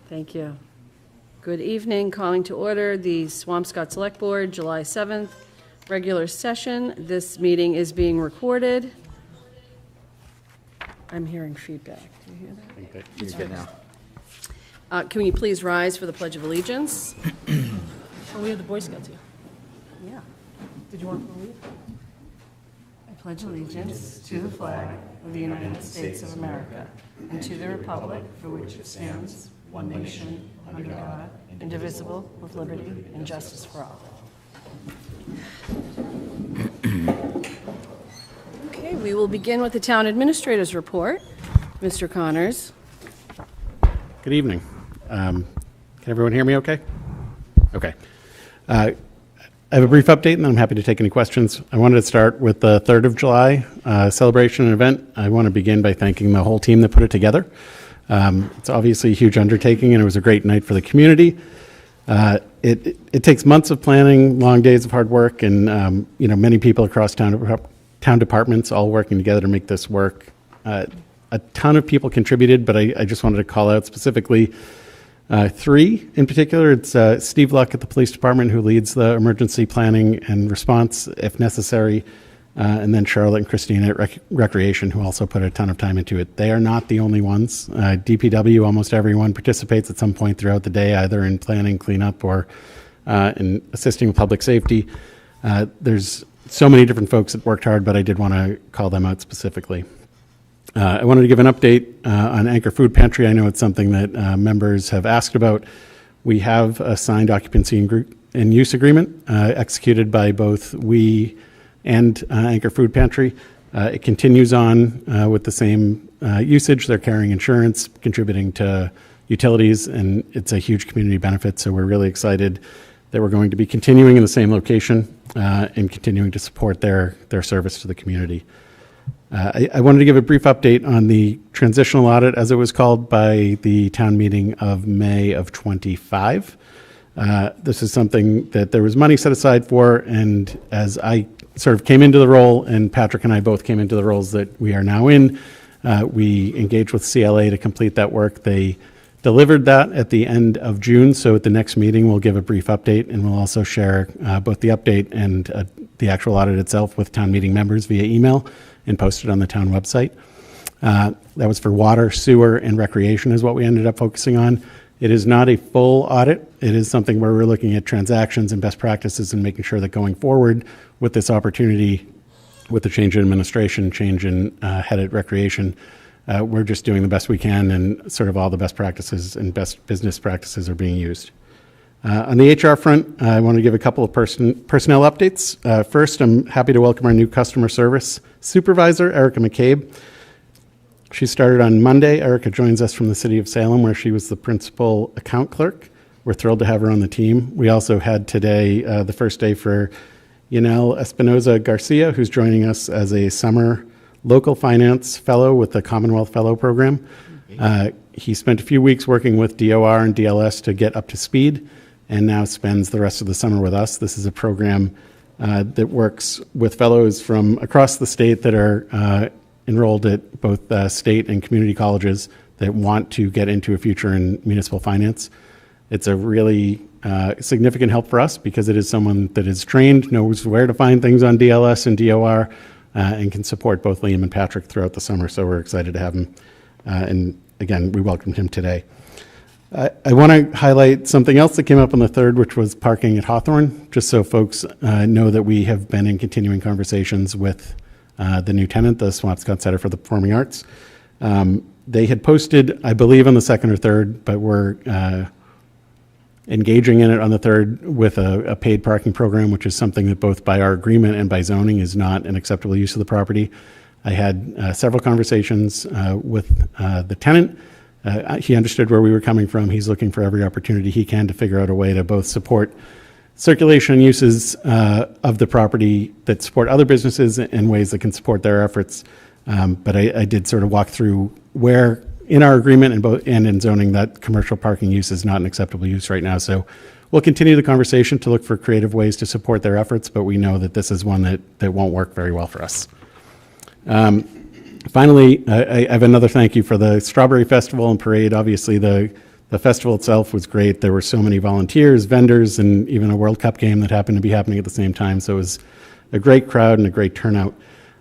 Thank you. Good evening. Calling to order the Swampscott Select Board, July 7th, regular session. This meeting is being recorded. I'm hearing feedback. Do you hear that? I think that you're good now. Can you please rise for the Pledge of Allegiance? Oh, we have the Boy Scouts here. Yeah. Did you want to lead? I pledge allegiance to the flag of the United States of America and to the republic for which it stands, one nation, under God, indivisible, with liberty and justice for all. Okay, we will begin with the Town Administrator's report. Mr. Connors. Good evening. Can everyone hear me okay? Okay. I have a brief update, and then I'm happy to take any questions. I wanted to start with the 3rd of July celebration and event. I want to begin by thanking the whole team that put it together. It's obviously a huge undertaking, and it was a great night for the community. It takes months of planning, long days of hard work, and many people across town departments all working together to make this work. A ton of people contributed, but I just wanted to call out specifically 3 in particular. It's Steve Luck at the police department, who leads the emergency planning and response if necessary, and then Charlotte and Christina at Recreation, who also put a ton of time into it. They are not the only ones. DPW, almost everyone participates at some point throughout the day, either in planning, cleanup, or in assisting with public safety. There's so many different folks that worked hard, but I did want to call them out specifically. I wanted to give an update on Anchor Food Pantry. I know it's something that members have asked about. We have a signed occupancy and use agreement executed by both we and Anchor Food Pantry. It continues on with the same usage. They're carrying insurance, contributing to utilities, and it's a huge community benefit. So we're really excited that we're going to be continuing in the same location and continuing to support their service to the community. I wanted to give a brief update on the transitional audit, as it was called by the town meeting of May of 25. This is something that there was money set aside for, and as I sort of came into the role, and Patrick and I both came into the roles that we are now in, we engaged with CLA to complete that work. They delivered that at the end of June, so at the next meeting we'll give a brief update, and we'll also share both the update and the actual audit itself with town meeting members via email and post it on the town website. That was for water, sewer, and recreation is what we ended up focusing on. It is not a full audit. It is something where we're looking at transactions and best practices and making sure that going forward with this opportunity, with the change in administration, change in head at recreation, we're just doing the best we can, and sort of all the best practices and best business practices are being used. On the HR front, I want to give a couple of personnel updates. First, I'm happy to welcome our new customer service supervisor, Erica McCabe. She started on Monday. Erica joins us from the city of Salem, where she was the principal account clerk. We're thrilled to have her on the team. We also had today the first day for Yanel Espinoza Garcia, who's joining us as a summer local finance fellow with the Commonwealth Fellow Program. He spent a few weeks working with DOR and DLS to get up to speed, and now spends the rest of the summer with us. This is a program that works with fellows from across the state that are enrolled at both state and community colleges that want to get into a future in municipal finance. It's a really significant help for us because it is someone that is trained, knows where to find things on DLS and DOR, and can support both Liam and Patrick throughout the summer. So we're excited to have him. And again, we welcomed him today. I want to highlight something else that came up on the 3rd, which was parking at Hawthorne, just so folks know that we have been in continuing conversations with the new tenant, the Swampscott Center for the Performing Arts. They had posted, I believe, on the 2nd or 3rd, but we're engaging in it on the 3rd with a paid parking program, which is something that both by our agreement and by zoning is not an acceptable use of the property. I had several conversations with the tenant. He understood where we were coming from. He's looking for every opportunity he can to figure out a way to both support circulation uses of the property that support other businesses in ways that can support their efforts. But I did sort of walk through where in our agreement and in zoning that commercial parking use is not an acceptable use right now. So we'll continue the conversation to look for creative ways to support their efforts, but we know that this is one that won't work very well for us. Finally, I have another thank you for the Strawberry Festival and Parade. Obviously, the The festival itself was great. There were so many volunteers, vendors, and even a World Cup game that happened to be happening at the same time. So it was a great crowd and a great turnout.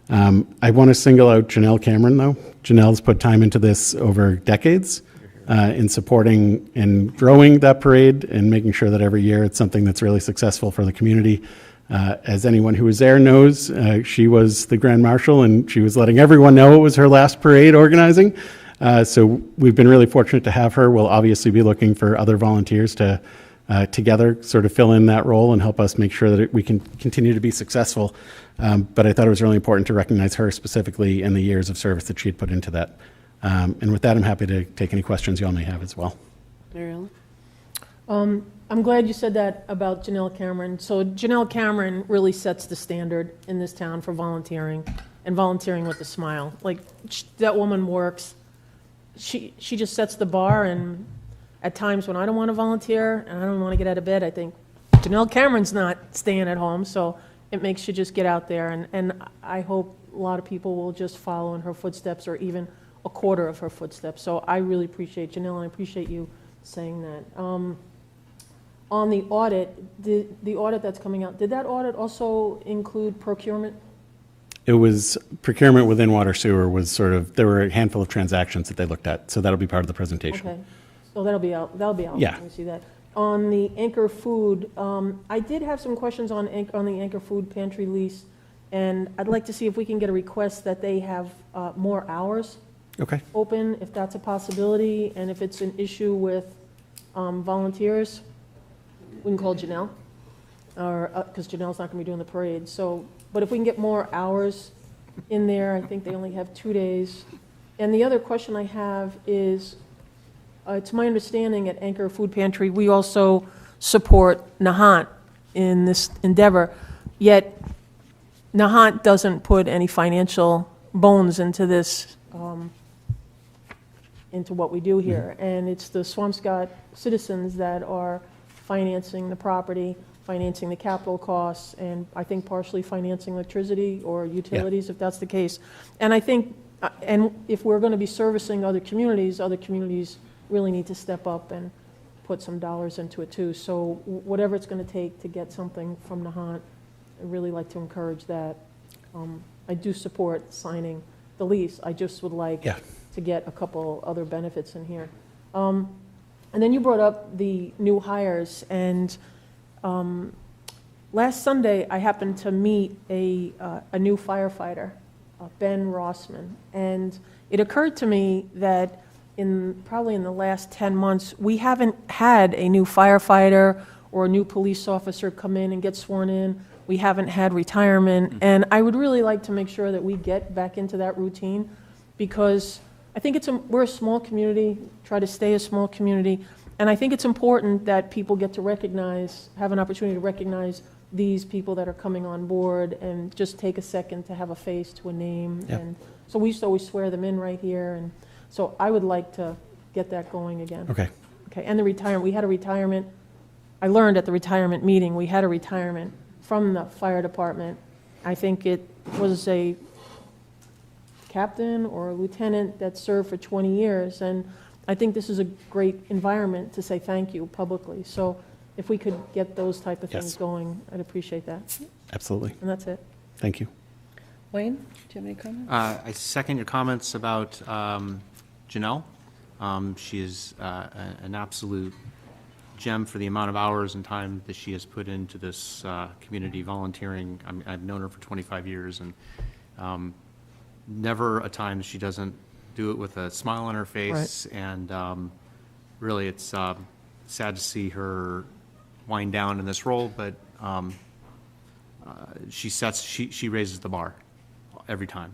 I want to single out Janelle Cameron, though. Janelle's put time into this over decades in supporting and growing that parade and making sure that every year it's something that's really successful for the community. As anyone who was there knows, she was the Grand Marshal, and she was letting everyone know it was her last parade organizing. So we've been really fortunate to have her. We'll obviously be looking for other volunteers to together sort of fill in that role and help us make sure that we can continue to be successful. But I thought it was really important to recognize her specifically and the years of service that she had put into that. And with that, I'm happy to take any questions you all may have as well. Mary Ellen? I'm glad you said that about Janelle Cameron. So Janelle Cameron really sets the standard in this town for volunteering, and volunteering with a smile. Like, that woman works. She just sets the bar, and at times when I don't want to volunteer and I don't want to get out of bed, I think, Janelle Cameron's not staying at home, so it makes you just get out there. And I hope a lot of people will just follow in her footsteps, or even a quarter of her footsteps. So I really appreciate Janelle, and I appreciate you saying that. On the audit, the audit that's coming out, did that audit also include procurement? It was procurement within water sewer was sort of, there were a handful of transactions that they looked at, so that'll be part of the presentation. Okay, so that'll be out. Yeah. Let me see that. On the Anchor Food, I did have some questions on the Anchor Food Pantry lease, and I'd like to see if we can get a request that they have more hours Okay. open, if that's a possibility, and if it's an issue with volunteers, we can call Janelle, or because Janelle's not going to be doing the parade. So, but if we can get more hours in there, I think they only have 2 days. And the other question I have is, it's my understanding at Anchor Food Pantry, we also support Nahant in this endeavor, yet Nahant doesn't put any financial bones into this, into what we do here. And it's the Swampscott citizens that are financing the property, financing the capital costs, and I think partially financing electricity or utilities, if that's the case. And I think, and if we're going to be servicing other communities really need to step up and put some dollars into it too. So whatever it's going to take to get something from Nahant, I'd really like to encourage that. I do support signing the lease. I just would like to get a couple other benefits in here. And then you brought up the new hires, and last Sunday I happened to meet a new firefighter, Ben Rossman, and it occurred to me that probably in the last 10 months we haven't had a new firefighter or a new police officer come in and get sworn in. We haven't had retirement, and I would really like to make sure that we get back into that routine, because I think we're a small community, try to stay a small community, and I think it's important that people get to have an opportunity to recognize these people that are coming on board, and just take a second to have a face to a name. Yeah. And so we used to always swear them in right here, and so I would like to get that going again. Okay. Okay, and the retirement, we had a retirement, I learned at the retirement meeting, we had a retirement from the fire department. I think it was a captain or a lieutenant that served for 20 years, and I think this is a great environment to say thank you publicly. So if we could get those type of things going, I'd appreciate that. Absolutely. And that's it. Thank you. Wayne, do you have any comments? I second your comments about Janelle. She is an absolute gem for the amount of hours and time that she has put into this community volunteering. I've known her for 25 years, and never a time she doesn't do it with a smile on her face. Right. And really, it's sad to see her wind down in this role, but she raises the bar every time.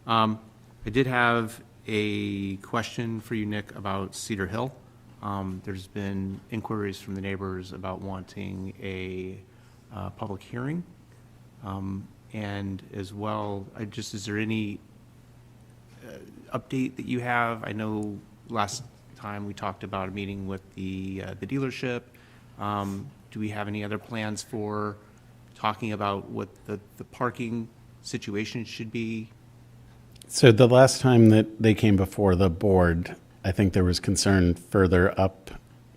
I did have a question for you, Nick, about Cedar Hill. There's been inquiries from the neighbors about wanting a public hearing, and as well, is there any update that you have? I know last time we talked about a meeting with the dealership. Do we have any other plans for talking about what the parking situation should be? So the last time that they came before the board, I think there was concern further up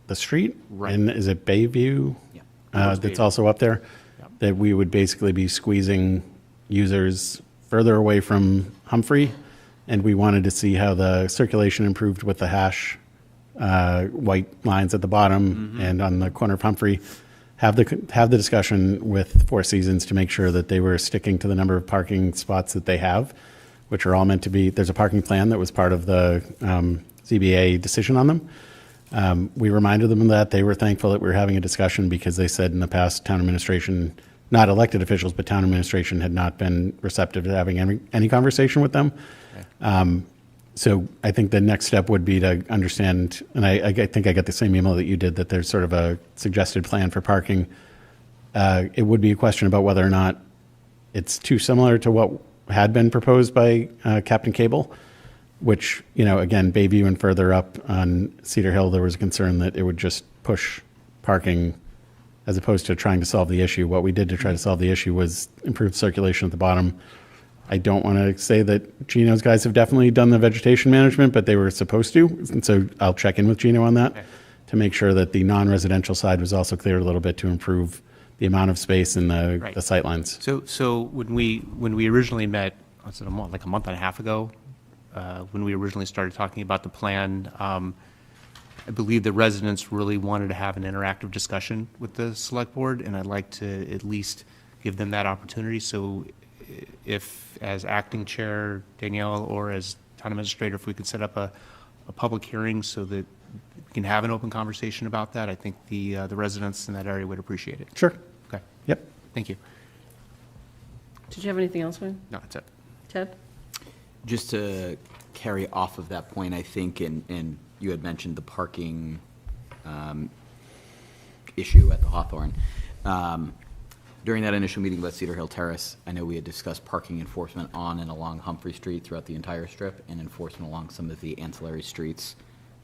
the street. Right. And is it Bayview? Yeah. That's also up there? Yep. That we would basically be squeezing users further away from Humphrey. And we wanted to see how the circulation improved with the hash white lines at the bottom and on the corner of Humphrey. Have the discussion with Four Seasons to make sure that they were sticking to the number of parking spots that they have, which are all meant to be. There's a parking plan that was part of the ZBA decision on them. We reminded them of that. They were thankful that we were having a discussion because they said in the past, town administration, not elected officials, but town administration had not been receptive to having any conversation with them. So I think the next step would be to understand, and I think I got the same email that you did, that there's sort of a suggested plan for parking. It would be a question about whether or not it's too similar to what had been proposed by Captain Cable, which, again, Bayview and further up on Cedar Hill, there was a concern that it would just push parking as opposed to trying to solve the issue. What we did to try to solve the issue was improve circulation at the bottom. I don't want to say that Gino's guys have definitely done the vegetation management, but they were supposed to. And so I'll check in with Gino on that to make sure that the non-residential side was also cleared a little bit to improve the amount of space in the sightlines. So when we originally met, was it a month and a half ago, when we originally started talking about the plan, I believe the residents really wanted to have an interactive discussion with the select board, and I'd like to at least give them that opportunity. So if, as acting chair, Danielle, or as town administrator, if we could set up a public hearing so that we can have an open conversation about that, I think the residents in that area would appreciate it. Sure. Okay. Yep. Thank you. Did you have anything else, Wayne? No, that's it. Ted? Just to carry off of that point, I think, and you had mentioned the parking issue at the Hawthorne. During that initial meeting about Cedar Hill Terrace, I know we had discussed parking enforcement on and along Humphrey Street throughout the entire strip and enforcement along some of the ancillary streets.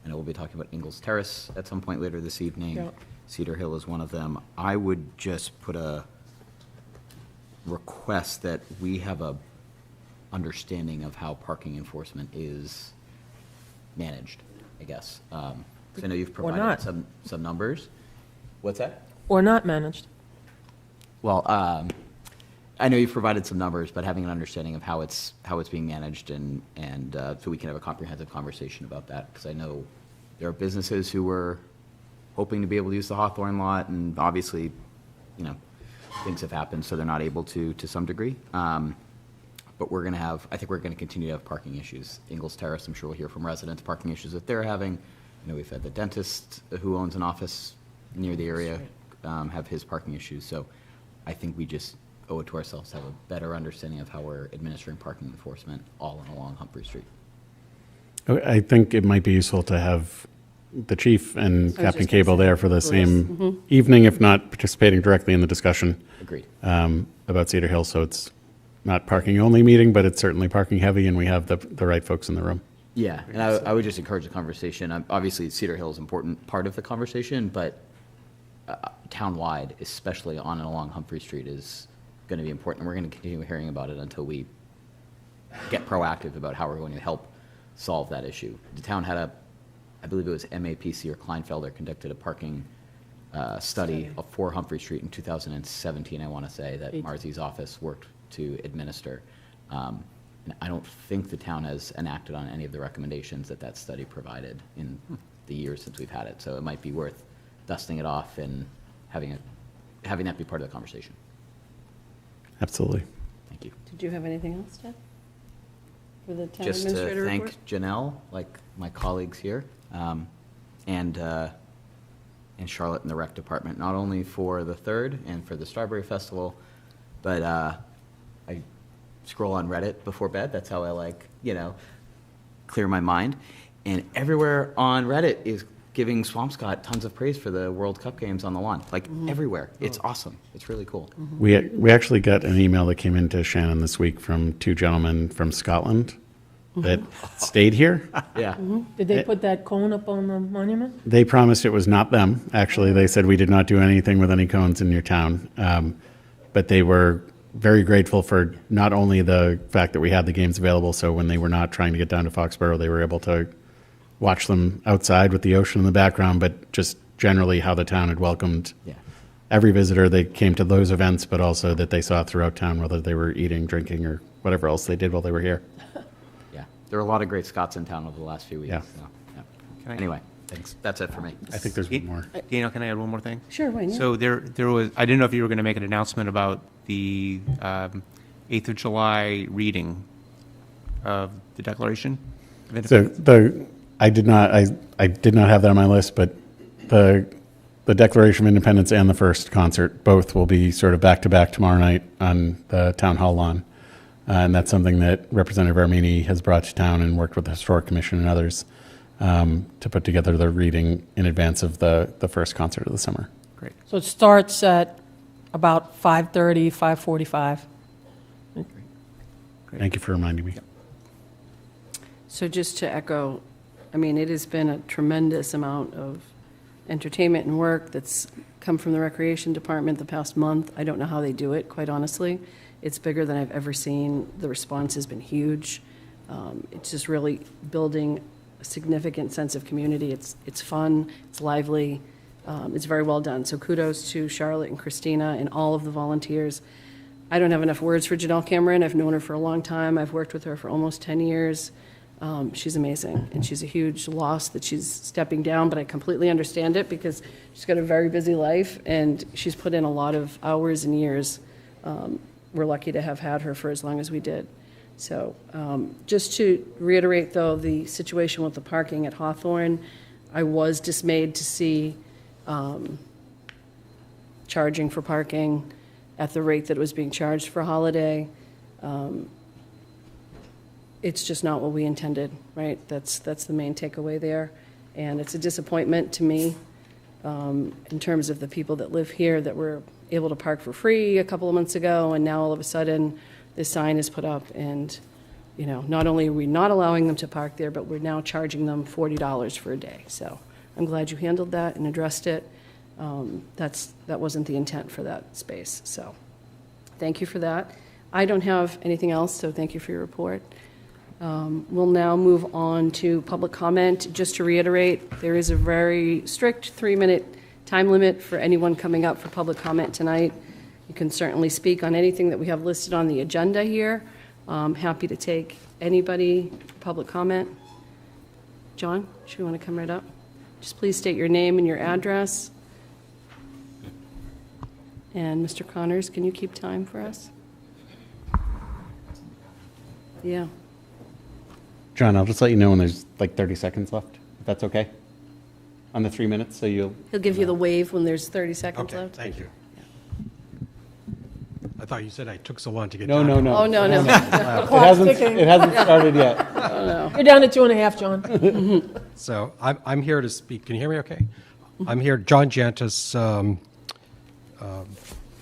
I know we'll be talking about Ingalls Terrace at some point later this evening. Yep. Cedar Hill is one of them. I would just put a request that we have a understanding of how parking enforcement is managed, I guess. So I know you've provided not. some numbers. What's that? Or not managed. Well, I know you've provided some numbers, but having an understanding of how it's being managed and so we can have a comprehensive conversation about that, because I know there are businesses who were hoping to be able to use the Hawthorne lot, and obviously, things have happened, so they're not able to some degree. But I think we're going to continue to have parking issues. Ingalls Terrace, I'm sure we'll hear from residents, parking issues that they're having. I know we've had the dentist who owns an office near the area have his parking issues. So I think we just owe it to ourselves to have a better understanding of how we're administering parking enforcement all and along Humphrey Street. I think it might be useful to have the chief and just Captain gonna Cable say, there for the yes. same evening, if not participating directly in the discussion Agreed. about Cedar Hill. So it's not parking only meeting, but it's certainly parking heavy, and we have the right folks in the room. Yeah, and I would just encourage the conversation. Obviously, Cedar Hill is an important part of the conversation, but town-wide, especially on and along Humphrey Street, is going to be important. And we're going to continue hearing about it until we get proactive about how we're going to help solve that issue. The town had I believe it was MAPC or Kleinfelder conducted a parking study for Humphrey Street in 2017, I want to say, that Marzi's office worked to administer. And I don't think the town has enacted on any of the recommendations that study provided in the years since we've had it. So it might be worth dusting it off and having that be part of the conversation. Absolutely. Thank you. Did you have anything else, Ted? For the town Just administrator to report? thank Janelle, like my colleagues here, and Charlotte in the rec department, not only for the 3rd and for the Strawberry Festival, but I scroll on Reddit before bed. That's how I clear my mind. And everywhere on Reddit is giving Swampscott tons of praise for the World Cup games on the lawn. Everywhere. It's awesome. It's really cool. We actually got an email that came into Shannon this week from 2 gentlemen from Scotland that stayed here. Yeah. Did they put that cone up on the monument? They promised it was not them. Actually, they said, we did not do anything with any cones in your town. But they were very grateful for not only the fact that we had the games available, so when they were not trying to get down to Foxborough, they were able to watch them outside with the ocean in the background, but just generally how the town had welcomed Yeah. every visitor that came to those events, but also that they saw throughout town, whether they were eating, drinking, or whatever else they did while they were here. Yeah. There were a lot of great Scots in town over the last few weeks. Yeah. So, yeah. Can I- Anyway, thanks. That's it for me. I think there's one more. Daniel, can I add one more thing? Sure, why not? So there was, I didn't know if you were going to make an announcement about the 8th of July reading of the Declaration of So Independence. I did not have that on my list, but the Declaration of Independence and the first concert both will be sort of back to back tomorrow night on the town hall lawn, and that's something that Representative Armini has brought to town and worked with the Historic Commission and others to put together the reading in advance of the first concert of the summer. Great. So it starts at about 5:30, 5:45. Thank you for reminding me. So just to echo, I mean, it has been a tremendous amount of entertainment and work that's come from the Recreation Department the past month. I don't know how they do it, quite honestly. It's bigger than I've ever seen. The response has been huge. It's just really building a significant sense of community. It's fun, it's lively, it's very well done. So kudos to Charlotte and Christina and all of the volunteers. I don't have enough words for Janelle Cameron. I've known her for a long time. I've worked with her for almost 10 years. She's amazing, and she's a huge loss that she's stepping down, but I completely understand it because she's got a very busy life, and she's put in a lot of hours and years. We're lucky to have had her for as long as we did. So just to reiterate, though, the situation with the parking at Hawthorne, I was dismayed to see charging for parking at the rate that it was being charged for Holiday. It's just not what we intended, right? That's the main takeaway there. And it's a disappointment to me in terms of the people that live here that were able to park for free a couple of months ago, and now all of a sudden, this sign is put up, and, you know, not only are we not allowing them to park there, but we're now charging them $40 for a day. So I'm glad you handled that and addressed it. That wasn't the intent for that space, so thank you for that. I don't have anything else, so thank you for your report. We'll now move on to public comment. Just to reiterate, there is a very strict 3-minute time limit for anyone coming up for public comment tonight. You can certainly speak on anything that we have listed on the agenda here. Happy to take anybody for public comment. John, should you want to come right up? Just please state your name and your address. And Mr. Connors, can you keep time for us? Yeah. John, I'll just let you know when there's like 30 seconds left, if that's okay? On the 3 minutes, so you'll... He'll give you the wave when there's 30 seconds Okay, left. thank you. I thought you said I took so long to get No, down. no, no. Oh, no, no. It hasn't started yet. You're down to 2.5, John. So I'm here to speak. Can you hear me okay? I'm here, John Jantis,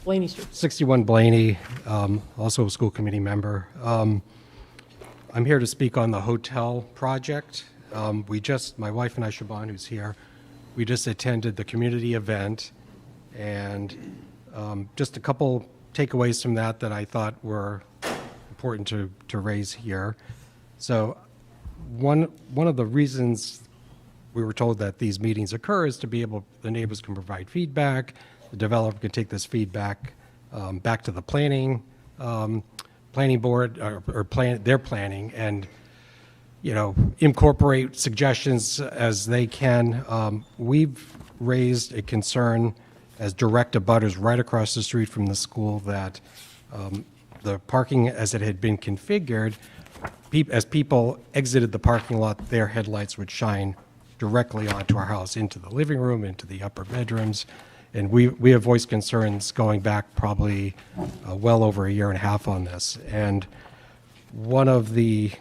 Blaney Street. 61 Blaney, also a school committee member. I'm here to speak on the hotel project. My wife and I, Siobhan, who's here, we just attended the community event, and just a couple takeaways from that I thought were important to raise here. So one of the reasons we were told that these meetings occur is to be able, the neighbors can provide feedback, the developer can take this feedback back to the planning board or their planning, and incorporate suggestions as they can. We've raised a concern as direct abutters right across the street from the school that the parking as it had been configured, as people exited the parking lot, their headlights would shine directly onto our house, into the living room, into the upper bedrooms. And we have voiced concerns going back probably well over a year and a half on this. And one of the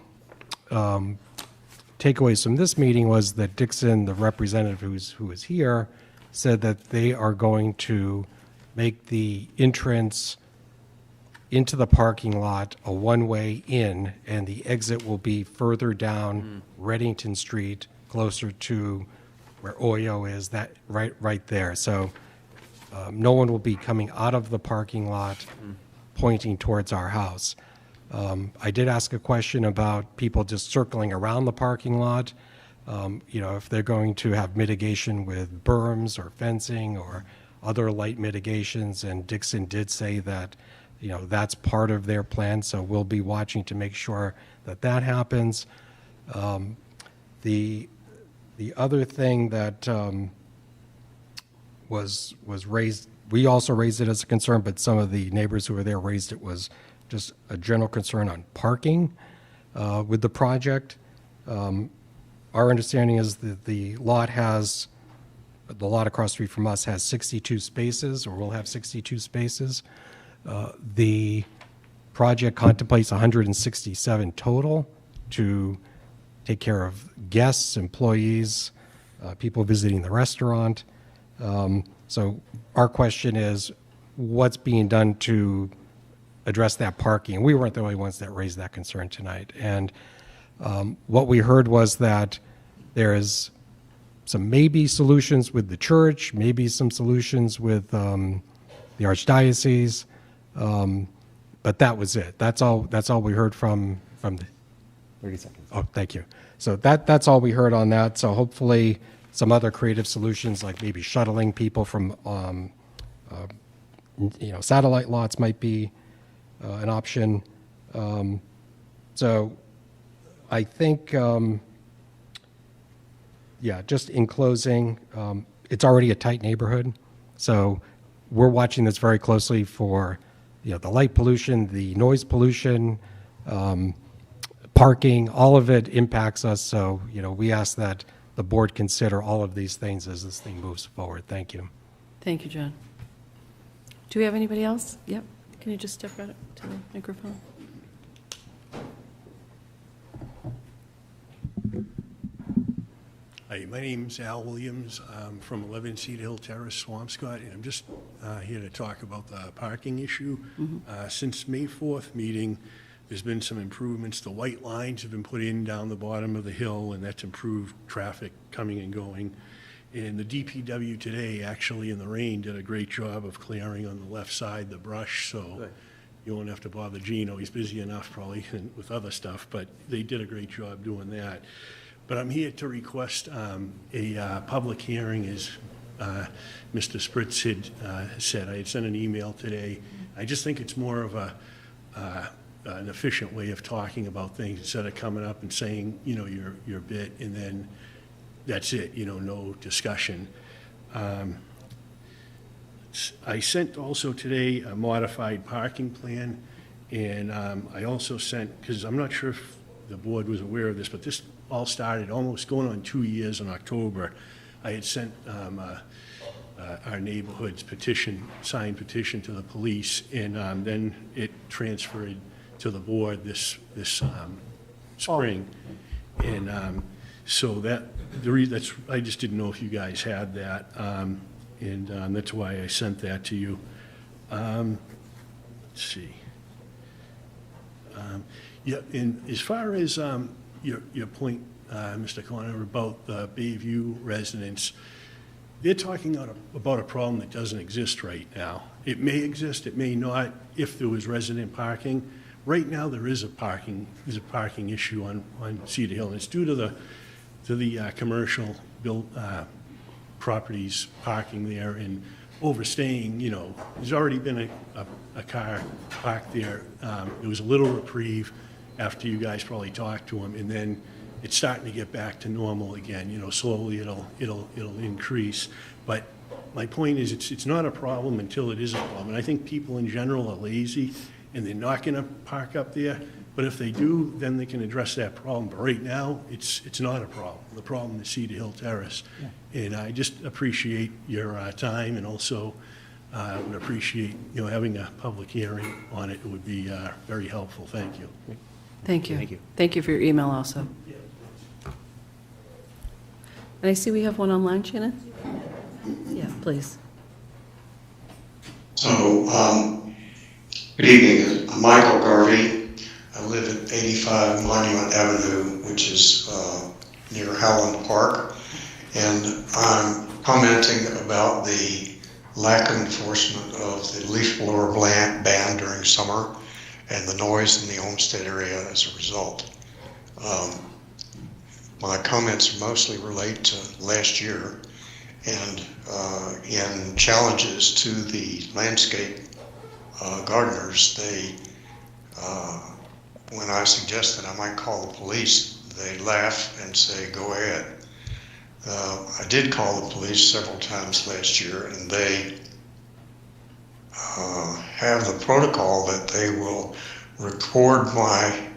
takeaways from this meeting was that Dixon, the representative who is here, said that they are going to make the entrance into the parking lot a one-way in, and the exit will be further down Reddington Street, closer to where Oyo is, that right there. So no one will be coming out of the parking lot pointing towards our house. I did ask a question about people just circling around the parking lot. If they're going to have mitigation with berms or fencing or other light mitigations, and Dixon did say that, that's part of their plan, so we'll be watching to make sure that that happens. The other thing that was raised, we also raised it as a concern, but some of the neighbors who were there raised it, was just a general concern on parking with the project. Our understanding is that the lot across the street from us has 62 spaces, or will have 62 spaces. The project contemplates 167 total to take care of guests, employees, people visiting the restaurant. So our question is, what's being done to address that parking? And we weren't the only ones that raised that concern tonight. And what we heard was that there's some maybe solutions with the church, maybe some solutions with the archdiocese, but that was it. That's all we heard from the 30 seconds. Oh, thank you. So that's all we heard on that. So hopefully some other creative solutions, like maybe shuttling people from satellite lots, might be an option. So I think, just in closing, it's already a tight neighborhood, so we're watching this very closely for, the light pollution, the noise pollution, parking, all of it impacts us. So, we ask that the board consider all of these things as this thing moves forward. Thank you. Thank you, John. Do we have anybody else? Yep. Can you just step right up to the microphone? Hi, my name's Al Williams. I'm from 11 Cedar Hill Terrace, Swampscott, and I'm just here to talk about the parking issue. Since May 4th meeting, there's been some improvements. The white lines have been put in down the bottom of the hill, and that's improved traffic coming and going. And the DPW today, actually in the rain, did a great job of clearing on the left side the brush, so you won't have to bother Gino. He's busy enough probably with other stuff, but they did a great job doing that. But I'm here to request a public hearing, as Mr. Spritz had said. I had sent an email today. I just think it's more of an efficient way of talking about things, instead of coming up and saying, your bit, and then that's it, no discussion. I sent also today a modified parking plan, and I also sent, because I'm not sure if the board was aware of this, but this all started almost going on 2 years in October. I had sent our neighborhood's signed petition to the police, and then it transferred to the board this spring. And so that's, I just didn't know if you guys had that, and that's why I sent that to you. Let's see. And as far as your point, Mr. Connor, about the Bayview residents, they're talking about a problem that doesn't exist right now. It may exist, it may not, if there was resident parking. Right now, there's a parking issue on Cedar Hill, and it's due to the commercial built properties parking there and overstaying. There's already been a car parked there. There was a little reprieve after you guys probably talked to them, and then it's starting to get back to normal again. Slowly it'll increase. But my point is, it's not a problem until it is a problem. And I think people in general are lazy, and they're not going to park up there. But if they do, then they can address that problem. But right now, it's not a problem. The problem is Cedar Hill Terrace. Yeah. And I just appreciate your time, and also would appreciate having a public hearing on it. It would be very helpful. Thank you. Thank you. Thank you. Thank you for your email also. And I see we have one online, Shannon? Yeah, please. So, good evening. I'm Michael Garvey. I live at 85 Monument Avenue, which is near Howland Park. And I'm commenting about the lack of enforcement of the leaf blower ban during summer and the noise in the Olmsted area as a result. my comments mostly relate to last year and in challenges to the landscape gardeners. They, when I suggest that I might call the police, they laugh and say, go ahead. I did call the police several times last year, and they have the protocol that they will record my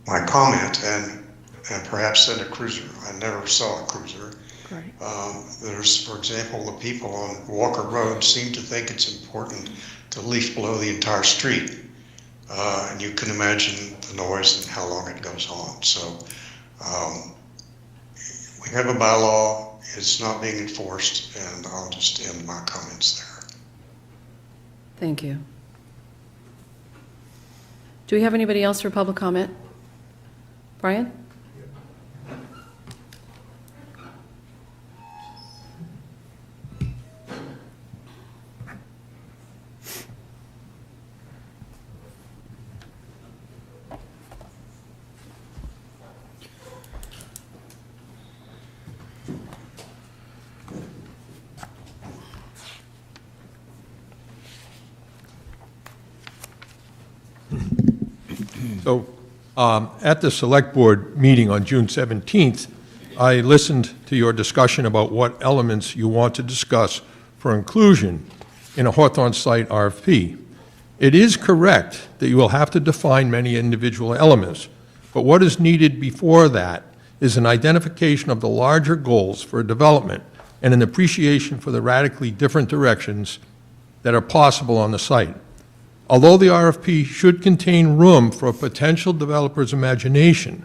my comment and perhaps send a cruiser. I never saw a cruiser. Right. There's, for example, the people on Walker Road seem to think it's important to leaf blow the entire street. And you can imagine the noise and how long it goes on. So we have a bylaw, it's not being enforced, and I'll just end my comments there. Thank you. Do we have anybody else for public comment? Brian? So at the Select Board meeting on June 17th, I listened to your discussion about what elements you want to discuss for inclusion in a Hawthorne site RFP. It is correct that you will have to define many individual elements, but what is needed before that is an identification of the larger goals for development and an appreciation for the radically different directions that are possible on the site. Although the RFP should contain room for a potential developer's imagination,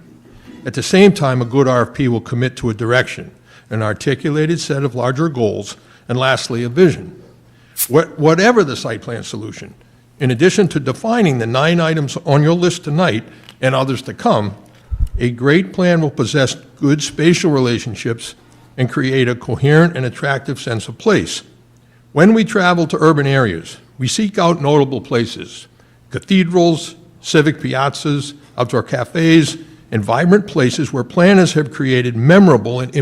at the same time, a good RFP will commit to a direction, an articulated set of larger goals, and lastly, a vision. Whatever the site plan solution, in addition to defining the 9 items on your list tonight and others to come, a great plan will possess good spatial relationships and create a coherent and attractive sense of place. When we travel to urban areas, we seek out notable places, cathedrals, civic piazzas, outdoor cafes, and vibrant places where planners have created memorable and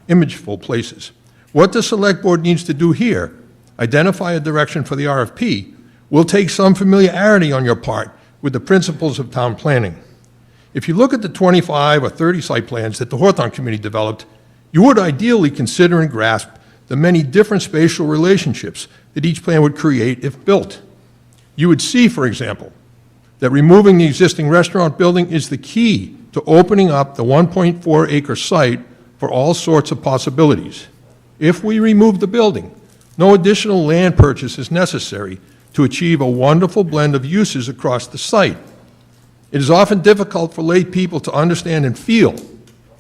imageful places. What the Select Board needs to do here, identify a direction for the RFP, will take some familiarity on your part with the principles of town planning. If you look at the 25 or 30 site plans that the Hawthorne Committee developed, you would ideally consider and grasp the many different spatial relationships that each plan would create if built. You would see, for example, that removing the existing restaurant building is the key to opening up the 1.4-acre site for all sorts of possibilities. If we remove the building, no additional land purchase is necessary to achieve a wonderful blend of uses across the site. It is often difficult for lay people to understand and feel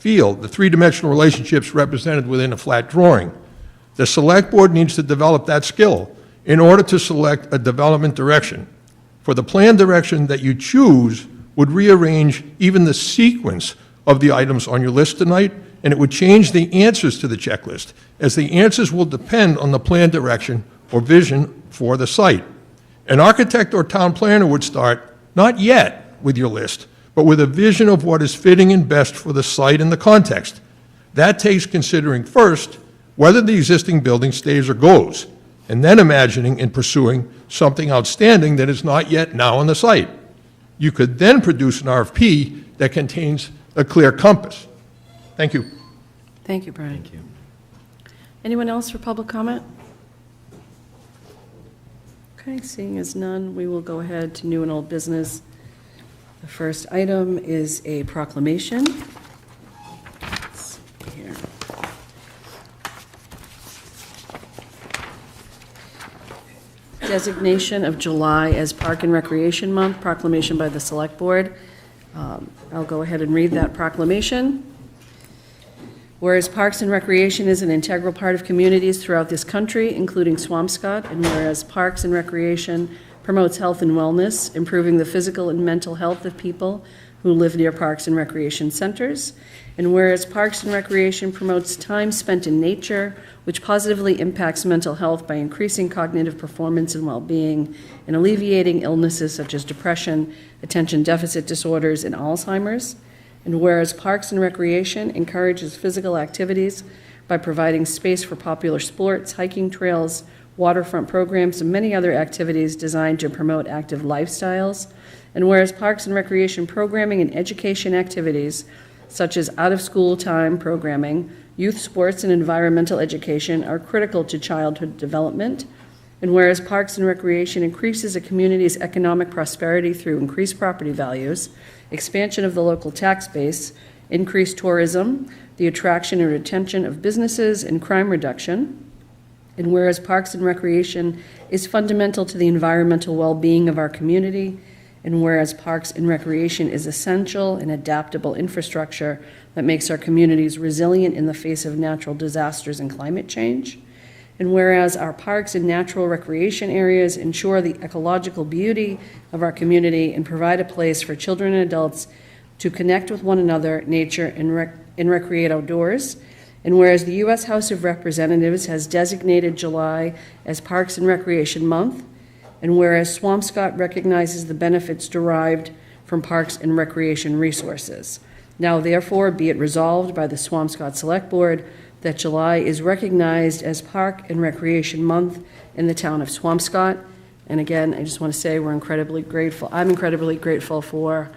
the three-dimensional relationships represented within a flat drawing. The Select Board needs to develop that skill in order to select a development direction. For the plan direction that you choose would rearrange even the sequence of the items on your list tonight, and it would change the answers to the checklist, as the answers will depend on the plan direction or vision for the site. An architect or town planner would start, not yet with your list, but with a vision of what is fitting and best for the site and the context. That takes considering first whether the existing building stays or goes, and then imagining and pursuing something outstanding that is not yet now on the site. You could then produce an RFP that contains a clear compass. Thank you. Thank you, Brian. Thank you. Anyone else for public comment? Okay, seeing as none, we will go ahead to new and old business. The first item is a proclamation. Let's see here. Designation of July as Park and Recreation Month, proclamation by the Select Board. I'll go ahead and read that proclamation. Whereas Parks and Recreation is an integral part of communities throughout this country, including Swampscott, and whereas Parks and Recreation promotes health and wellness, improving the physical and mental health of people who live near parks and recreation centers. And whereas Parks and Recreation promotes time spent in nature, which positively impacts mental health by increasing cognitive performance and well-being and alleviating illnesses such as depression, attention deficit disorders, and Alzheimer's. And whereas Parks and Recreation encourages physical activities by providing space for popular sports, hiking trails, waterfront programs, and many other activities designed to promote active lifestyles. And whereas Parks and Recreation programming and education activities such as out-of-school time programming, youth sports, and environmental education are critical to childhood development. And whereas Parks and Recreation increases a community's economic prosperity through increased property values, expansion of the local tax base, increased tourism, the attraction and retention of businesses, and crime reduction. And whereas Parks and Recreation is fundamental to the environmental well-being of our community, and whereas Parks and Recreation is essential and adaptable infrastructure that makes our communities resilient in the face of natural disasters and climate change, and whereas our parks and natural recreation areas ensure the ecological beauty of our community and provide a place for children and adults to connect with one another, nature, and recreate outdoors, and whereas the U.S. House of Representatives has designated July as Parks and Recreation Month, and whereas Swampscott recognizes the benefits derived from parks and recreation resources. Now therefore be it resolved by the Swampscott Select Board that July is recognized as Park and Recreation Month in the town of Swampscott. And again, I just want to say we're incredibly grateful. I'm incredibly grateful for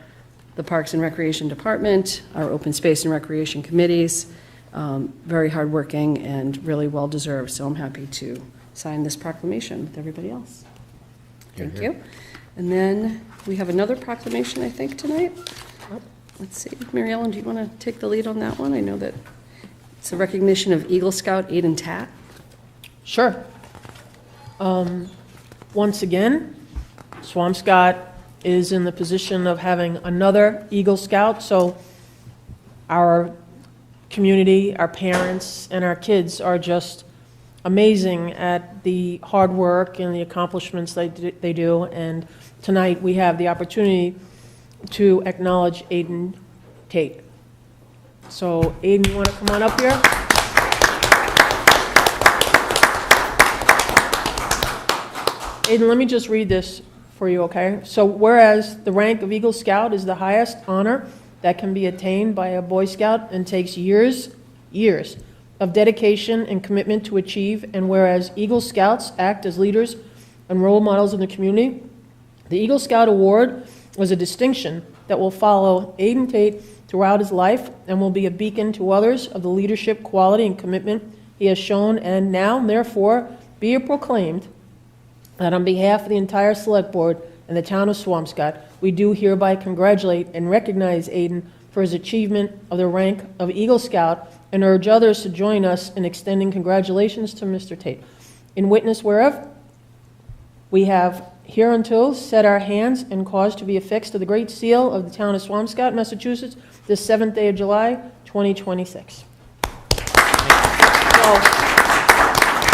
the Parks and Recreation Department, our Open Space and Recreation Committees, very hardworking and really well-deserved. So I'm happy to sign this proclamation with everybody else. Thank you. And then we have another proclamation, I think, tonight. Let's see. Mary Ellen, do you want to take the lead on that one? I know that it's a recognition of Eagle Scout Aiden Tatt. Sure. Once again, Swampscott is in the position of having another Eagle Scout, so our community, our parents, and our kids are just amazing at the hard work and the accomplishments they do, and tonight we have the opportunity to acknowledge Aiden Tate. So Aiden, you want to come on up here? Aiden, let me just read this for you, okay? So whereas the rank of Eagle Scout is the highest honor that can be attained by a Boy Scout and takes years of dedication and commitment to achieve, and whereas Eagle Scouts act as leaders and role models in the community, the Eagle Scout Award was a distinction that will follow Aiden Tate throughout his life and will be a beacon to others of the leadership, quality, and commitment he has shown, and now, therefore, be it proclaimed that on behalf of the entire Select Board and the town of Swampscott, we do hereby congratulate and recognize Aiden for his achievement of the rank of Eagle Scout and urge others to join us in extending congratulations to Mr. Tate. In witness whereof, we have hereunto set our hands and caused to be affixed to the Great Seal of the town of Swampscott, Massachusetts, this 7th day of July, 2026. So,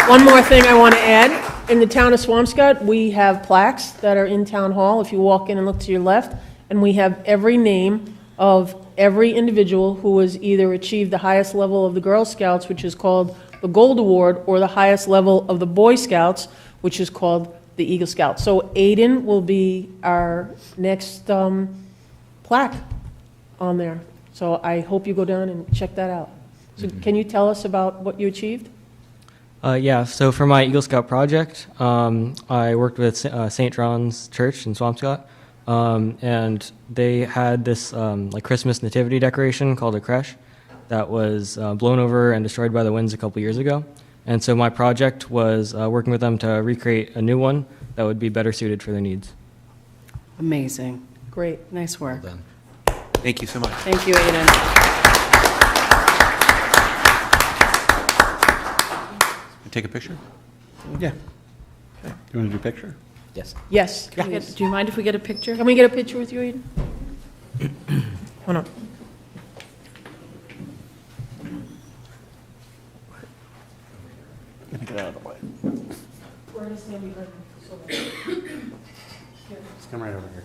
one more thing I want to add. In the town of Swampscott, we have plaques that are in Town Hall, if you walk in and look to your left, and we have every name of every individual who has either achieved the highest level of the Girl Scouts, which is called the Gold Award, or the highest level of the Boy Scouts, which is called the Eagle Scout. So Aiden will be our next plaque on there. So I hope you go down and check that out. So can you tell us about what you achieved? Yeah, so for my Eagle Scout project, I worked with St. John's Church in Swampscott, and they had this like Christmas nativity decoration called a creche that was blown over and destroyed by the winds a couple years ago. And so my project was working with them to recreate a new one that would be better suited for their needs. Amazing. Great. Nice work. Well done. Thank you so much. Thank you, Aiden. Take a picture? Yeah. Okay. You want to do a picture? Yes. Yes. Do you mind if we get a picture? Can we get a picture with you, Aiden? Hold on. Let me get out of the way. Just come right over here.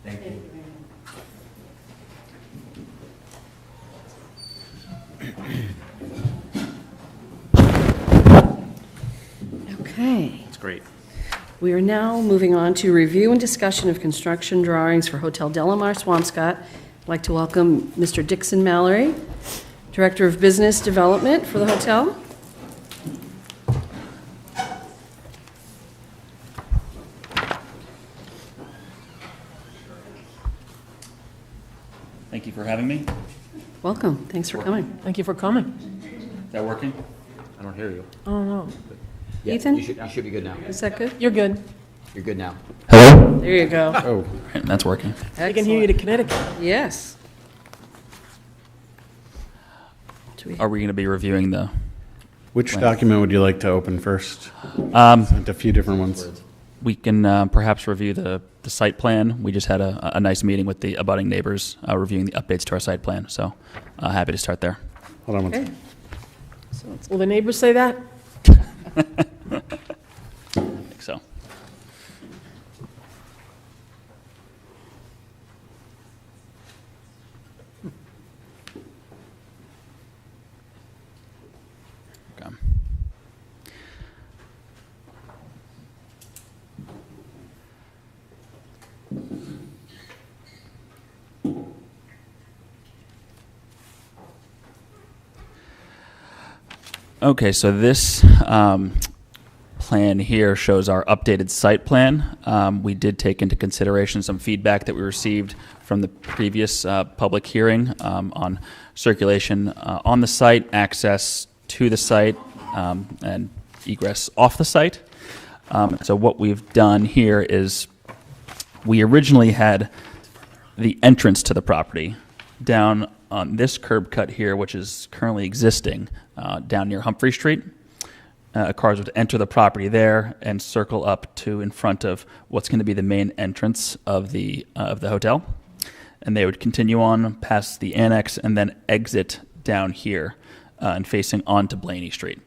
Thank you. Okay. It's great. We are now moving on to review and discussion of construction drawings for Hotel Delamar Swampscott. I'd like to welcome Mr. Dixon Mallory, Director of Business Development for the hotel. Thank you for having me. Welcome. Thanks for coming. Thank you for coming. Is that working? I don't hear you. Oh, no. Yeah, Ethan? You should be good now. Is that good? You're good. You're good now. There you go. Oh. That's working. I can hear you to Connecticut. Yes. Are we going to be reviewing the, Which document would you like to open first? um, Sent a few different ones. we can perhaps review the site plan. We just had a nice meeting with the abutting neighbors, reviewing the updates to our site plan, so happy to start there. Hold on one Okay. second. Will the neighbors say that? I think so. Okay. Okay, so this plan here shows our updated site plan. We did take into consideration some feedback that we received from the previous public hearing on circulation on the site, access to the site, and egress off the site. So what we've done here is we originally had the entrance to the property down on this curb cut here, which is currently existing down near Humphrey Street. Cars would enter the property there and circle up to in front of what's going to be the main entrance of the hotel, and they would continue on past the annex and then exit down here and facing onto Blaney Street.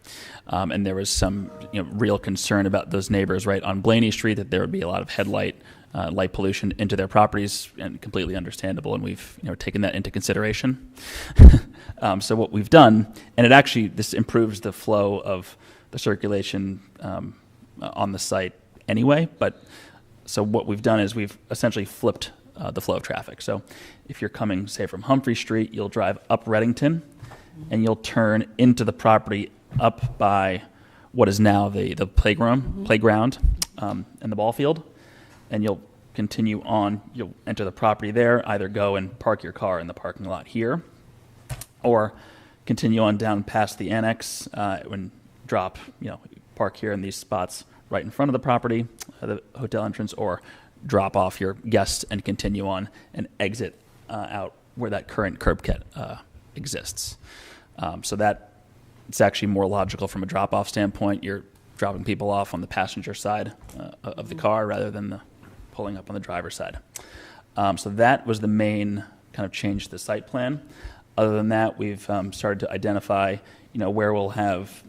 And there was some real concern about those neighbors right on Blaney Street that there would be a lot of headlight light pollution into their properties, and completely understandable, and we've taken that into consideration. So what we've done, and this improves the flow of the circulation on the site anyway, but so what we've done is we've essentially flipped the flow of traffic. So if you're coming, say, from Humphrey Street, you'll drive up Reddington, and you'll turn into the property up by what is now the playground and the ball field, and you'll continue on. You'll enter the property there, either go and park your car in the parking lot here, or continue on down past the annex and drop, park here in these spots right in front of the property, the hotel entrance, or drop off your guests and continue on and exit out where that current curb cut exists. So that it's actually more logical from a drop-off standpoint. You're dropping people off on the passenger side of the car rather than pulling up on the driver's side. So that was the main kind of change to the site plan. Other than that, we've started to identify, where we'll have,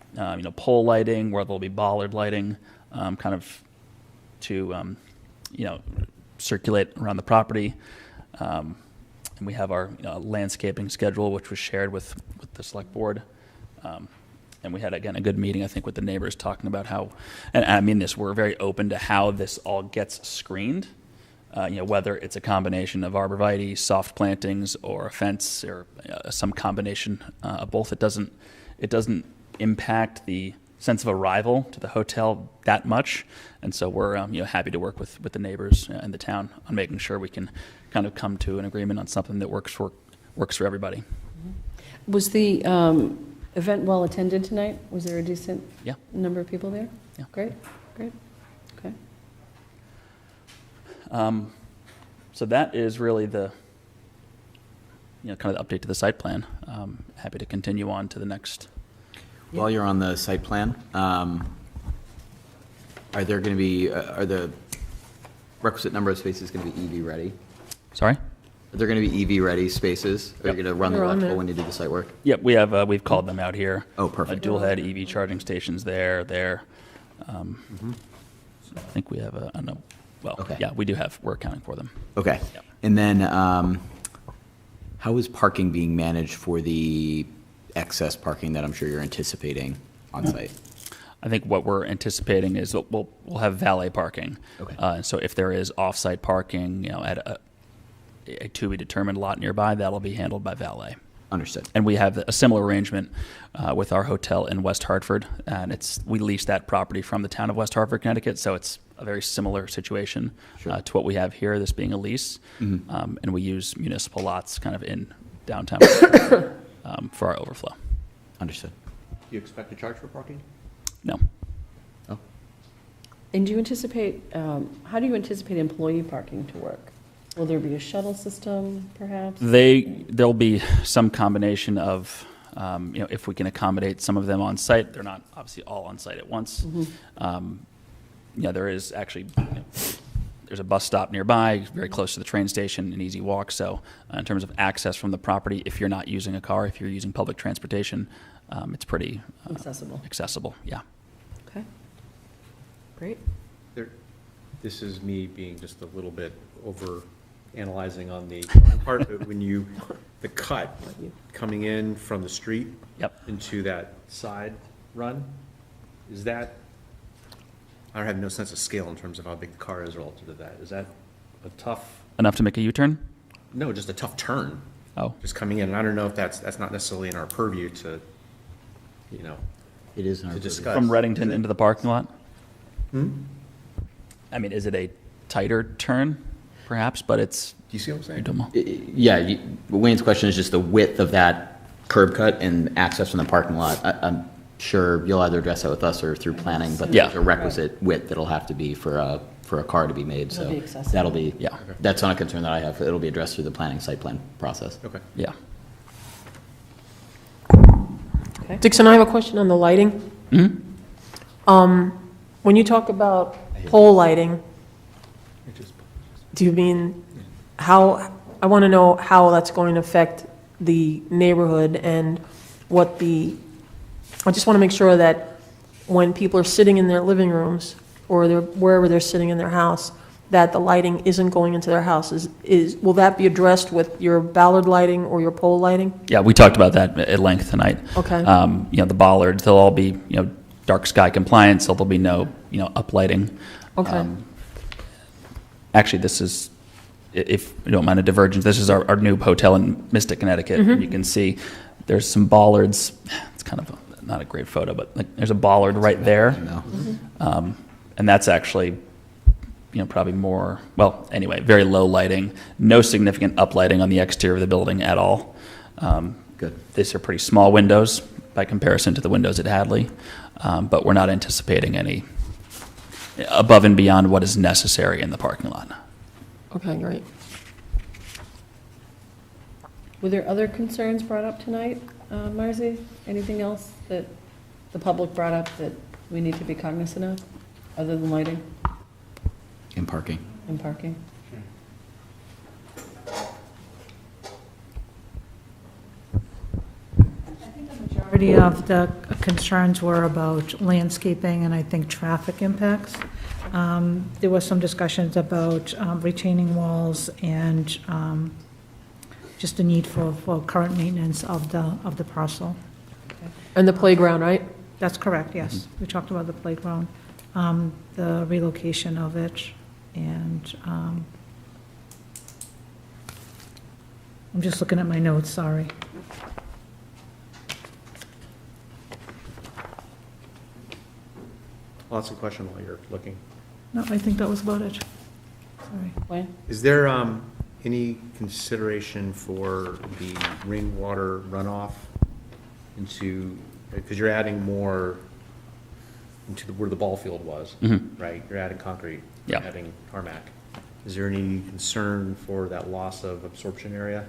pole lighting, where there'll be bollard lighting, kind of to, circulate around the property. And we have our landscaping schedule, which was shared with the select board. And we had, again, a good meeting, I think, with the neighbors talking about how, and I mean this, we're very open to how this all gets screened, whether it's a combination of arborvitae, soft plantings, or a fence, or some combination of both. It doesn't impact the sense of arrival to the hotel that much. And so we're happy to work with the neighbors in the town on making sure we can kind of come to an agreement on something that works for everybody. Was the event well attended tonight? Was there a decent number of people there? Yeah. Great. Okay. So that is really the, kind of the update to the site plan. Happy to continue on to the next. While you're on the site plan, are there going to be, are the requisite number of spaces going to be EV ready? Sorry? Are there going to be EV ready spaces? Are you going to run the They're on electrical there. when you do the site work? Yep, we've called them out here. Oh, perfect. Dual head EV charging stations there. I think we have well. Okay. Yeah, we're accounting for them. Okay. Yep. And then, how is parking being managed for the excess parking that I'm sure you're anticipating on site? I think what we're anticipating is that we'll have valet parking. Okay. So if there is off-site parking, at a to-be-determined lot nearby, that'll be handled by valet. Understood. And we have a similar arrangement with our hotel in West Hartford, and we lease that property from the town of West Hartford, Connecticut, so it's a very similar situation Sure. to what we have here, this being a lease. And we use municipal lots kind of in downtown for our overflow. Understood. Do you expect to charge for parking? No. Oh, And do you anticipate, how do you anticipate employee parking to work? Will there be a shuttle system, perhaps? There'll be some combination of, if we can accommodate some of them on site. They're not obviously all on site at once. There is actually, there's a bus stop nearby, very close to the train station, an easy walk. So in terms of access from the property, if you're not using a car, if you're using public transportation, it's pretty accessible. Yeah. Okay. Great. This is me being just a little bit over analyzing on the part, but the cut coming in from the street Yep. into that side run, is that, I have no sense of scale in terms of how big the car is relative to that. Is that a tough, Enough to make a U-turn? no, just a tough turn, Oh. just coming in? And I don't know if that's not necessarily in our purview to, it is in our to purview. discuss. From Reddington into the parking lot? Hmm? I mean, is it a tighter turn, perhaps? But it's, Do you see what I'm saying? I don't know. Yeah, Wayne's question is just the width of that curb cut and access from the parking lot. I'm sure you'll either address that with us or through planning, but Yeah. there's a requisite width that'll have to be for a car to be made, so. It'll be accessible. That'll be, Yeah. that's not a concern that I have. It'll be addressed through the planning site plan process. Okay. Yeah. Dixon, I have a question on the lighting. When you talk about pole lighting, do you mean how, I want to know how that's going to affect the neighborhood and what I just want to make sure that when people are sitting in their living rooms or wherever they're sitting in their house, that the lighting isn't going into their houses. Will that be addressed with your ballard lighting or your pole lighting? Yeah, we talked about that at length tonight. Okay. The bollards, they'll all be, dark sky compliant, so there'll be no, uplighting. Okay. Actually, this is, if you don't mind a divergence, this is our new hotel in Mystic, Connecticut. Mm-hmm. You can see there's some bollards. It's kind of not a great photo, but there's a bollard right there. And that's actually, probably more, well, anyway, very low lighting, no significant uplighting on the exterior of the building at all. Good. These are pretty small windows by comparison to the windows at Hadley, but we're not anticipating any above and beyond what is necessary in the parking lot. Okay, great. Were there other concerns brought up tonight, Marcy? Anything else that the public brought up that we need to be cognizant of, other than lighting In parking. and parking? Majority of the concerns were about landscaping and I think traffic impacts. There was some discussions about retaining walls and just the need for current maintenance of the parcel. And the playground, right? That's correct, yes. We talked about the playground, the relocation of it, and I'm just looking at my notes, sorry. I'll ask a question while you're looking. No, I think that was about it. Sorry. Wayne? Is there any consideration for the rainwater runoff into, because you're adding more into where the ball field was, right? You're adding concrete, you're Yeah. adding tarmac. Is there any concern for that loss of absorption area?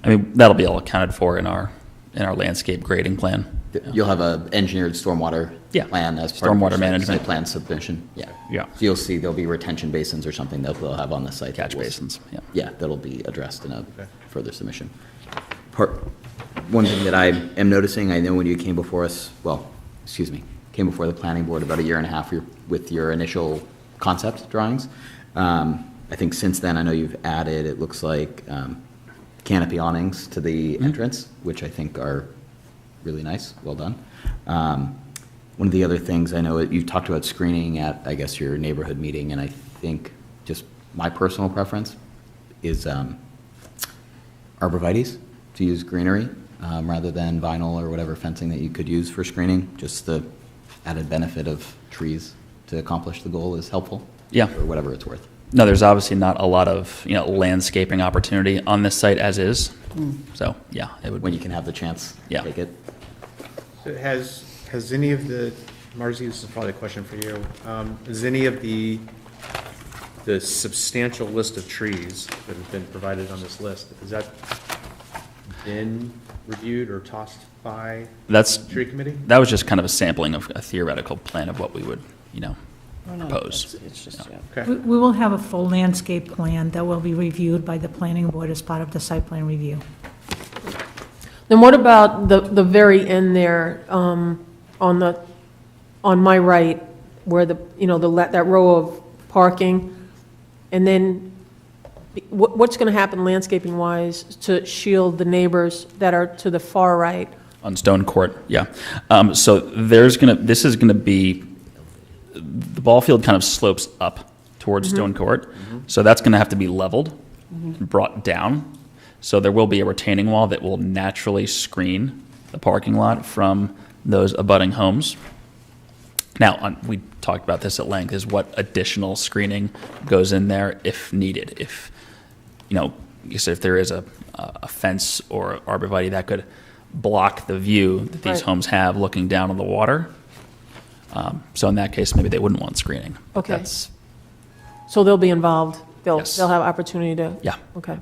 I mean, that'll be all accounted for in our landscape grading plan. You'll have a engineered stormwater Yeah. plan as part of Stormwater your management. site plan submission. Yeah. Yeah. So you'll see there'll be retention basins or something that they'll have on the site. that Catch will- basins, yeah. Yeah, that'll be addressed in a further submission. One thing that I am noticing, I know when you came before us, came before the planning board about a year and a half with your initial concept drawings, I think since then, I know you've added, it looks like, canopy awnings to the entrance, which I think are really nice, well done. One of the other things, I know you talked about screening at, I guess, your neighborhood meeting, and I think just my personal preference is arborvitaes, to use greenery rather than vinyl or whatever fencing that you could use for screening. Just the added benefit of trees to accomplish the goal is helpful. Yeah. Or whatever it's worth. No, there's obviously not a lot of, landscaping opportunity on this site as is. So, yeah, it would When be. you can have the chance Yeah. to take it. So has any of the, Marcy, this is probably a question for you. Has any of the substantial list of trees that have been provided on this list, has that been reviewed or tossed by That's, the tree committee? that was just kind of a sampling of a theoretical plan of what we would, propose. It's just, yeah. Okay. We will have a full landscape plan that will be reviewed by the planning board as part of the site plan review. Then what about the very end there, on my right, where that row of parking? And then what's going to happen landscaping-wise to shield the neighbors that are to the far right? On Stone Court, yeah. So this is gonna be, the ball field kind of slopes up towards Stone Court. So that's gonna have to be leveled and brought down. So there will be a retaining wall that will naturally screen the parking lot from those abutting homes. Now, we talked about this at length, is what additional screening goes in there if needed. If, if there is a fence or arborvitae that could block the view that these Right. homes have looking down on the water. So in that case, maybe they wouldn't want screening. But Okay. that's- So they'll be involved? Yes. They'll have opportunity to? Yeah. Okay.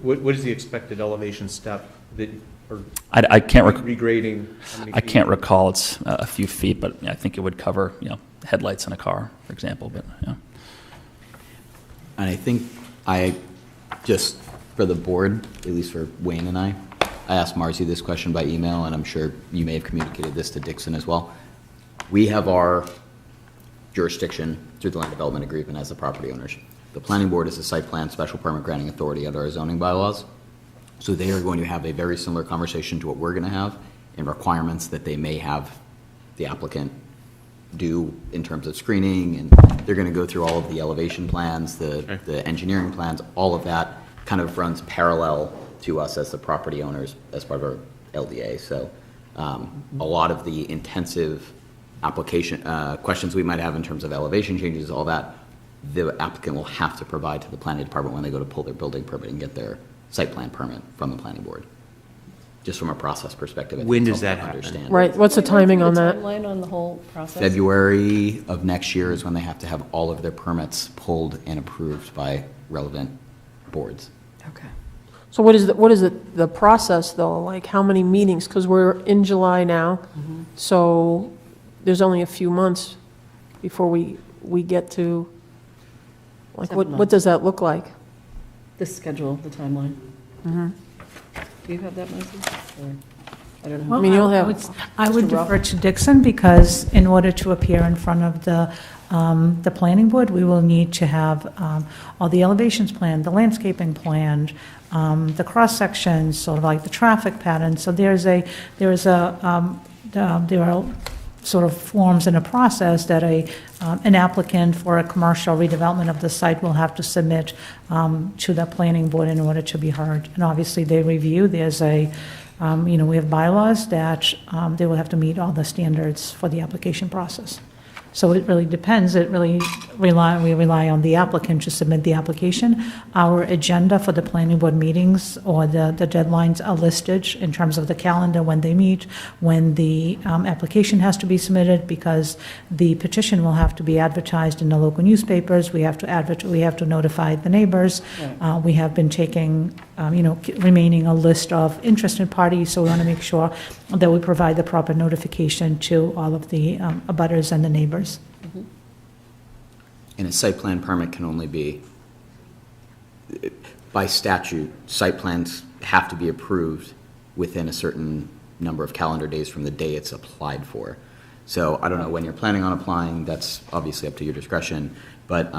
What is the expected elevation step that, or I can't regrading? How many I feet? can't recall, it's a few feet, but I think it would cover, headlights in a car, for example, but, yeah. And I think just for the board, at least for Wayne and I asked Marcy this question by email, and I'm sure you may have communicated this to Dixon as well. We have our jurisdiction through the land development agreement as the property owners. The planning board is the site plan special permit granting authority under our zoning bylaws. So they are going to have a very similar conversation to what we're going to have in requirements that they may have the applicant do in terms of screening, and they're going to go through all of the elevation plans, the engineering plans, all of that kind of runs parallel to us as the property owners as part of our LDA. So a lot of the intensive application questions we might have in terms of elevation changes, all that, the applicant will have to provide to the planning department when they go to pull their building permit and get their site plan permit from the planning board. Just from a process perspective. I think When it's does that helpful to happen? understand. Right, what's the timing on that? Timeline on the whole process? February of next year is when they have to have all of their permits pulled and approved by relevant boards. Okay. So what is the process, though? Like, how many meetings? Because we're in July now, so there's only a few months before we get to, like, 7 what months. does that look like? The schedule, the timeline. Do you have that, Marcy? Or, I don't know. I mean, you'll have I would Mr. Ruff. defer to Dixon, because in order to appear in front of the planning board, we will need to have all the elevations planned, the landscaping planned, the cross-sections, sort of like the traffic patterns. So there are sort of forms in a process that an applicant for a commercial redevelopment of the site will have to submit to the planning board in order to be heard. And obviously, they review, we have bylaws that they will have to meet all the standards for the application process. So it really depends. We rely on the applicant to submit the application. Our agenda for the planning board meetings or the deadlines are listed in terms of the calendar, when they meet, when the application has to be submitted, because the petition will have to be advertised in the local newspapers. We have to notify the neighbors. We have been taking, remaining a list of interested parties, so we want to make sure that we provide the proper notification to all of the abutters and the neighbors. And a site plan permit can only be, by statute, site plans have to be approved within a certain number of calendar days from the day it's applied for. So I don't know when you're planning on applying, that's obviously up to your discretion, but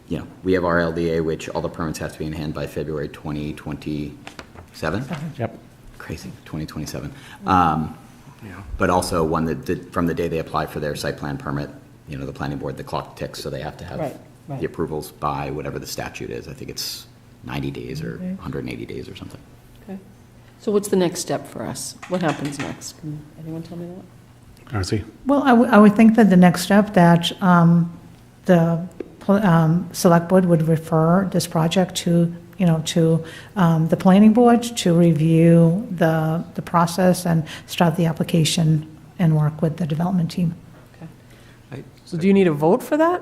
you know, we have our LDA, which all the permits have to be in hand by February 2027. Yep. Crazy, 2027. But also one that, from the day they apply for their site plan permit, you know, the planning board, the clock ticks, so they have to have Right. the approvals by whatever the statute is. I think it's 90 days or 180 days or something. Okay. So what's the next step for us? What happens next? Can anyone tell me that? Darcy? Well, I would think that the next step that the select board would refer this project to, you know, to the planning board to review the process and start the application and work with the development team. So do you need a vote for that?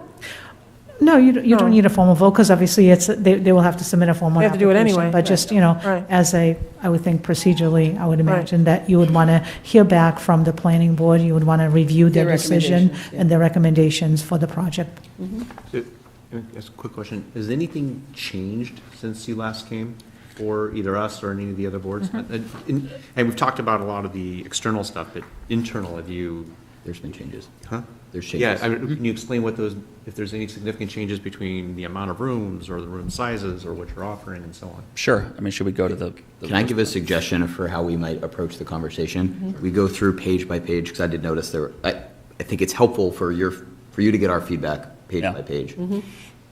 No, you don't No. need a formal vote, because obviously they will have to submit a formal They have to do it application. anyway. But just, you know, Right. I would think procedurally, I would imagine that you would want to hear back from the planning board, you would want to review their Their decision recommendations, yeah. and their recommendations for the project. That's a quick question. Has anything changed since you last came for either us or any of the other boards? And we've talked about a lot of the external stuff, but internal, have you? There's been changes. Huh? There's changes. Yeah, I mean, can you explain what those, if there's any significant changes between the amount of rooms or the room sizes or what you're offering and so on? Sure. I mean, should we go to the? Can I give a suggestion for how we might approach the conversation? We go through page by page, because I did notice there, I think it's helpful for you to get our feedback page Yeah. by page.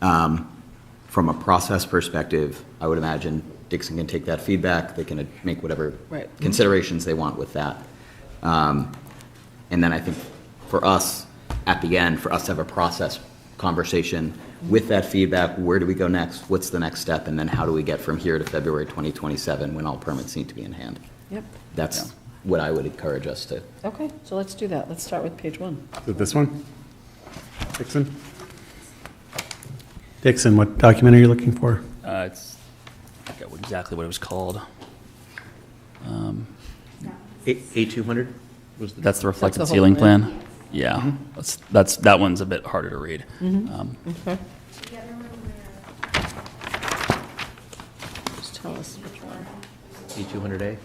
From a process perspective, I would imagine Dixon can take that feedback, they can make whatever Right. considerations they want with that. And then I think for us, at the end, for us to have a process conversation with that feedback, where do we go next? What's the next step? And then how do we get from here to February 2027 when all permits need to be in hand? Yep. That's what I would encourage us to. Okay, so let's do that. Let's start with page 1. Is it this one? Dixon? Dixon, what document are you looking for? It's, I forget exactly what it was called. A200 was the. That's the reflected That's the whole ceiling plan. plan? Yeah, that one's a bit harder to read. Okay. Just tell us which one. A200A?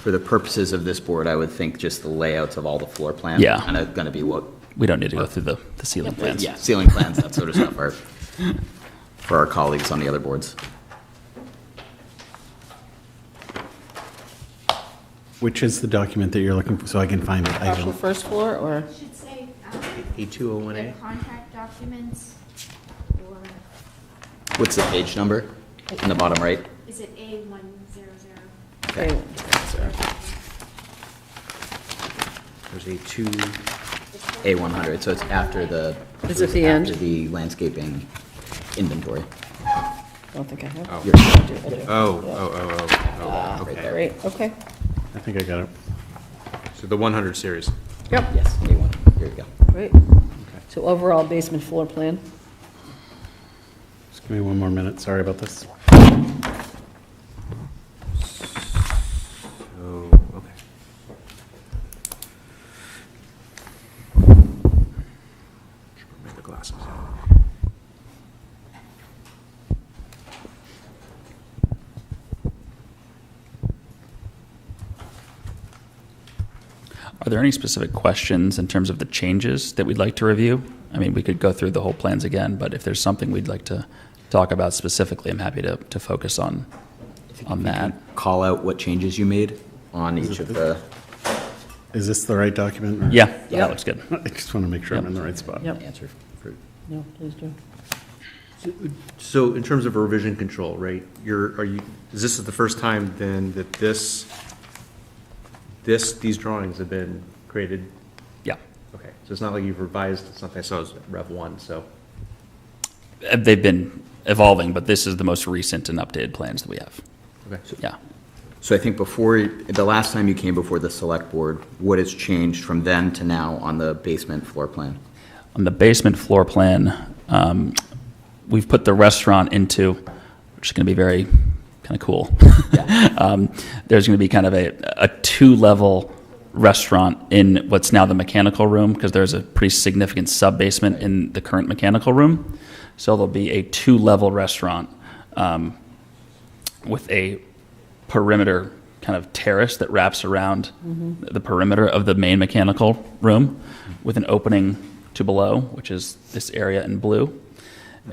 For the purposes of this board, I would think just the layouts of all the floor plans. Yeah. Kind of going to be what, We don't need to go through the ceiling plans. yeah, ceiling plans, that sort of stuff are for our colleagues on the other boards. Which is the document that you're looking for, so I can find it? I Partial don't. first floor, or? Should say, A201A? the contract documents, or What's the page number in the bottom right? is it A100? Okay. There's A2, A100, so it's after the. Is it the end? After the landscaping inventory. I don't think I have. You're- I do. oh, okay. Great, okay. I think I got it. So the 100 series. Yep. Yes, A1, here you go. Great. So overall basement floor plan. Just give me one more minute, sorry about this. Oh, okay. Should put my glasses on. Are there any specific questions in terms of the changes that we'd like to review? I mean, we could go through the whole plans again, but if there's something we'd like to talk about specifically, I'm happy to focus on that. Call out what changes you made on each of the, Is this the right document? or- Yeah, that looks good. I just want to make sure I'm in the right spot. Yep. answer for, No, please do. So in terms of revision control, right, is this the first time then that these drawings have been created? Yeah. Okay, so it's not like you've revised something, I saw it was Rev 1, so. They've been evolving, but this is the most recent and updated plans that we have. Okay. Yeah. so I think the last time you came before the select board, what has changed from then to now on the basement floor plan? On the basement floor plan, we've put the restaurant into, which is going to be very kind of cool. There's going to be kind of a two-level restaurant in what's now the mechanical room, because there's a pretty significant sub-basement in the current mechanical room. So there'll be a two-level restaurant with a perimeter kind of terrace that wraps around the perimeter of the main mechanical room with an opening to below, which is this area in blue.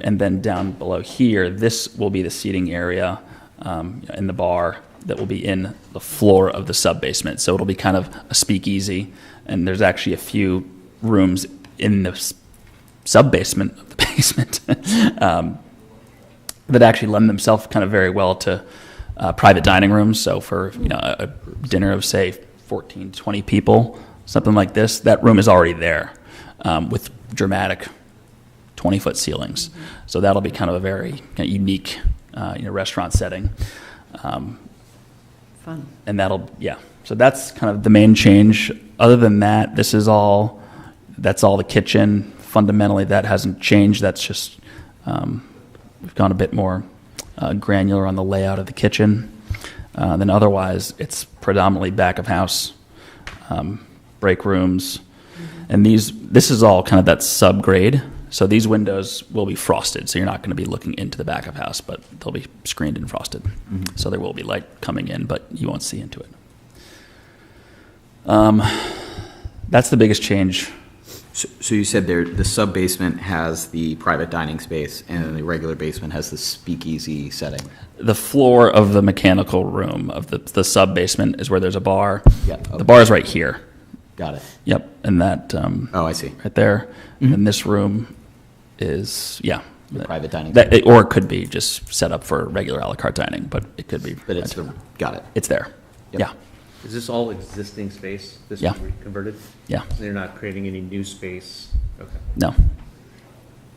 And then down below here, this will be the seating area in the bar that will be in the floor of the sub-basement. So it'll be kind of a speakeasy, and there's actually a few rooms in the sub-basement of the basement that actually lend themselves kind of very well to private dining rooms. So for a dinner of, say, 14, 20 people, something like this, that room is already there with dramatic 20-foot ceilings. So that'll be kind of a very kind of unique restaurant setting. Fun. And so that's kind of the main change. Other than that, that's all the kitchen. Fundamentally, that hasn't changed. That's just, we've gone a bit more granular on the layout of the kitchen. Then otherwise, it's predominantly back of house, break rooms. And this is all kind of that subgrade. So these windows will be frosted, so you're not going to be looking into the back of house, but they'll be screened and frosted. So there will be light coming in, but you won't see into it. That's the biggest change. So you said the sub-basement has the private dining space, and then the regular basement has the speakeasy setting. The floor of the mechanical room of the sub-basement is where there's a bar. Yeah, okay. The bar is right here. Got it. Yep, and that. Oh, I see. Right there. And this room is, The private dining that, or it could be just set up for regular a la carte dining, but it could be. But got it. It's there. Yep. Yeah. Is this all existing space? This Yeah. was converted? Yeah. So they're not creating any new space? Okay. No.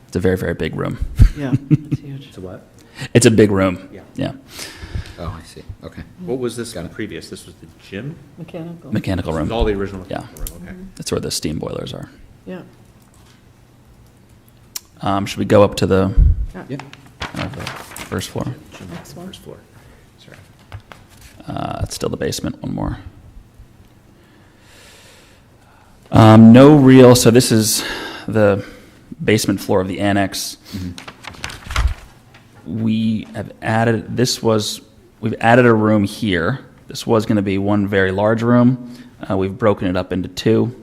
It's a very, very big room. Yeah, it's huge. It's a what? It's a big room. Yeah. Yeah. Oh, I see. Okay. What was this previous? This was the gym? Mechanical. Mechanical This room. was all the original Yeah. mechanical room, okay. That's where the steam boilers are. Yeah. Should we go up to the Yep. first floor? Next one. First floor. Sorry. It's still the basement, one more. No real, so this is the basement floor of the annex. We have added, we've added a room here. This was going to be one very large room. We've broken it up into two.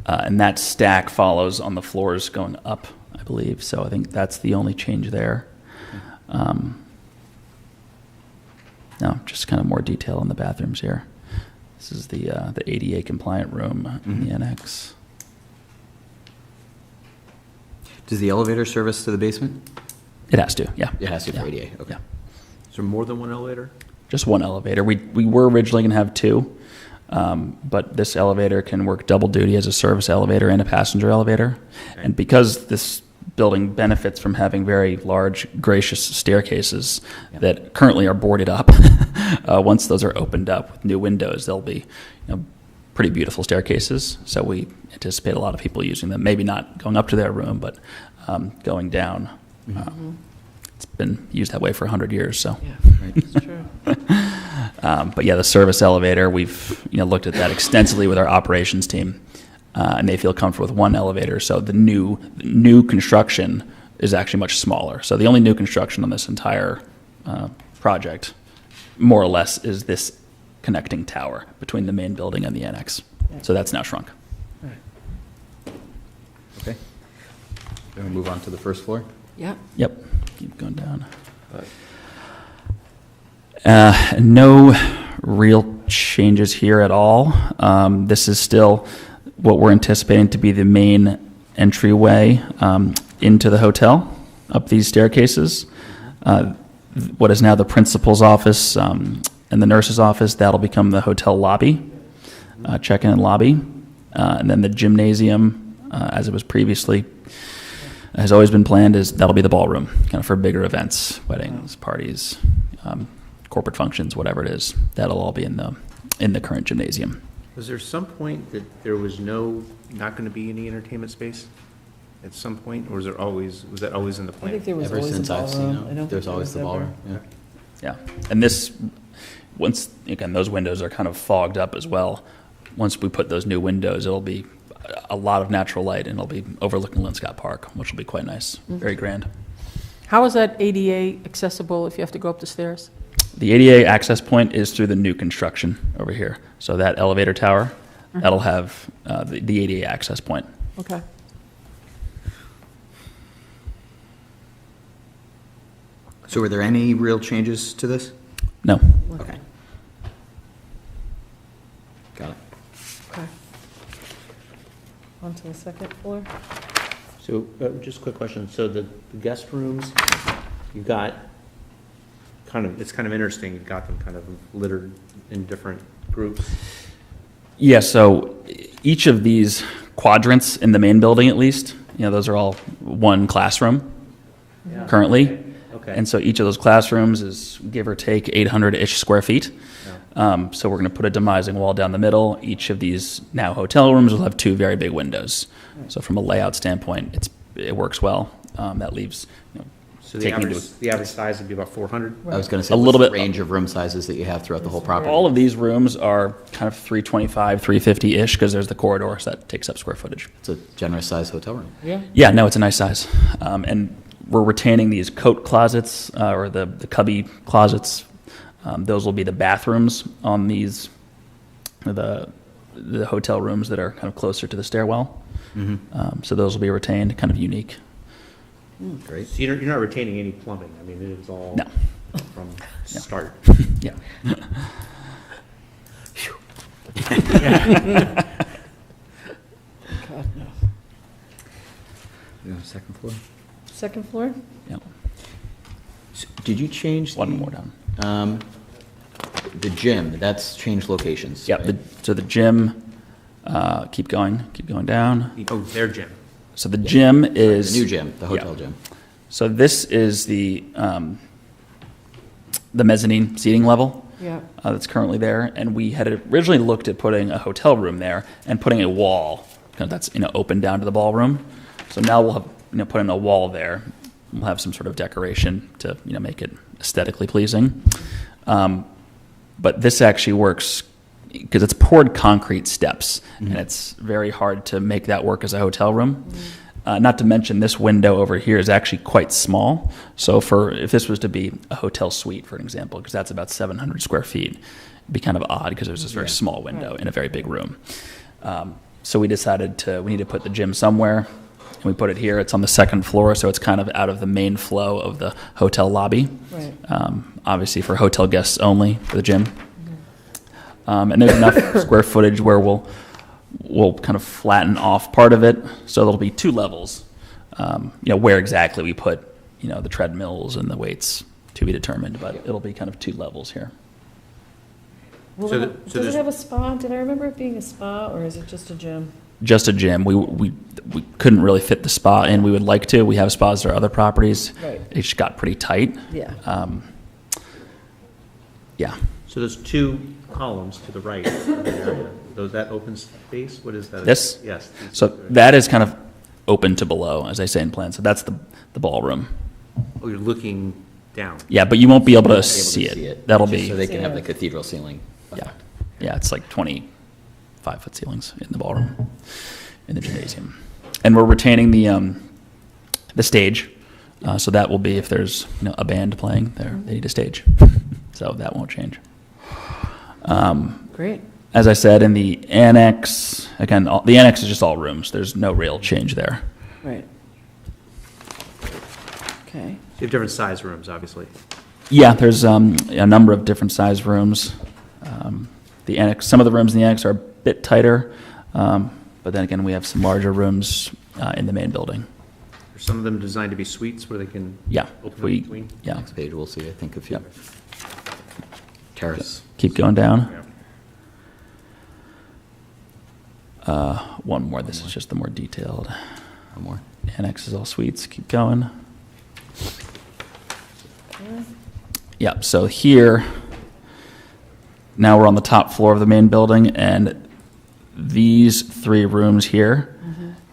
And that stack follows on the floors going up, I believe. So I think that's the only change there. No, just kind of more detail on the bathrooms here. This is the ADA compliant room in the annex. Does the elevator service to the basement? It has to, yeah. It has to for Yeah. ADA. Okay. Yeah. Is there more than one elevator? Just one elevator. We were originally going to have two, but this elevator can work double duty as a service elevator and a passenger elevator. Okay. And because this building benefits from having very large, gracious staircases that currently are boarded up, once those are opened up with new windows, they'll be pretty beautiful staircases. So we anticipate a lot of people using them. Maybe not going up to their room, but going down. It's been used that way for 100 years. So. Yeah, it's true. But yeah, the service elevator, we've looked at that extensively with our operations team, and they feel comfortable with one elevator. So the new construction is actually much smaller. So the only new construction on this entire project, more or less, is this connecting tower between the main building and the annex. So that's now shrunk. Okay. Then we'll move on to the first floor. Yeah. Yep. Keep going down. No real changes here at all. This is still what we're anticipating to be the main entryway into the hotel, up these staircases. What is now the principal's office and the nurse's office, that'll become the hotel lobby, check-in and lobby. And then the gymnasium, as it was previously, has always been planned, that'll be the ballroom, kind of for bigger events, weddings, parties, corporate functions, whatever it is. That'll all be in the current gymnasium. Was there some point that there was not going to be any entertainment space at some point, or was that always in the I plan? think there was Ever always a since I've seen ballroom. them, I don't think there's there always was the ever- ballroom. Yeah. Yeah, and this, once, again, those windows are kind of fogged up as well. Once we put those new windows, it'll be a lot of natural light, and it'll be overlooking Swampscott Park, which will be quite nice, very grand. How is that ADA accessible if you have to go up the stairs? The ADA access point is through the new construction over here. So that elevator tower, that'll have the ADA access point. Okay. So were there any real changes to this? No. Okay. Got it. Okay. On to the second floor. So, just a quick question, so the guest rooms, you've got it's kind of interesting, you've got them kind of littered in different groups. Yeah, so each of these quadrants in the main building at least, those are all one classroom currently. Okay. And so each of those classrooms is give or take 800-ish square feet. So we're going to put a demising wall down the middle. Each of these now hotel rooms will have two very big windows. So from a layout standpoint, it works well. That leaves, So the average size would be about 400? I was going to say, A little what's the bit- range of room sizes that you have throughout the whole property? all of these rooms are kind of 325, 350-ish because there's the corridor, so that takes up square footage. It's a generous sized hotel room. Yeah, no, it's a nice size. And we're retaining these coat closets or the cubby closets. Those will be the bathrooms on these, the hotel rooms that are kind of closer to the stairwell. So those will be retained, kind of unique. Great. So you're not retaining any plumbing, I mean, it is all No. from start. Yeah. God, no. You on the second floor? Second floor? Yeah. Did you change One more down. the gym? That's changed locations. Yeah, right? so the gym, keep going down. Oh, their gym. So the gym is. The new gym, the hotel gym. So this is the mezzanine seating level. Yeah. That's currently there, and we had originally looked at putting a hotel room there and putting a wall, that's open down to the ballroom. So now we'll have putting a wall there. We'll have some sort of decoration to make it aesthetically pleasing. But this actually works because it's poured concrete steps, and it's very hard to make that work as a hotel room. Not to mention, this window over here is actually quite small. So if this was to be a hotel suite, for an example, because that's about 700 square feet, it'd be kind of odd because there's this very small window in a very big room. So we decided we need to put the gym somewhere, and we put it here. It's on the second floor, so it's kind of out of the main flow of the hotel lobby. Right. Obviously for hotel guests only for the gym. And there's enough square footage where we'll kind of flatten off part of it, so there'll be two levels. Where exactly we put, the treadmills and the weights to be determined, but it'll be kind of two levels here. Does it have a spa? Did I remember it being a spa, or is it just a gym? Just a gym. We couldn't really fit the spa in. We would like to. We have spas at our other properties. Right. It just got pretty tight. Yeah. Yeah. So there's two columns to the right of the area. That open space, what is that? This? Yes. So that is kind of open to below, as I say in plan. So that's the ballroom. Oh, you're looking down. Yeah, but you won't be able to Able to see see it. That'll Just be, so they can have the cathedral ceiling. yeah. Yeah, it's like 25-foot ceilings in the ballroom, in the gymnasium. And we're retaining the stage. So that will be, if there's a band playing there, they need a stage. So that won't change. Great. As I said, in the annex, again, the annex is just all rooms. There's no real change there. Right. Okay. You have different size rooms, obviously. Yeah, there's a number of different size rooms. The annex, some of the rooms in the annex are a bit tighter, but then again, we have some larger rooms in the main building. Are some of them designed to be suites where they can Yeah, open in between? yeah. Next page, we'll see, I think, a few. Yep. Terrace. Keep going down. Yeah. One more. This is just the more detailed. One more. Annex is all suites. Keep going. Yeah, so here, now we're on the top floor of the main building, and these three rooms here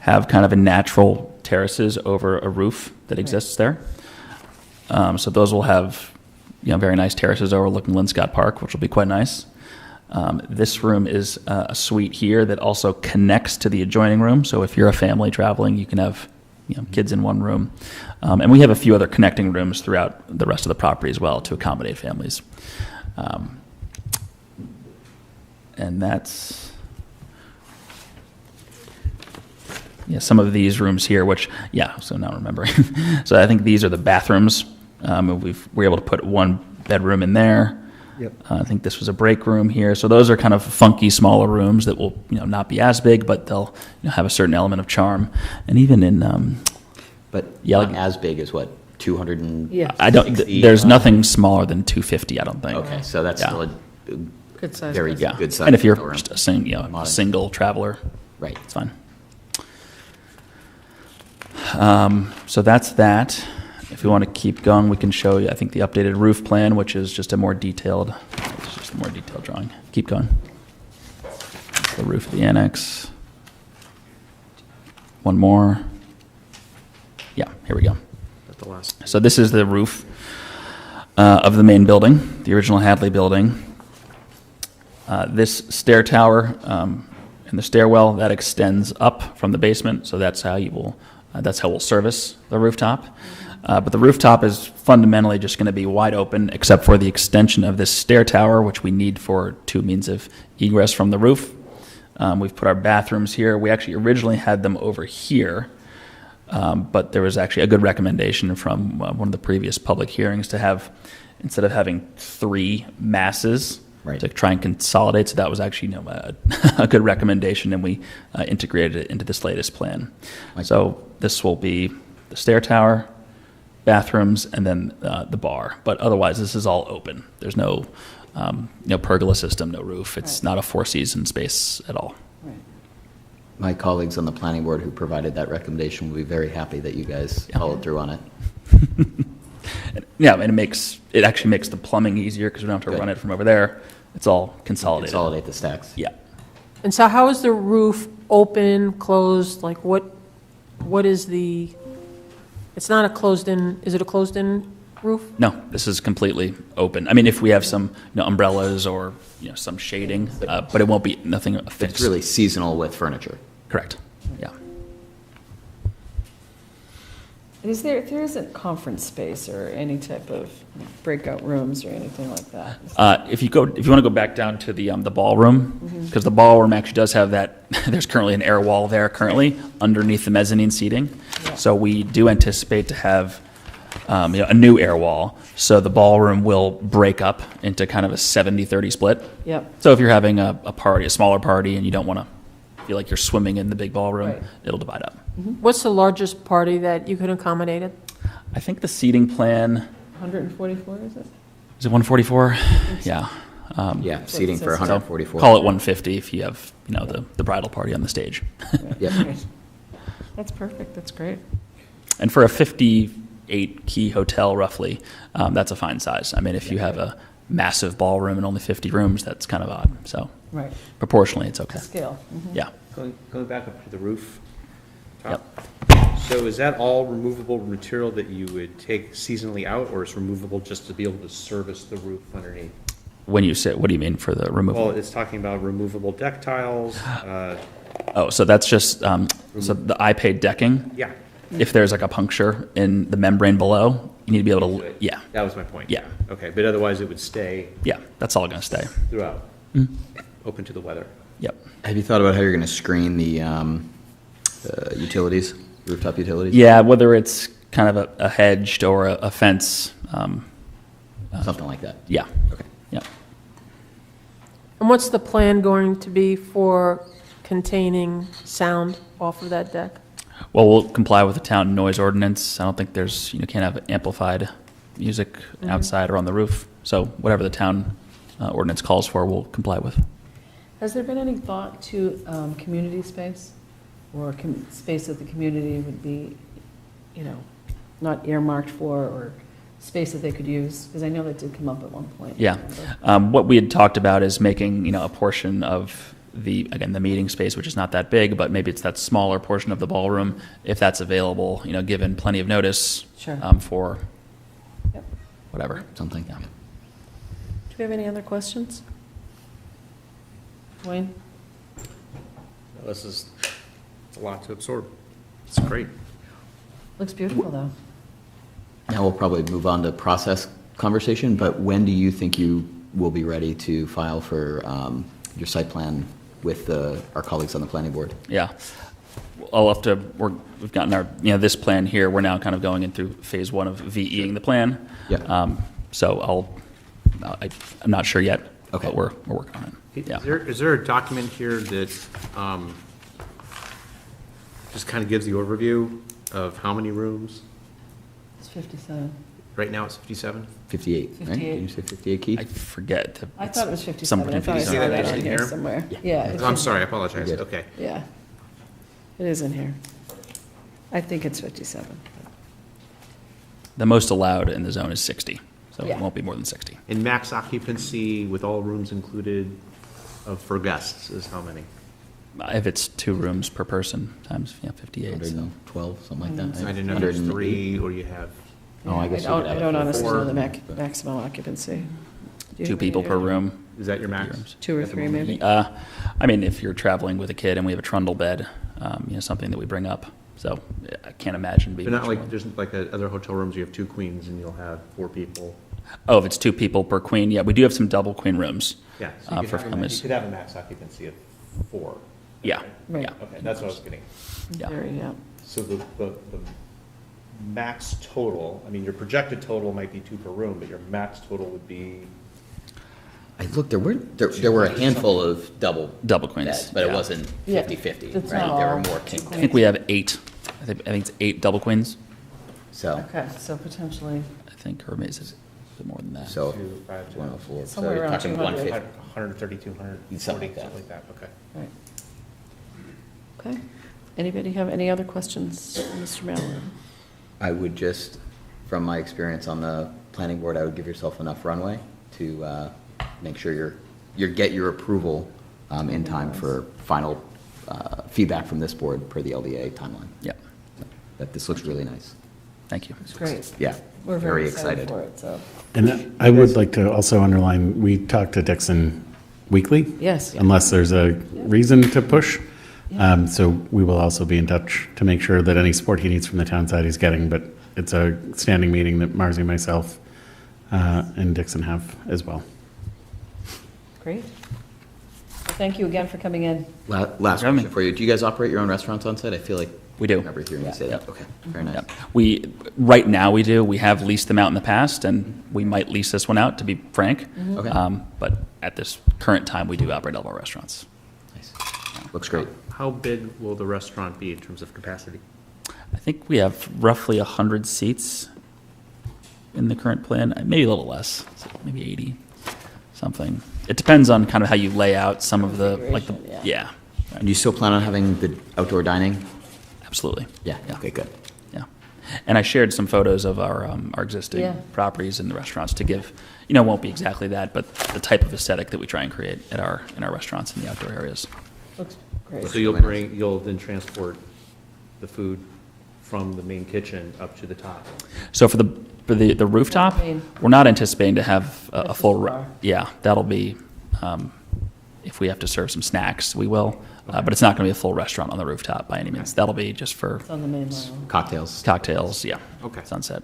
have kind of a natural terraces over a roof that exists there. So those will have, very nice terraces overlooking Linscott Park, which will be quite nice. This room is a suite here that also connects to the adjoining room. So if you're a family traveling, you can have kids in one room. And we have a few other connecting rooms throughout the rest of the property as well to accommodate families. And that's, some of these rooms here, which, so now I'm remembering. So I think these are the bathrooms. We're able to put one bedroom in there. Yep. I think this was a break room here. So those are kind of funky, smaller rooms that will, not be as big, but they'll have a certain element of charm. And even in, But like, not as big as what, 200 and? Yeah. I don't. There's nothing smaller than 250. I don't think. Okay, so that's still a Good size. very business. good size. And if you're hotel room. just a Modern. single traveler, Right. it's fine. So that's that. If we want to keep going, we can show you, I think, the updated roof plan, which is just a more detailed, drawing. Keep going. The roof of the annex. One more. Yeah, here we go. The last. So this is the roof of the main building, the original Hadley building. This stair tower and the stairwell, that extends up from the basement, so that's how we'll service the rooftop. But the rooftop is fundamentally just going to be wide open, except for the extension of this stair tower, which we need for 2 means of egress from the roof. We've put our bathrooms here. We actually originally had them over here, but there was actually a good recommendation from one of the previous public hearings to have, instead of having 3 masses, Right. to try and consolidate. So that was actually a good recommendation, and we integrated it into this latest plan. So this will be the stair tower, bathrooms, and then the bar. But otherwise, this is all open. There's no pergola system, no roof. It's not a 4-season space at all. My colleagues on the planning board who provided that recommendation will be very happy that you guys followed through on it. Yeah, and it actually makes the plumbing easier because we don't have to Good. run it from over there. It's all consolidated. Consolidate the stacks. Yeah. And so how is the roof open, closed, like what is it's not a closed-in, is it a closed-in roof? No, this is completely open. I mean, if we have some umbrellas or some shading, but it won't be nothing fixed. It's really seasonal with furniture. Correct. Yeah. There isn't conference space or any type of breakout rooms or anything like that? If you want to go back down to the ballroom, because the ballroom actually does have that. There's currently an air wall there underneath the mezzanine seating. So we do anticipate to have a new air wall. So the ballroom will break up into kind of a 70-30 split. Yep. So if you're having a smaller party, and you don't want to feel like you're swimming in the big ballroom, Right. it'll divide up. What's the largest party that you could accommodate it? I think the seating plan 144, is it? is it 144. Yeah. Yeah, seating for says. 144. Call it 150 if you have the bridal party on the stage. Yep. That's perfect, that's great. And for a 58-key hotel, roughly, that's a fine size. I mean, if you have a massive ballroom and only 50 rooms, that's kind of odd. So Right, proportionally, it's okay. scale. Yeah. Going back up to the roof top. Yep. So is that all removable material that you would take seasonally out, or is removable just to be able to service the roof underneath? When you say, what do you mean for the removal? Well, it's talking about removable deck tiles, Oh, so that's just so the iPay decking. yeah. If there's like a puncture in the membrane below, you need to be able to. Yeah. That was my point. Yeah. Okay, but otherwise it would stay Yeah. That's all going to stay. throughout, open to the weather. Yep. Have you thought about how you're going to screen the utilities, rooftop utilities? Yeah. Whether it's kind of a hedged or a fence. Something like that. Yeah. Okay. Yeah. And what's the plan going to be for containing sound off of that deck? Well, we'll comply with the town noise ordinance. I don't think there's, can't have amplified music outside or on the roof. So whatever the town ordinance calls for, we'll comply with. Has there been any thought to community space? Or space that the community would be, not earmarked for, or space that they could use? Because I know that did come up at one point. Yeah. What we had talked about is making, a portion of the meeting space, which is not that big, but maybe it's that smaller portion of the ballroom, if that's available, given plenty of notice. Sure. For Yep. whatever. Something. Yeah. Do we have any other questions? Wayne? It's a lot to absorb. It's great. Looks beautiful, though. Now we'll probably move on to process conversation, but when do you think you will be ready to file for your site plan with our colleagues on the planning board? Yeah. I'll have to, we've gotten our, this plan here, we're now kind of going into phase one of VEing the plan. Yeah. So I'm not sure yet, Okay. but we're working on it. Yeah. Is there a document here that just kind of gives the overview of how many rooms? It's 57. Right now it's 57? 58, right? 58. Did you say 58, Keith? I forget. I thought it was 57. Somewhere I thought I between saw 57 that and on 60. here Here? somewhere. Yeah. it I'm should sorry, I be. apologize. You're good. Okay. Yeah. It is in here. I think it's 57. The most allowed in the zone is 60, so it Yeah. won't be more than 60. And max occupancy with all rooms included for guests is how many? If it's 2 rooms per person times 58, so 112, something like that. I right? didn't know if it's 108. 3 or you have, Oh, I guess you could I have don't it for honestly know 4, the maximum occupancy. Do you 2 have any people per idea? room. is that your max? Rooms. 2 or At the 3 moment? maybe? I mean, if you're traveling with a kid and we have a trundle bed, something that we bring up. So I can't imagine being. But not much like, more. there's like other hotel rooms, you have 2 queens and you'll have 4 people. Oh, if it's 2 people per queen, yeah, we do have some double queen rooms. Yeah, so you For could families. have a max occupancy of 4. Yeah, Right. yeah. Okay, that's what I was getting. Yeah. Yeah. So the max total, I mean, your projected total might be 2 per room, but your max total would be, I looked, there were a handful of double queens, beds, but it yeah. wasn't Yeah, 50/50, it's right? not There were all more two king. I think we have 8. I think it's 8 double queens, So, Okay, so potentially I think, or maybe is it more than that? so 2, 5, 10, 104, so Somewhere you're around talking 200. 150. 130, 240, Something something like that. like that, okay. Right. Okay. Anybody have any other questions, Mr. Mallon? I would just, from my experience on the planning board, I would give yourself enough runway to make sure you get your approval in time for final feedback from this board per the LDA timeline. Yeah, That this looks really nice. thank you. It's great. Yeah, We're very excited for it, so. And I would like to also underline, we talk to Dixon weekly. Yes. Unless there's a reason to push. So we will also be in touch to make sure that any support he needs from the town side he's getting, but it's a standing meeting that Marzi, myself, and Dixon have as well. Great. Well, thank you again for coming in. Last having me. question for you. Do you guys operate your own restaurants on site? I feel like We do. I remember hearing you say that. Okay, very nice. Yeah. Right now we do. We have leased them out in the past, and we might lease this one out, to be frank. Okay. But at this current time, we do operate all of our restaurants. Nice. Looks great. How big will the restaurant be in terms of capacity? I think we have roughly 100 seats in the current plan, maybe a little less, so maybe 80, something. It depends on kind of how you lay out some of the, Configuration, yeah, And you still plan on having the outdoor dining? absolutely. Yeah, okay, good. Yeah. And I shared some photos of our existing Yeah. properties and the restaurants to give, it won't be exactly that, but the type of aesthetic that we try and create in our restaurants in the outdoor areas. Looks great. So you'll then transport the food from the main kitchen up to the top? So for the rooftop, Main. we're not anticipating to have a That's full, just bar. yeah, that'll be, if we have to serve some snacks, we will. But it's not going to be a full restaurant on the rooftop by any means. That'll be just for It's on the main line. Cocktails? cocktails, yeah. Okay. Sunset.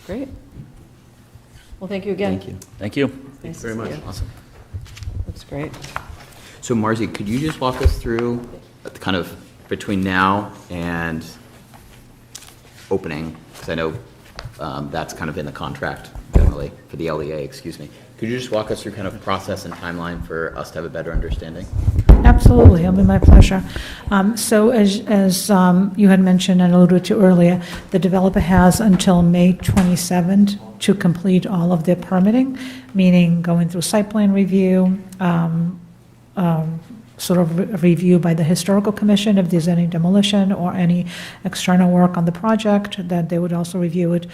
Great. Well, thank you again. Thank you. Thank you. Nice to very see much. you. Awesome. Looks great. So Marzi, could you just walk us through kind of between now and opening? Because I know that's kind of in the contract generally, for the LEA, excuse me. Could you just walk us through kind of process and timeline for us to have a better understanding? Absolutely, it'll be my pleasure. So as you had mentioned and alluded to earlier, the developer has until May 27th to complete all of their permitting, meaning going through site plan review, sort of review by the Historical Commission if there's any demolition or any external work on the project, that they would also review it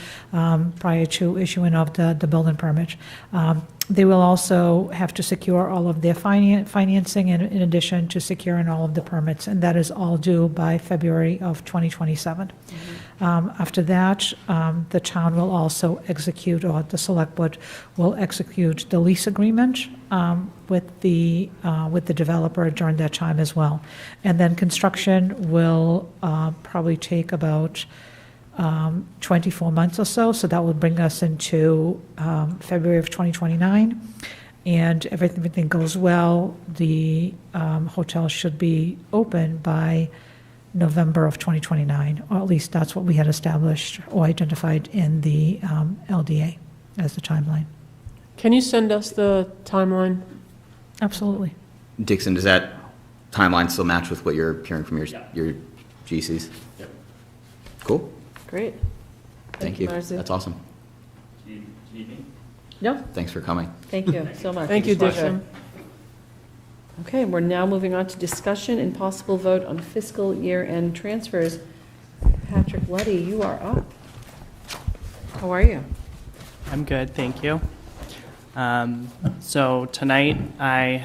prior to issuing of the building permit. They will also have to secure all of their financing in addition to securing all of the permits, and that is all due by February of 2027. After that, the town will also execute, or the select board will execute the lease agreement with the developer during that time as well. And then construction will probably take about 24 months or so, so that will bring us into February of 2029. And if everything goes well, the hotel should be open by November of 2029, or at least that's what we had established or identified in the LDA as the timeline. Can you send us the timeline? Absolutely. Dixon, does that timeline still match with what you're hearing from your GCs? Yep. Cool. Great. Thank you. Marcy. That's awesome. No, Thanks for coming. thank you so much. Thank you, Dixon. Okay, we're now moving on to discussion and possible vote on fiscal year-end transfers. Patrick Luddy, you are up. How are you? I'm good, thank you. So tonight, I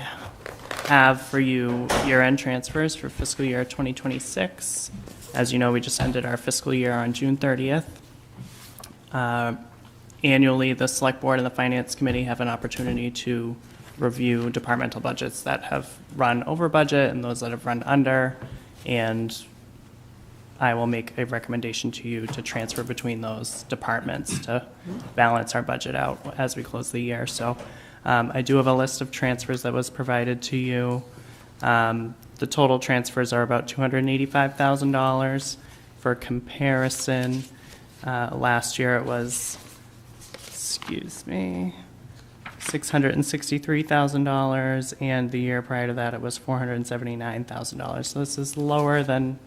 have for you year-end transfers for fiscal year 2026. As you know, we just ended our fiscal year on June 30th. Annually, the Select Board and the Finance Committee have an opportunity to review departmental budgets that have run over budget and those that have run under, and I will make a recommendation to you to transfer between those departments to balance our budget out as we close the year. So I do have a list of transfers that was provided to you. The total transfers are about $285,000. For comparison, last year it was, $663,000, and the year prior to that it was $479,000. So this is lower than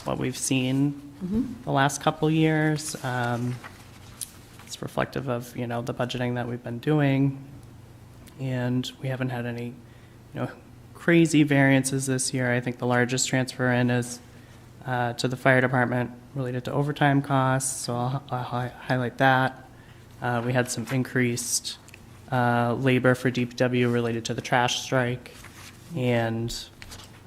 what we've seen the last couple years. It's reflective of, the budgeting that we've been doing, and we haven't had any, crazy variances this year. I think the largest transfer in is to the fire department related to overtime costs, so I'll highlight that. We had some increased labor for DPW related to the trash strike, and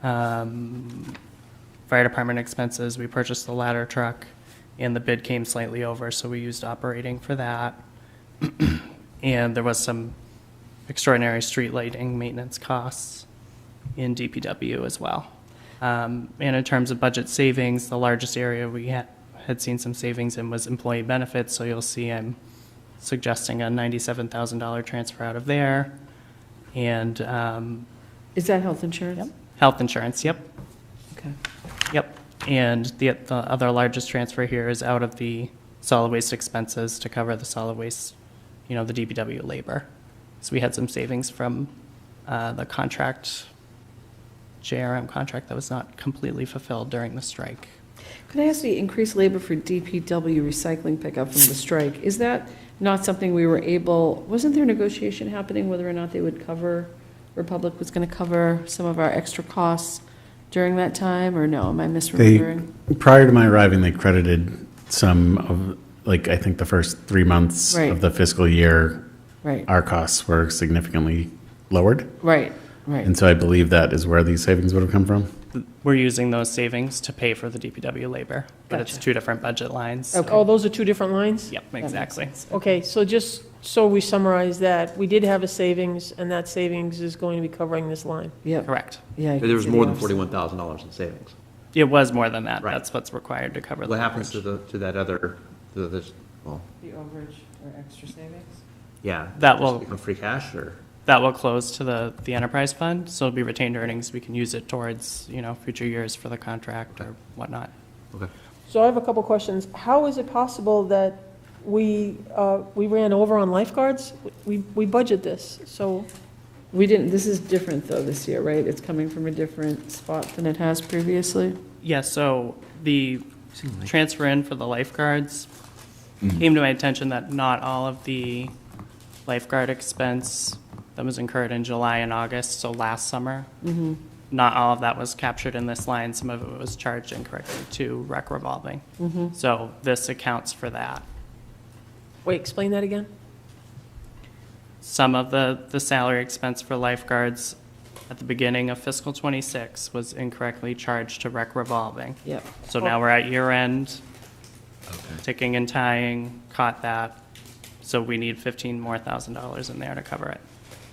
fire department expenses. We purchased the ladder truck, and the bid came slightly over, so we used operating for that. And there was some extraordinary street lighting maintenance costs in DPW as well. And in terms of budget savings, the largest area we had seen some savings in was employee benefits, so you'll see I'm suggesting a $97,000 transfer out of there. And Is that health insurance? health insurance, yep. Okay. Yep, and the other largest transfer here is out of the solid waste expenses to cover the solid waste, the DPW labor. So we had some savings from the JRM contract that was not completely fulfilled during the strike. Could I ask the increased labor for DPW recycling pickup from the strike? Is that not something we were wasn't there negotiation happening whether or not they would cover, Republic was going to cover some of our extra costs during that time, or no, am I misremembering? Prior to my arriving, they credited some of, I think the first 3 months Right. of the fiscal year, Right, our costs were significantly lowered. right. And so I believe that is where these savings would have come from. We're using those savings to pay for the DPW labor, but it's Gotcha. two different budget lines. Okay. Oh, those are two different lines? Yep, makes exactly. sense. Okay, so just so we summarize that, we did have a savings, and that savings is going to be covering this line. Yep, Correct. yeah. I There can was see more the than offset. $41,000 in savings. It was more than that. Right. That's what's required to cover the What happens overage. to that other, this, well, The overage or extra savings? yeah. That will- Just free cash, or? That will close to the enterprise fund, so it'll be retained earnings. We can use it towards, future years for the contract or whatnot. Okay. So I have a couple questions. How is it possible that we ran over on lifeguards? We budget this, so, We didn't, this is different though this year, right? It's coming from a different spot than it has previously? Yeah, so the transfer in for the lifeguards came to my attention that not all of the lifeguard expense that was incurred in July and August, so last summer, not all of that was captured in this line. Some of it was charged incorrectly to rec revolving. So this accounts for that. wait, explain that again? some of the salary expense for lifeguards at the beginning of fiscal '26 was incorrectly charged to rec revolving. Yep. So now we're at year end, ticking and tying, caught that. So we need $15,000 more in there to cover it.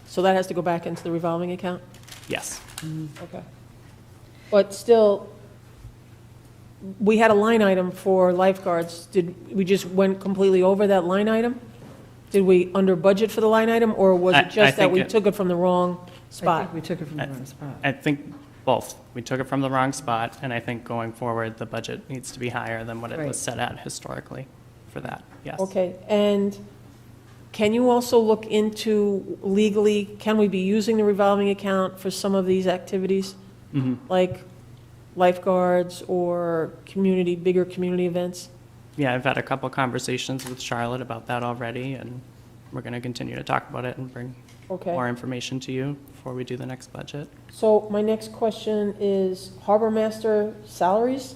So that has to go back into the revolving account? Yes. Okay. But still, we had a line item for lifeguards. Did we just went completely over that line item? Did we under budget for the line item, or was I it just that think we it- took it from the wrong I spot? think we took it from the wrong spot. I think both. We took it from the wrong spot, and I think going forward, the budget needs to be higher than what it Right. was set at historically for that, yes. Okay, and can you also look into legally, can we be using the revolving account for some of these activities? Like lifeguards or bigger community events? Yeah, I've had a couple conversations with Charlotte about that already, and we're going to continue to talk about it and bring Okay. more information to you before we do the next budget. So my next question is harbor master salaries?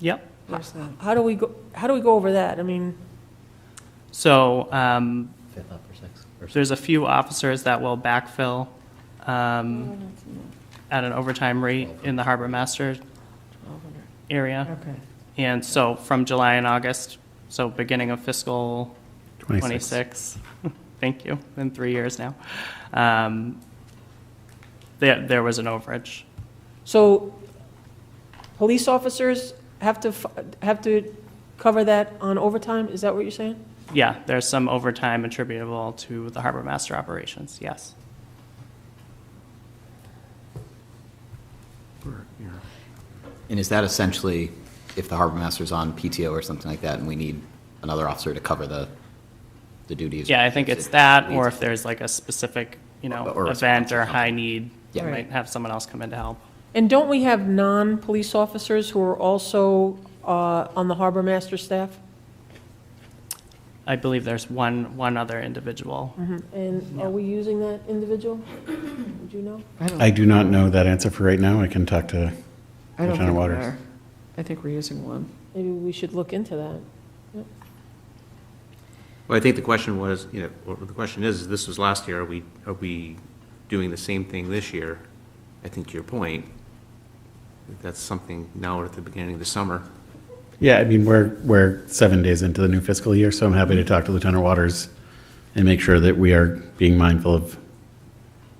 Yep. There's that. How do we go over that? I mean, So Fifth up or sixth? Or there's a few officers that will backfill at an overtime rate in the harbor master area. Okay. And so from July and August, so beginning of fiscal 26, thank you, been 3 years now, there was an overage. so police officers have to cover that on overtime? Is that what you're saying? Yeah, there's some overtime attributable to the harbor master operations, yes. And is that essentially if the harbor master's on PTO or something like that and we need another officer to cover the duties? Yeah, I think it's that, or if there's like a specific, Or a event or response or high need, you Yeah. might have someone else come in to help. And don't we have non-police officers who are also on the harbor master staff? I believe there's one other individual. And are we using that individual? Would you know? I do not know that answer for right now. I can talk to I don't Lieutenant think we Waters. are. I think we're using one. Maybe we should look into that. Well, I think the question was, or the question is, this was last year, are we doing the same thing this year? I think to your point, that's something now we're at the beginning of the summer. Yeah, I mean, we're 7 days into the new fiscal year, so I'm happy to talk to Lieutenant Waters and make sure that we are being mindful of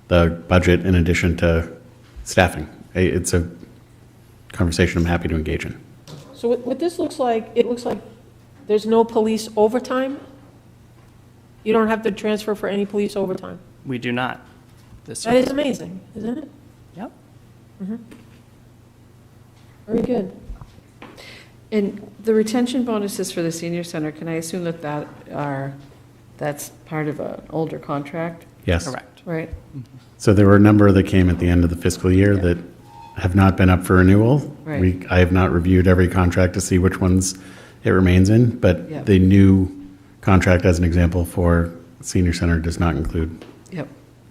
the budget in addition to staffing. It's a conversation I'm happy to engage in. So what this looks like, it looks like there's no police overtime? You don't have to transfer for any police overtime? We do not this That year. is amazing, isn't it? Yep. Very good. And the retention bonuses for the senior center, can I assume that's part of an older contract, Yes. Correct. right? So there were a number that came at the end of the fiscal year that have not been up for renewal. Right. I have not reviewed every contract to see which ones it remains in, but Yep. the new contract, as an example, for senior center does not include Yep.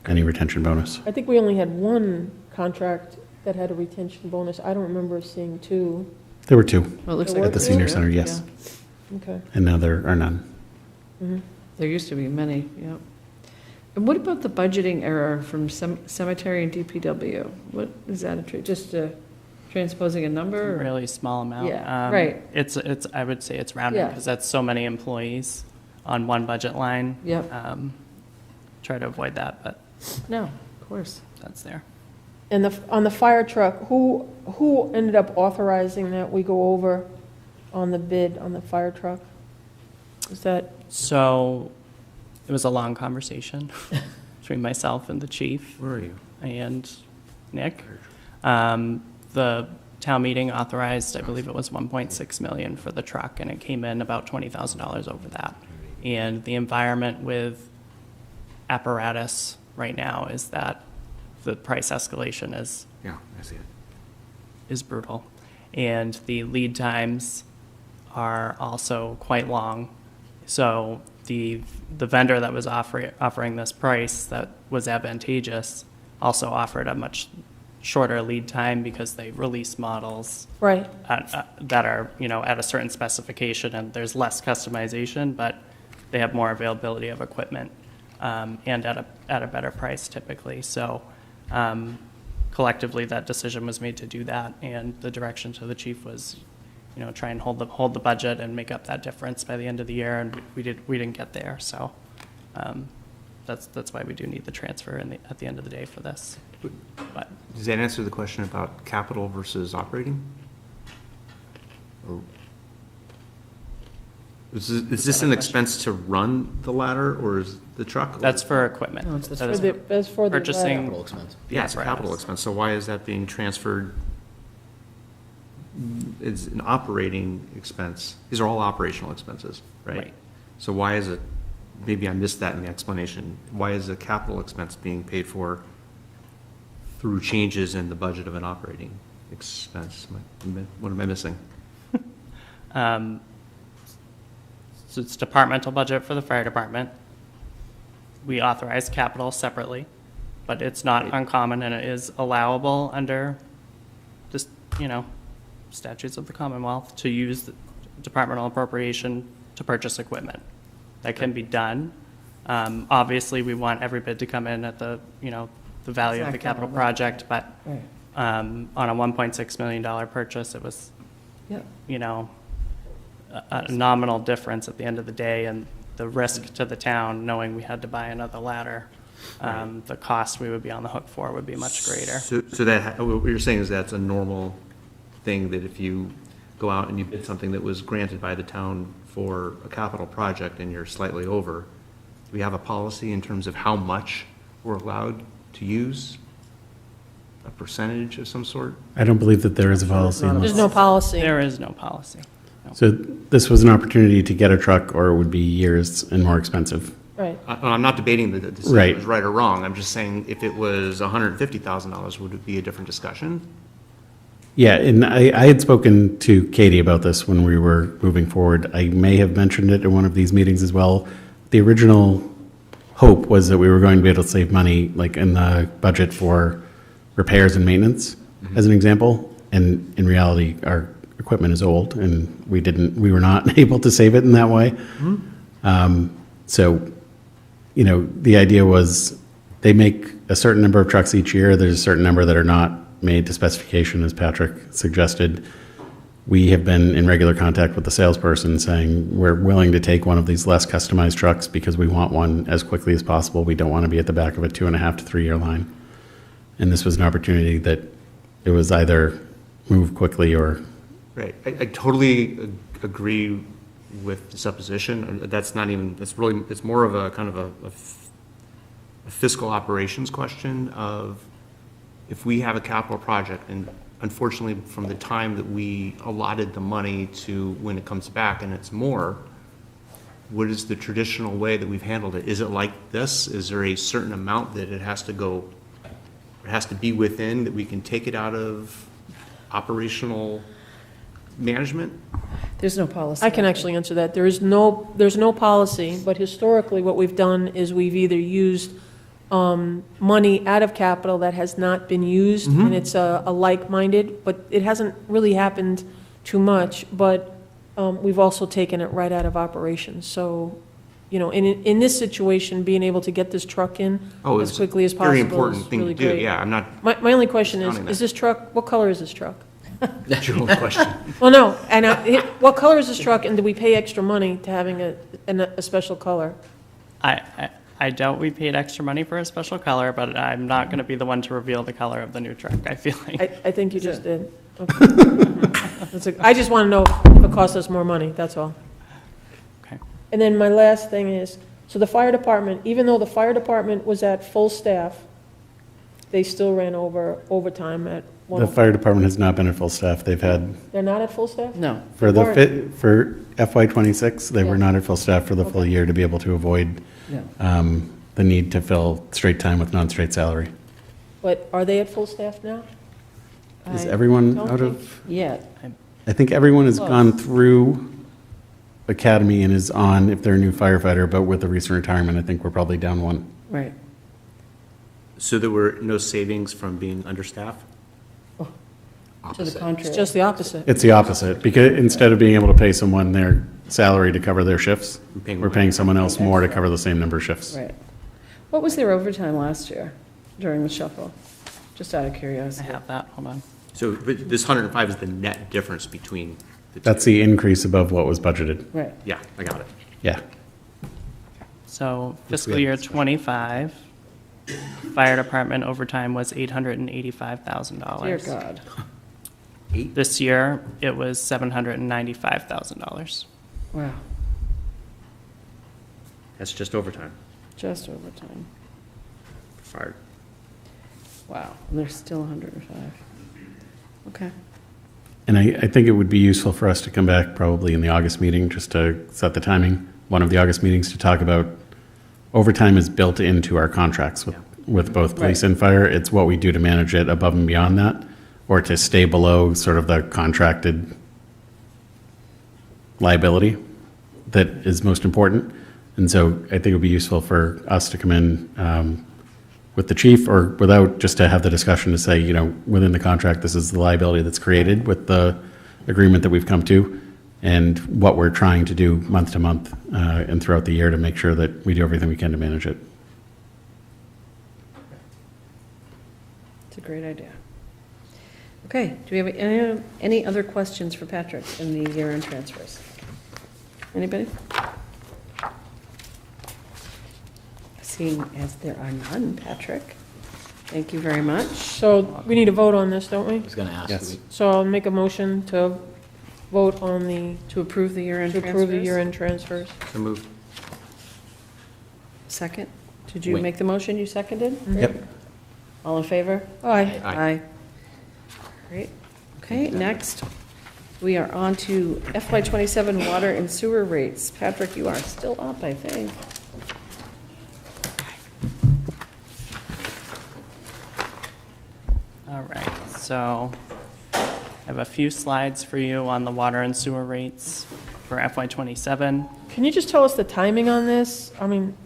any retention bonus. I think we only had one contract that had a retention bonus. I don't remember seeing two. There were two Well, it looks There like at the were senior two? center, yes, Okay. and now there are none. There used to be many, yeah. And what about the budgeting error from cemetery and DPW? What is that, just transposing a number? or- Really small amount. Yeah, right. It's, I would say it's rounded Yeah. because that's so many employees on one budget line. Yep. Try to avoid that, but No, of course. that's there. And on the fire truck, who ended up authorizing that we go over on the bid on the fire truck? Is that, So it was a long conversation between myself and the chief Where are you? and Nick. The town meeting authorized, I believe it was 1.6 million for the truck, and it came in about $20,000 over that. And the environment with apparatus right now is that the price escalation Yeah, I see it. is brutal. And the lead times are also quite long. So the vendor that was offering this price that was advantageous also offered a much shorter lead time because they release models right? that are, at a certain specification, and there's less customization, but they have more availability of equipment. and at a better price typically. So collectively, that decision was made to do that, and the direction to the chief was, try and hold the budget and make up that difference by the end of the year, and we didn't get there. So that's why we do need the transfer at the end of the day for this. But Does that answer the question about capital versus operating? Or is this an expense to run the ladder, or is the truck? that's for equipment. No, that's for the. Purchasing. Capital expense. Yeah, it's a capital apparatus. expense, so why is that being transferred? It's an operating expense. These are all operational expenses, right? Right. So why is it, maybe I missed that in the explanation, why is the capital expense being paid for through changes in the budget of an operating expense? What am I missing? So it's departmental budget for the fire department. We authorize capital separately, but it's not uncommon, and it is allowable under just, statutes of the Commonwealth to use the departmental appropriation to purchase equipment. That can be done. Obviously, we want every bid to come in at the value of the capital project, but on a $1.6 million purchase, it was, a nominal difference at the end of the day, and the risk to the town, knowing we had to buy another ladder, the cost we would be on the hook for would be much greater. So that, what you're saying is that's a normal thing, that if you go out and you bid something that was granted by the town for a capital project and you're slightly over, do we have a policy in terms of how much we're allowed to use? A percentage of some sort? I don't believe that there is a policy. in There's this. no policy. There is no policy. No. So this was an opportunity to get a truck, or it would be years and more expensive. Right. I'm not debating that the decision Right. was right or wrong. I'm just saying if it was $150,000, would it be a different discussion? Yeah, and I had spoken to Katie about this when we were moving forward. I may have mentioned it in one of these meetings as well. The original hope was that we were going to be able to save money, like in the budget for repairs and maintenance, as an example. And in reality, our equipment is old, and we were not able to save it in that way. So, the idea was they make a certain number of trucks each year. There's a certain number that are not made to specification, as Patrick suggested. We have been in regular contact with the salesperson saying we're willing to take one of these less customized trucks because we want one as quickly as possible. We don't want to be at the back of a 2.5 to 3 year line. And this was an opportunity that it was either move quickly or. Right. I totally agree with the supposition. That's not even, it's more of a kind of a fiscal operations question of if we have a capital project, and unfortunately from the time that we allotted the money to when it comes back and it's more, what is the traditional way that we've handled it? Is it like this? Is there a certain amount that it has to be within, that we can take it out of operational management? There's no policy. I can actually answer that. There's no policy, but historically, what we've done is we've either used money out of capital that has not been used, and it's a like-minded, but it hasn't really happened too much, but we've also taken it right out of operations. So, in this situation, being able to get this truck in as quickly as possible Very is important thing really to do, great. yeah, I'm not. My only question discounting is that. this truck, what color is this truck? That's your only question. Well, no, and what color is this truck, and do we pay extra money to having a special color? I doubt we paid extra money for a special color, but I'm not going to be the one to reveal the color of the new truck, I feel like. I think you just did. Okay. I just want to know if it costs us more money, that's all. Okay. And then my last thing is, so the fire department, even though the fire department was at full staff, they still ran overtime at The fire department has not been at full staff. They've had, They're not at full staff? No. for They weren't. for FY26, they were Yeah. not at full staff for the full year to be able to avoid Yeah. the need to fill straight time with non-straight salary. But are they at full staff now? Is I everyone don't out think- of? Yeah. I think everyone has Close. gone through academy and is on, if they're a new firefighter, but with the recent retirement, I think we're probably down one. Right. So there were no savings from being understaffed? To the contrary. It's just the opposite. It's the opposite, because instead of being able to pay someone their salary to cover their shifts, We're paying we're paying someone else more to cover the same number of shifts. Right. What was their overtime last year during the shuffle? Just out of I curiosity. have that, hold on. So but this 105 is the net difference between the two. That's the increase above what was budgeted. Right. Yeah, I got it. Yeah. So Yes, we fiscal had year discussion. '25, fire department overtime was $885,000. Dear God. This year, it was $795,000. Wow. That's just overtime. Just overtime. Fired. Wow. And there's still 105. Okay. And I think it would be useful for us to come back probably in the August meeting, just to set the timing, one of the August meetings, to talk about overtime is built into our contracts with both police and fire. It's what we do to manage it above and beyond that, or to stay below sort of the contracted liability that is most important. And so I think it would be useful for us to come in with the chief, or without, just to have the discussion to say, you know, within the contract, this is the liability that's created with the agreement that we've come to, and what we're trying to do month to month and throughout the year to make sure that we do everything we can to manage it. It's a great idea. Okay, do we have any other questions for Patrick in the year-end transfers? Anybody? Seeing as there are none, Patrick, thank you very much. So we need to vote on this, don't we? I was going to ask. Yes. So I'll make a motion to vote on the, To approve the year-end to transfers? approve the year-end transfers. So moved. Second? Did you Wait. make the motion? You seconded? Yep. All in favor? Aye. Aye. Great. Okay, next, we are on to FY '27 water and sewer rates. Patrick, you are still up, I think. All right, so I have a few slides for you on the water and sewer rates for FY '27. Can you just tell us the timing on this? I mean,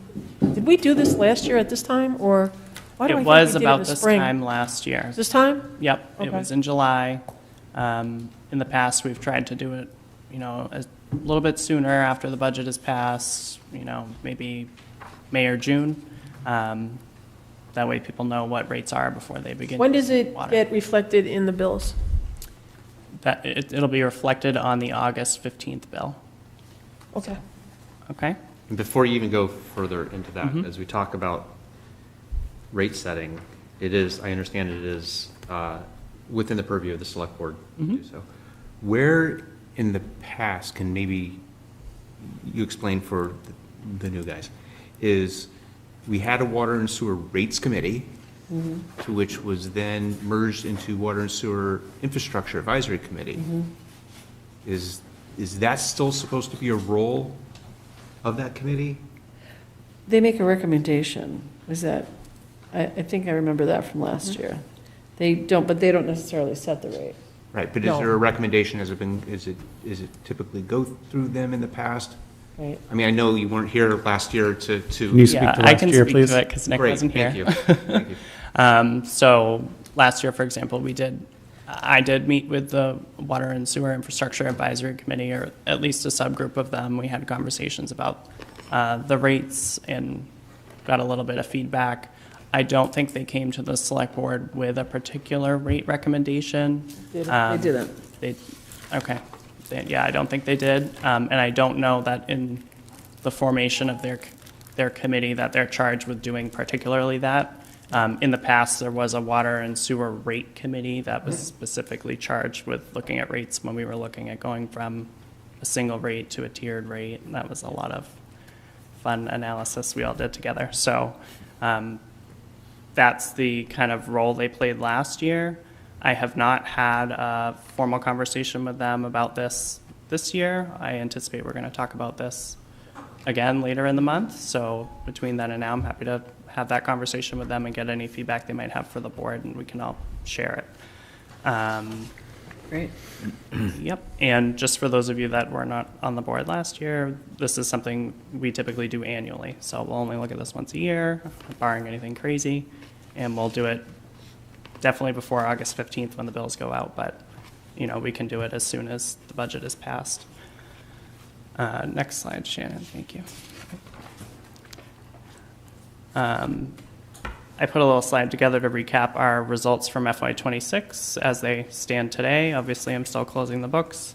did we do this last year at this time, or why do I It think was we did it in about the this spring? time last year. This time? Yep, it Okay. was in July. In the past, we've tried to do it, you know, a little bit sooner after the budget is passed, you know, maybe May or June. That way people know what rates are before they begin. When does using it water. get reflected in the bills? It'll be reflected on the August 15th bill, Okay. okay? And before you even go further into that, as we talk about rate setting, it is, I understand it is within the purview of the select board to do so. Where in the past, can maybe you explain for the new guys, is we had a water and sewer rates committee, to which was then merged into water and sewer infrastructure advisory committee. Is that still supposed to be a role of that committee? They make a recommendation. Is that, I think I remember that from last year. They don't, but they don't necessarily set the rate. Right, but is No. there a recommendation, has it been, is it typically go through them in the past? Right. I mean, I know you weren't here last year to. Can you speak Yeah, to I last can year, speak please? to it because Nick Great, wasn't here. thank you. Thank you. So last year, for example, I did meet with the Water and Sewer Infrastructure Advisory Committee, or at least a subgroup of them. We had conversations about the rates and got a little bit of feedback. I don't think they came to the select board with a particular rate recommendation. They Um, didn't. Okay. Yeah, I don't think they did. And I don't know that in the formation of their committee that they're charged with doing particularly that. In the past, there was a water and sewer rate committee that was specifically charged with looking at rates when we were looking at going from a single rate to a tiered rate. And that was a lot of fun analysis we all did together. So that's the kind of role they played last year. I have not had a formal conversation with them about this year. I anticipate we're going to talk about this again later in the month. So between then and now, I'm happy to have that conversation with them and get any feedback they might have for the board, and we can all share it. Great. Yep. And just for those of you that were not on the board last year, this is something we typically do annually. So we'll only look at this once a year, barring anything crazy, and we'll do it definitely before August 15th when the bills go out, but, you know, we can do it as soon as the budget is passed. Next slide, Shannon, thank you. I put a little slide together to recap our results from FY '26 as they stand today. Obviously, I'm still closing the books.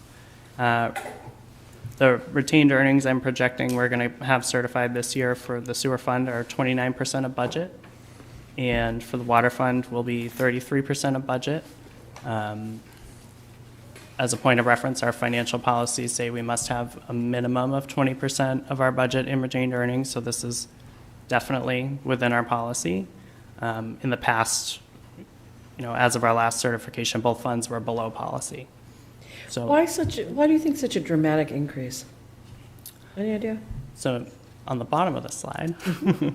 The retained earnings I'm projecting we're going to have certified this year for the sewer fund are 29% of budget, and for the water fund will be 33% of budget. As a point of reference, our financial policies say we must have a minimum of 20% of our budget in retained earnings, so this is definitely within our policy. In the past, as of our last certification, both funds were below policy. So Why do you think such a dramatic increase? Any idea? So on the bottom of the slide, There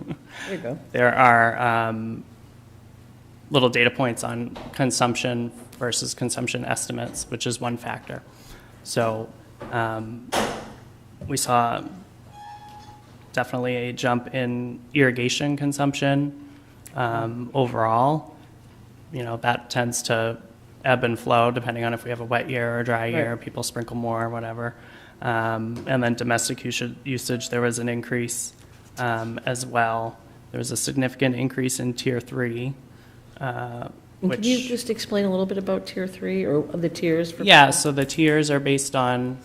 you go. there are little data points on consumption versus consumption estimates, which is one factor. So we saw definitely a jump in irrigation consumption overall. That tends to ebb and flow depending on if we have a wet year or a dry year, Right. people sprinkle more or whatever. And then domestic usage, there was an increase as well. There was a significant increase in Tier 3, And can you which, just explain a little bit about Tier 3 or the tiers? yeah, so the tiers are based on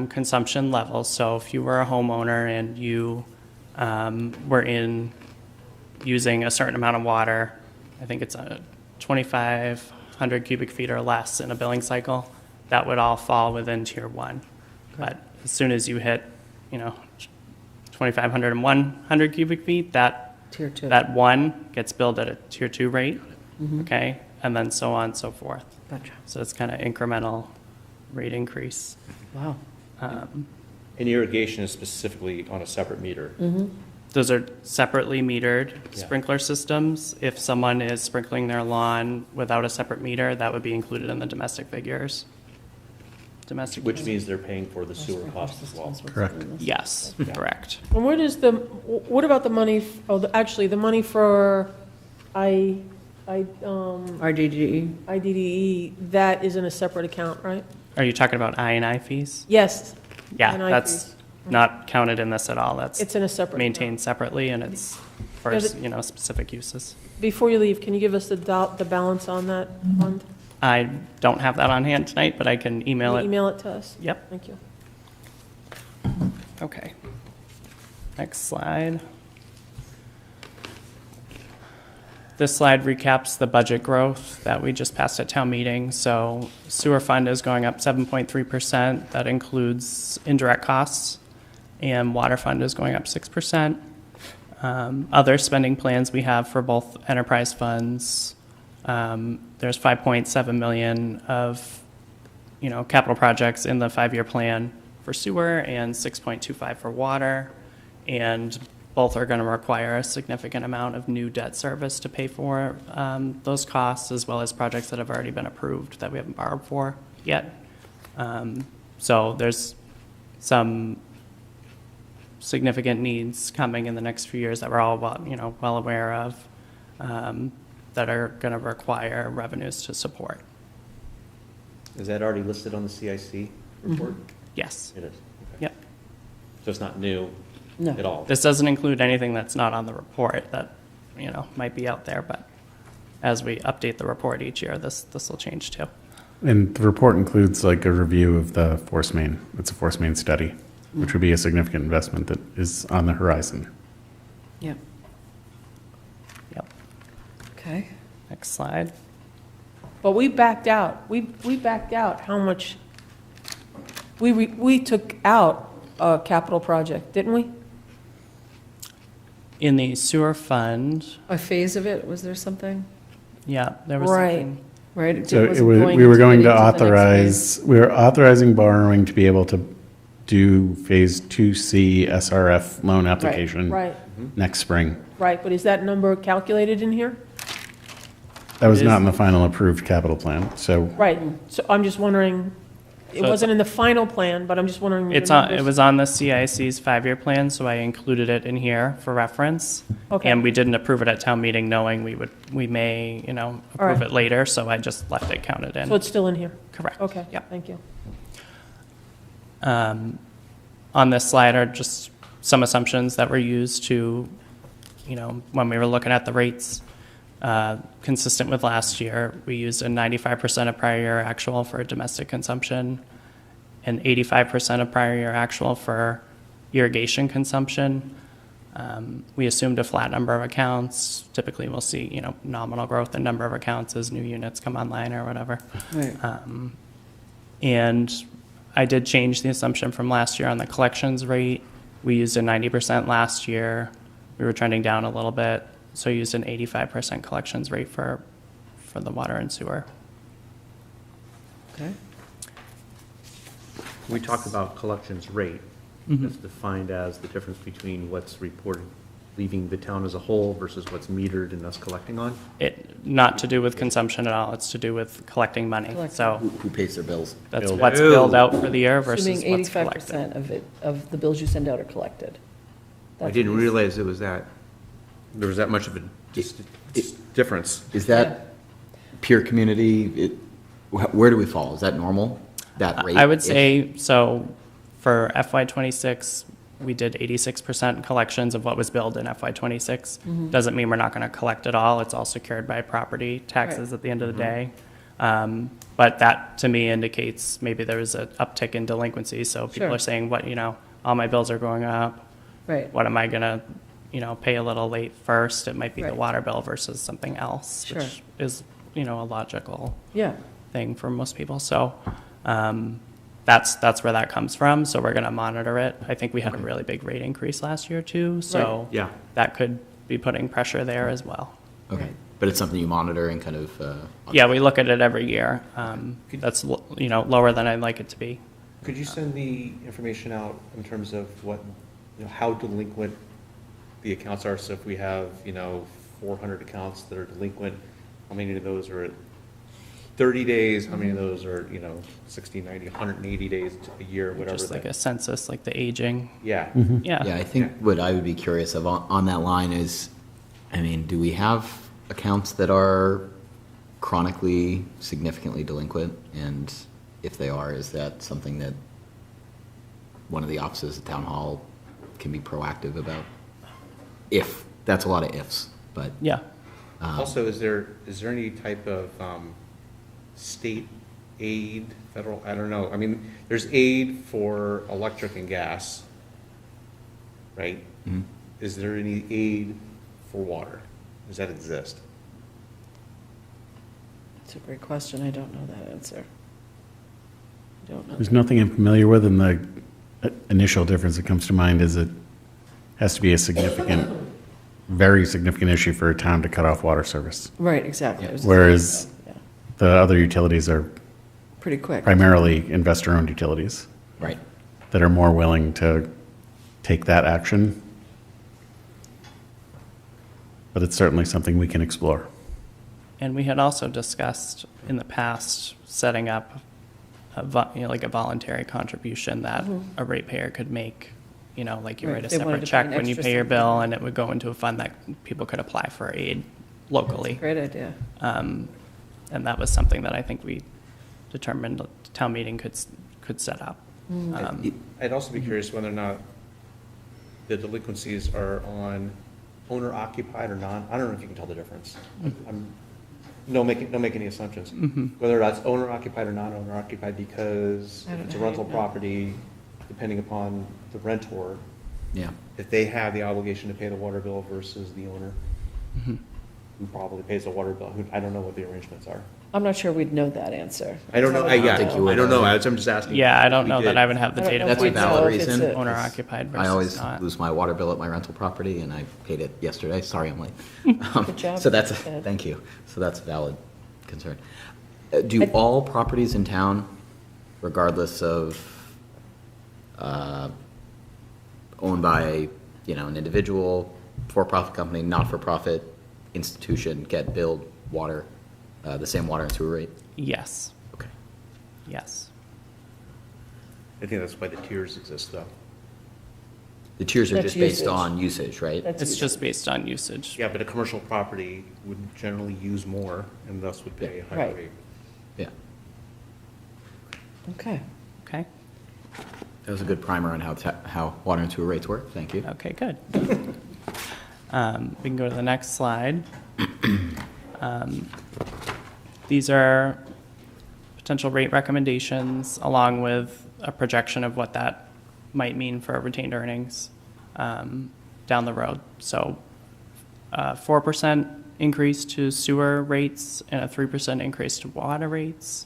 consumption levels. So if you were a homeowner and you were using a certain amount of water, I think it's 2,500 cubic feet or less in a billing cycle, that would all fall within Tier 1. But as soon as you hit, 2,500 and 100 cubic feet, Tier 2. that one gets billed at a Tier 2 rate, okay? And then so on and so forth. Gotcha. So it's kind of incremental rate increase. Wow. And irrigation is specifically on a separate meter. Those are separately metered Yeah. sprinkler systems. If someone is sprinkling their lawn without a separate meter, that would be included in the domestic figures. Domestic. Which means they're paying for the sewer cost as well. Correct. Yes, correct. And what about the money, the money for RDGE. IDDE, that is in a separate account, right? Are you talking about I&I fees? Yes. Yeah, I&I that's fees. not counted in this at all. That's It's in a separate account. maintained separately, and it's for, Does specific uses. Before you leave, can you give us the balance on that fund? I don't have that on hand tonight, but I can email Can you it. email it to us? Yep. Thank you. Okay. Next slide. This slide recaps the budget growth that we just passed at town meeting. So sewer fund is going up 7.3%. That includes indirect costs. And water fund is going up 6%. Other spending plans we have for both enterprise funds, there's 5.7 million of, capital projects in the 5-year plan for sewer and 6.25 for water. And both are going to require a significant amount of new debt service to pay for those costs, as well as projects that have already been approved that we haven't borrowed for yet. So there's some significant needs coming in the next few years that we're all well aware of, that are going to require revenues to support. Is that already listed on the CIC report? Yes. It is. Okay. Yep. So it's not new at all? This doesn't include anything that's not on the report that, might be out there, but as we update the report each year, this will change too. And the report includes like a review of the force main. It's a force main study, which would be a significant investment that is on the horizon. Yep. Yep. Okay. Next slide. But we backed out. We backed out how much, we took out a capital project, didn't we? In the sewer fund, A phase of it, was there something? yeah, there was Right. something. Right? It So wasn't we were going into to the next phase. we were authorizing borrowing to be able to do Phase 2C SRF loan application Right, next spring. right. But is that number calculated in here? That was It not is. in the final approved capital plan, so Right. So I'm just wondering, it So wasn't in the final plan, but I'm just wondering. the It numbers. was on the CIC's 5-year plan, so I included it in here for reference. Okay. And we didn't approve it at town meeting, knowing we may, approve right. it later, so I just left it counted in. So it's still in here? Correct. Okay, Yep. thank you. On this slide are just some assumptions that were used to when we were looking at the rates, consistent with last year, we used a 95% of prior year actual for domestic consumption and 85% of prior year actual for irrigation consumption. We assumed a flat number of accounts. Typically, we'll see, nominal growth in number of accounts as new units come online or whatever. Right. And I did change the assumption from last year on the collections rate. We used a 90% last year. We were trending down a little bit, so I used an 85% collections rate for the water and sewer. Okay. We talked about collections rate. Mhm. It's defined as the difference between what's reported, leaving the town as a whole versus what's metered and us collecting on. Not to do with consumption at all, it's to do with collecting money. Collecting. So Who pays their bills? that's Billed. what's billed out for the year versus Assuming what's 85% collected. of the bills you send out are collected. I That's didn't what you- realize there was that much of a difference. Is that peer community, where do we fall? Is that normal, that rate? I would say, so for FY '26, we did 86% collections of what was billed in FY '26. Doesn't mean we're not going to collect it all. It's all secured by property taxes Right. at the end of the day. But that, to me, indicates maybe there was an uptick in delinquency. So people Sure. are saying, all my bills are going up. Right. What am I going to, pay a little late first? It might be the Right. water bill versus something else, Sure. which is, a logical Yeah. thing for most people. So that's where that comes from. So we're going to monitor it. I think we had a really big rate increase last year too. So Yeah. that could be putting pressure there as well. Okay, but it's something you monitor and kind of, Yeah, we look at it every year. That's, lower than I'd like it to be. Could you send the information out in terms of what, how delinquent the accounts are? So if we have, 400 accounts that are delinquent, how many of those are at 30 days? How many of those are, 60, 90, 180 days to a year, whatever? Just like that- a census, like the aging. Yeah. Yeah. yeah, I think what I would be curious of on that line is, do we have accounts that are chronically, significantly delinquent? And if they are, is that something that one of the offices at Town Hall can be proactive about? If, that's a lot of ifs, but. Yeah. Also, is there any type of state aid, federal, I don't know. There's aid for electric and gas, right? Mhm. Is there any aid for water? Does that exist? It's a great question. I don't know that answer. I don't know. There's nothing I'm familiar with, and the initial difference that comes to mind is it has to be a significant, very significant issue for a town to cut off water service. Right, exactly. I was just Whereas thinking about, the other utilities are pretty quick. primarily investor-owned utilities Right. that are more willing to take that action. But it's certainly something we can explore. And we had also discussed in the past setting up like a voluntary contribution that a ratepayer could make, like you Right, write a if they wanted separate to pay check an when you extra pay your something. bill, and it would go into a fund that people could apply for aid locally. Great idea. And that was something that I think we determined the town meeting could set up. I'd also be curious whether or not the delinquencies are on owner occupied or non, I don't know if you can tell the difference. Don't make any assumptions. Whether that's owner occupied or non-owner occupied, because I if don't it's a know how rental you'd know. property, depending upon the rentor, Yeah. if they have the obligation to pay the water bill versus the owner, who probably pays the water bill, I don't know what the arrangements are. I'm not sure we'd know that answer. I don't know, yeah, think you would. I don't know, I'm just asking. Yeah, I don't We know that did. I would have the I don't data know That's a if we'd points know valid if it's reason. a- owner occupied I versus always not. lose my water bill at my rental property, and I paid it yesterday. Sorry, I'm late. Good job. So that's, Ed. thank you. So that's a valid concern. Do all properties in town, regardless of owned by, an individual, for-profit company, not-for-profit institution, get billed water, the same water and sewer rate? Yes, Okay. yes. I think that's why the tiers exist, though. The tiers are That's just based usage. on usage, right? That's It's easy. just based on usage. Yeah, but a commercial property would generally use more and thus would pay a higher Right. rate. Yeah. Okay. Okay, That was a good primer on how water and sewer rates work. Thank you. okay, good. We can go to the next slide. These are potential rate recommendations along with a projection of what that might mean for retained earnings down the road. So 4% increase to sewer rates and a 3% increase to water rates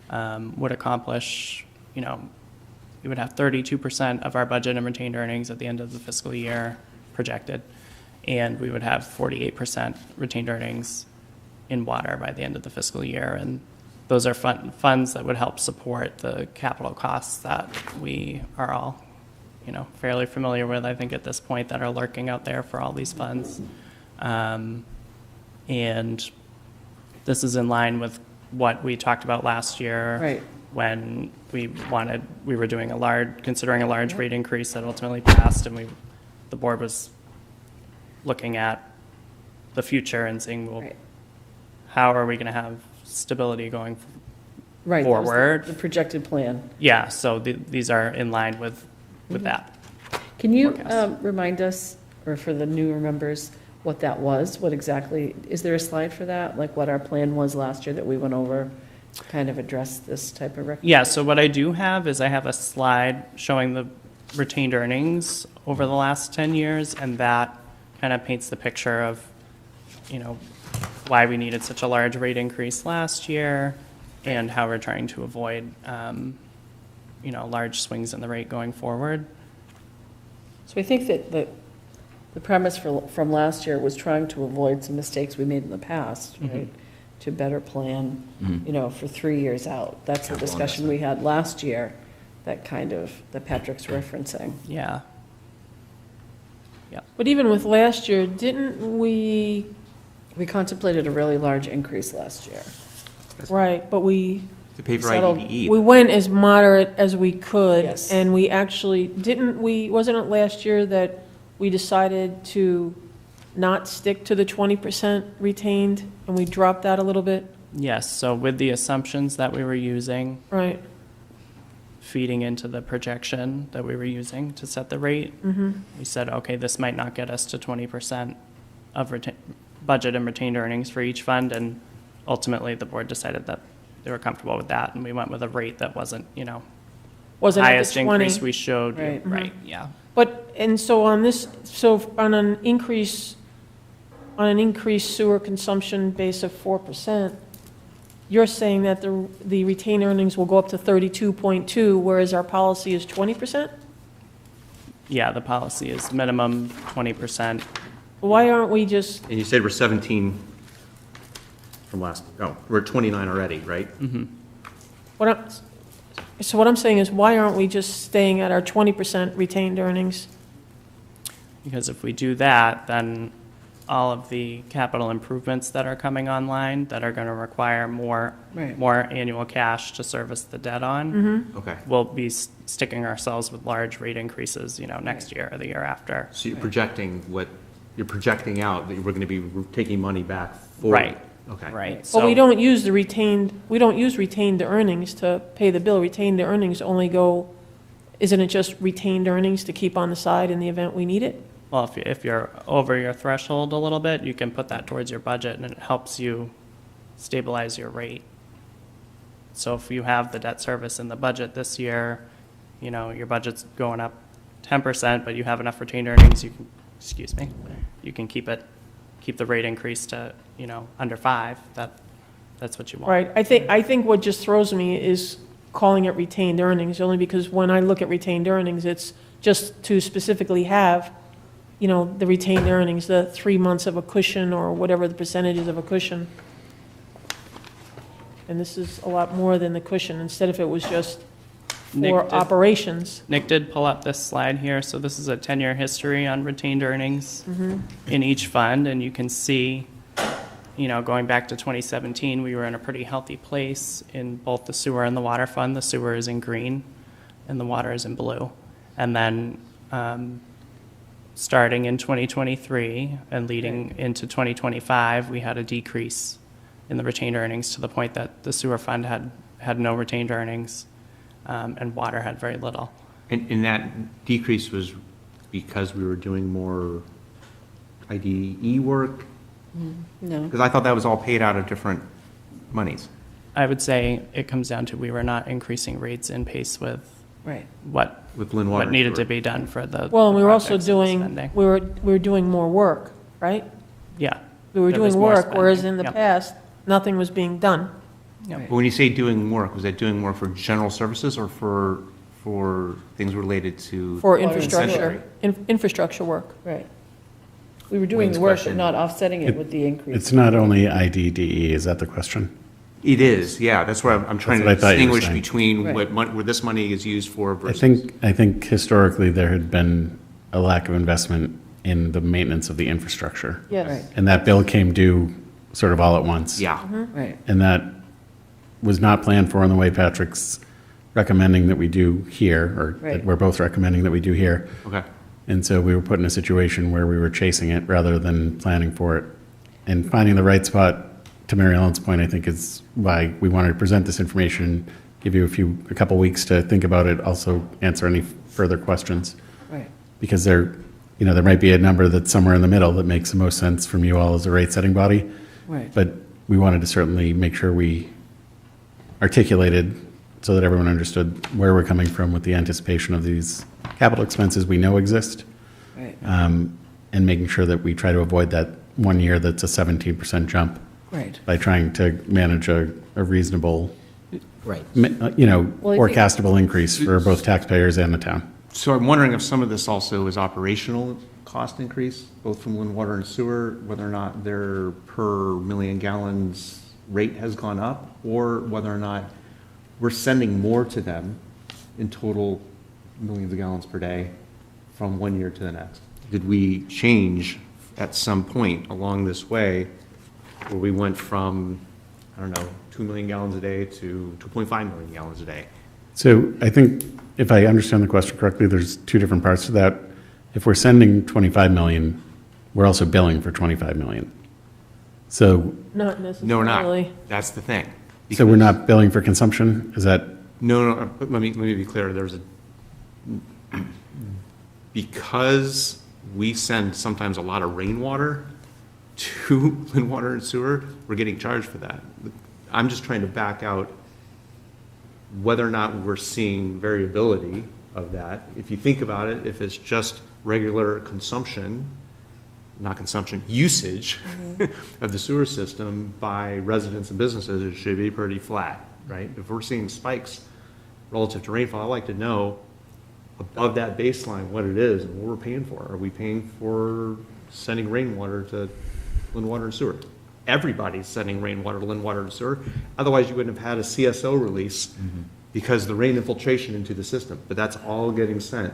would accomplish, you know, we would have 32% of our budget and retained earnings at the end of the fiscal year projected, and we would have 48% retained earnings in water by the end of the fiscal year. And those are funds that would help support the capital costs that we are all, you know, fairly familiar with, I think, at this point, that are lurking out there for all these funds. And this is in line with what we talked about last year. Right. When we were doing considering a large rate increase that ultimately passed, and the board was looking at the future and saying, well, how are we going to have stability going Right, that was forward? the projected plan. Yeah, so these are in line with that. Can you Forecast. remind us, or for the newer members, what that was? What exactly, is there a slide for that? Like what our plan was last year that we went over, to kind of address this type of Yeah, so what I do have is I have a slide showing the retained earnings over the last 10 years, and that kind of paints the picture of, you know, why we needed such a large rate increase last year and how we're trying to avoid, you know, large swings in the rate going forward. So I think that the premise from last year was trying to avoid some mistakes we made in the past, right? To better plan, you know, for 3 years out. That's the discussion we had last year, that Patrick's referencing. Yeah. But even with last year, didn't we, We contemplated a really large increase last year. right, but we To pay for Settled- IDE. we went as moderate as we could. Yes. And we actually, wasn't it last year that we decided to not stick to the 20% retained, and we dropped that a little bit? Yes, so with the assumptions that we were using, Right. feeding into the projection that we were using to set the rate, we said, okay, this might not get us to 20% of budget and retained earnings for each fund, and ultimately the board decided that they were comfortable with that, and we went with a rate that wasn't, you know, Wasn't at the highest 20. increase we showed. Right. Right, yeah. But, and so on this, so on an increased sewer consumption base of 4%, you're saying that the retained earnings will go up to 32.2, whereas our policy is 20%? Yeah, the policy is minimum 20%. Why aren't we just, And you said we're 17 from we're 29 already, right? so what I'm saying is, why aren't we just staying at our 20% retained earnings? Because if we do that, then all of the capital improvements that are coming online that are going to require more annual cash to service the debt on, Okay. we'll be sticking ourselves with large rate increases, you know, next year or the year after. So you're projecting out that we're going to be taking money back forward. Right. Okay. Right. But we So- don't use retained earnings to pay the bill. Retained earnings only go, isn't it just retained earnings to keep on the side in the event we need it? Well, if you're over your threshold a little bit, you can put that towards your budget, and it helps you stabilize your rate. So if you have the debt service in the budget this year, you know, your budget's going up 10%, but you have enough retained earnings, you can keep the rate increase to, you know, under 5. That's what you want. Right, I think what just throws me is calling it retained earnings, only because when I look at retained earnings, it's just to specifically have, you know, the retained earnings, the 3 months of a cushion, or whatever the percentage is of a cushion. And this is a lot more than the cushion, instead if it was just Nick for did- operations. Nick did pull up this slide here, so this is a 10-year history on retained earnings in each fund, and you can see, you know, going back to 2017, we were in a pretty healthy place in both the sewer and the water fund. The sewer is in green, and the water is in blue. And then, starting in 2023 and leading into 2025, we had a decrease in the retained earnings to the point that the sewer fund had no retained earnings, and water had very little. And that decrease was because we were doing more IDE work? No. Because I thought that was all paid out of different monies. I would say it comes down to we were not increasing rates in pace with Right. what, With Lynn Water what and needed to Sewer. be done for the. Well, and we the were also projects and doing, spending. we were doing more work, right? Yeah. We were There was doing more work, whereas in spending. the Yep. past, nothing was being done. Yep. But when you say doing work, was that doing work for general services or for things related to? For Water and infrastructure, sewer. infrastructure work. Right. We were doing Wayne's the work, but question. not offsetting it with the increase. It's not only IDDE, is that the question? It is, yeah, that's what I'm trying That's to what I thought you were distinguish saying. between Right. where this money is used for I versus. think historically there had been a lack of investment in the maintenance of the infrastructure. Yes. Right. And that bill came due sort of all at once. Yeah, Right. And that was not planned for in the way Patrick's recommending that we do here, or that Right. we're both recommending that we do here. okay. And so we were put in a situation where we were chasing it rather than planning for it. And finding the right spot, to Mary Ellen's point, I think is why we wanted to present this information, give you a couple weeks to think about it, also answer any further questions. Right. Because there might be a number that's somewhere in the middle that makes the most sense from you all as a rate-setting body. Right. But we wanted to certainly make sure we articulated so that everyone understood where we're coming from with the anticipation of these capital expenses we know exist, Right. and making sure that we try to avoid that 1 year that's a 17% jump Right. by trying to manage a reasonable, Right. Well, I think- forecastable increase for both taxpayers and the town. So I'm wondering if some of this also is operational cost increase, both from Lynn Water and Sewer, whether or not their per million gallons rate has gone up, or whether or not we're sending more to them in total millions of gallons per day from 1 year to the next. Did we change at some point along this way where we went from, I don't know, 2 million gallons a day to 2.5 million gallons a day? So I think, if I understand the question correctly, there's two different parts to that. If we're sending 25 million, we're also billing for 25 million. So, Not No, we're necessarily. not. That's the thing. so we're not billing for consumption? Is that, No, let me be clear. Because we send sometimes a lot of rainwater to Lynn Water and Sewer, we're getting charged for that. I'm just trying to back out whether or not we're seeing variability of that. If you think about it, if it's just regular consumption, not consumption, usage of the sewer system by residents and businesses, it should be pretty flat, right? If we're seeing spikes relative to rainfall, I'd like to know above that baseline what it is and what we're paying for. Are we paying for sending rainwater to Lynn Water and Sewer? Everybody's sending rainwater to Lynn Water and Sewer. Otherwise, you wouldn't have had a CSO release because the rain infiltration into the system. But that's all getting sent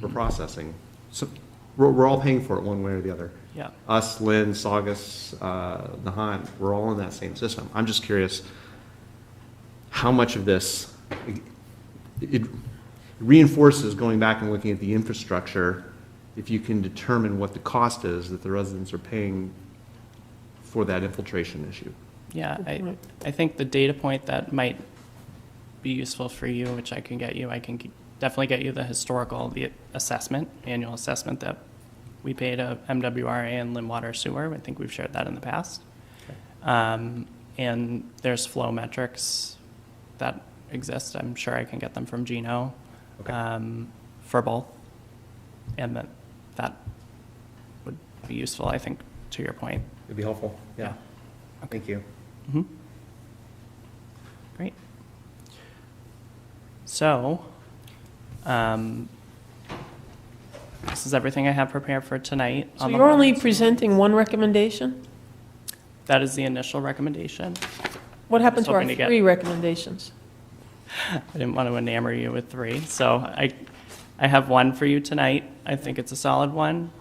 for processing. So we're all paying for it one way or the other. Yeah. Us, Lynn, Saugus, Nahant, we're all in that same system. I'm just curious how much of this, it reinforces going back and looking at the infrastructure, if you can determine what the cost is that the residents are paying for that infiltration issue. Yeah, I think the data point that might be useful for you, which I can get you, definitely get you the assessment, annual assessment that we pay to MWRA and Lynn Water Sewer. I think we've shared that in the past. And there's flow metrics that exist. I'm sure I can get them from Gino for both. And that would be useful, I think, to your point. It'd be helpful, yeah. Thank you. Great. So, this is everything I have prepared for tonight. So on the you're only water. presenting one recommendation? That is the initial recommendation. What happened to our Hoping to get- 3 recommendations? I didn't want to enamor you with 3, so I have one for you tonight. I think it's a solid one,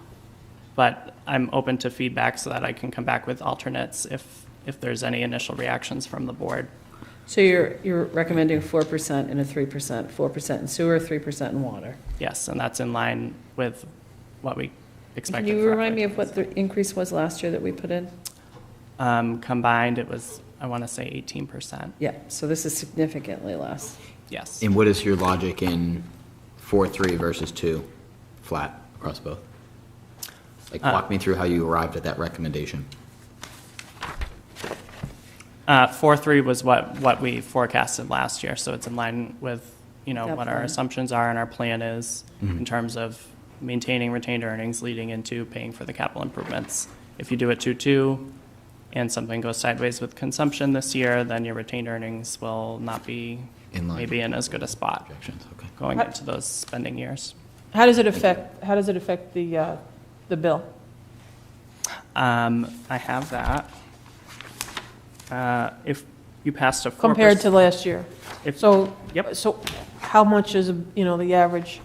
but I'm open to feedback so that I can come back with alternates if there's any initial reactions from the board. So you're recommending 4% and a 3%, 4% in sewer, 3% in water. Yes, and that's in line with what we Can expected. you for remind me FY of what the increase was last year that we put in? Combined, it was, I want to say 18%. Yeah, so this is significantly less. Yes. And what is your logic in 4.3 versus 2, flat across both? Like, walk me through how you arrived at that recommendation. 4.3 was what we forecasted last year, so it's in line with, That what our plan. assumptions are and our plan is in terms of maintaining retained earnings leading into paying for the capital improvements. If you do it 2.2 and something goes sideways with consumption this year, then your retained earnings will not be In line. maybe in as good a spot Projections, okay. going into those spending years. How does it affect the bill? I have that. If you passed a 4%. Compared to last year? If- So, Yep. so how much is, the average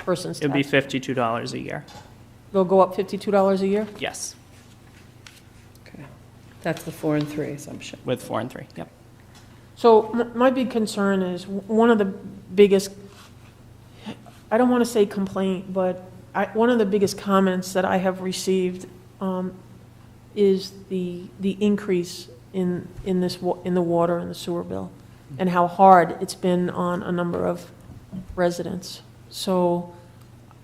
person's It'd be tax? $52 a year. They'll go up $52 a year? Yes, Okay. That's the 4 and 3 assumption. with 4 and 3. Yep. So my big concern is, one of the biggest, I don't want to say complaint, but one of the biggest comments that I have received is the increase in the water and the sewer bill, and how hard it's been on a number of residents. So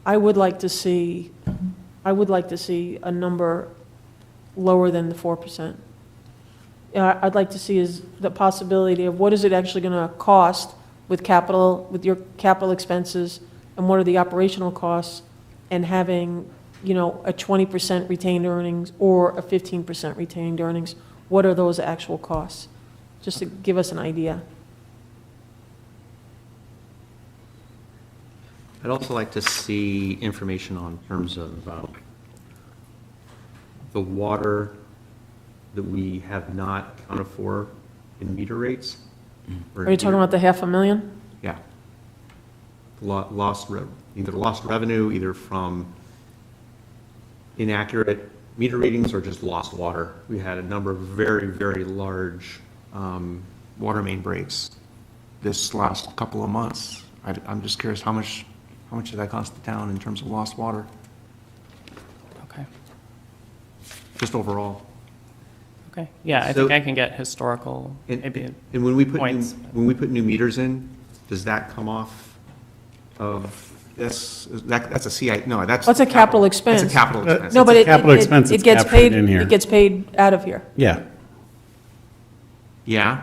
I would like to see a number lower than the 4%. I'd like to see is the possibility of what is it actually going to cost with your capital expenses, and what are the operational costs, and having, a 20% retained earnings or a 15% retained earnings. What are those actual costs? Just to give us an idea. I'd also like to see information on terms of the water that we have not accounted for in meter rates. Are you talking about the 500,000? Yeah. Either lost revenue, either from inaccurate meter readings or just lost water. We had a number of very, very large water main breaks this last couple of months. I'm just curious, how much did that cost the town in terms of lost water, Okay. just overall? Okay. Yeah, I So- think I can get historical, maybe. And when we put Points. new meters in, does that come off of this? That's a CI, no, that's. That's a capital expense. That's a capital expense. No, but It's a capital expense, it it's gets captured paid, in here. it gets paid out of here. Yeah, Yeah,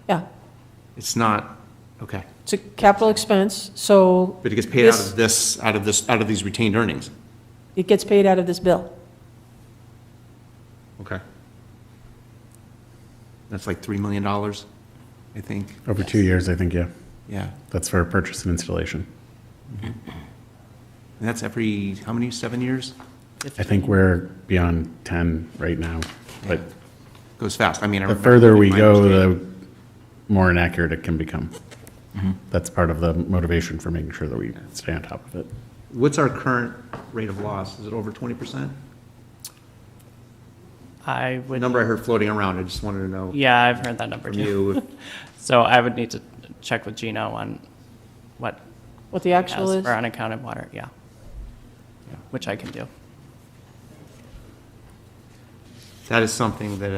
Yeah. it's not, okay. It's a capital expense, so. But it gets paid out of these retained earnings. It gets paid out of this bill. Okay. That's like $3 million, I think. over 2 years, I think, yeah. Yeah. That's for purchase and installation. And that's every, how many, 7 years? I think we're beyond 10 right now, but Goes fast. I mean, I the remember further we my go, understanding. the more inaccurate it can become. That's part of the motivation for making sure that we stay on top of it. What's our current rate of loss? Is it over 20%? I The would, number I heard floating around, I just wanted to know yeah, I've heard that number from too. you. So I would need to check with Gino on what What the he actual has is. for unaccounted water, yeah. Which I can do. That is something that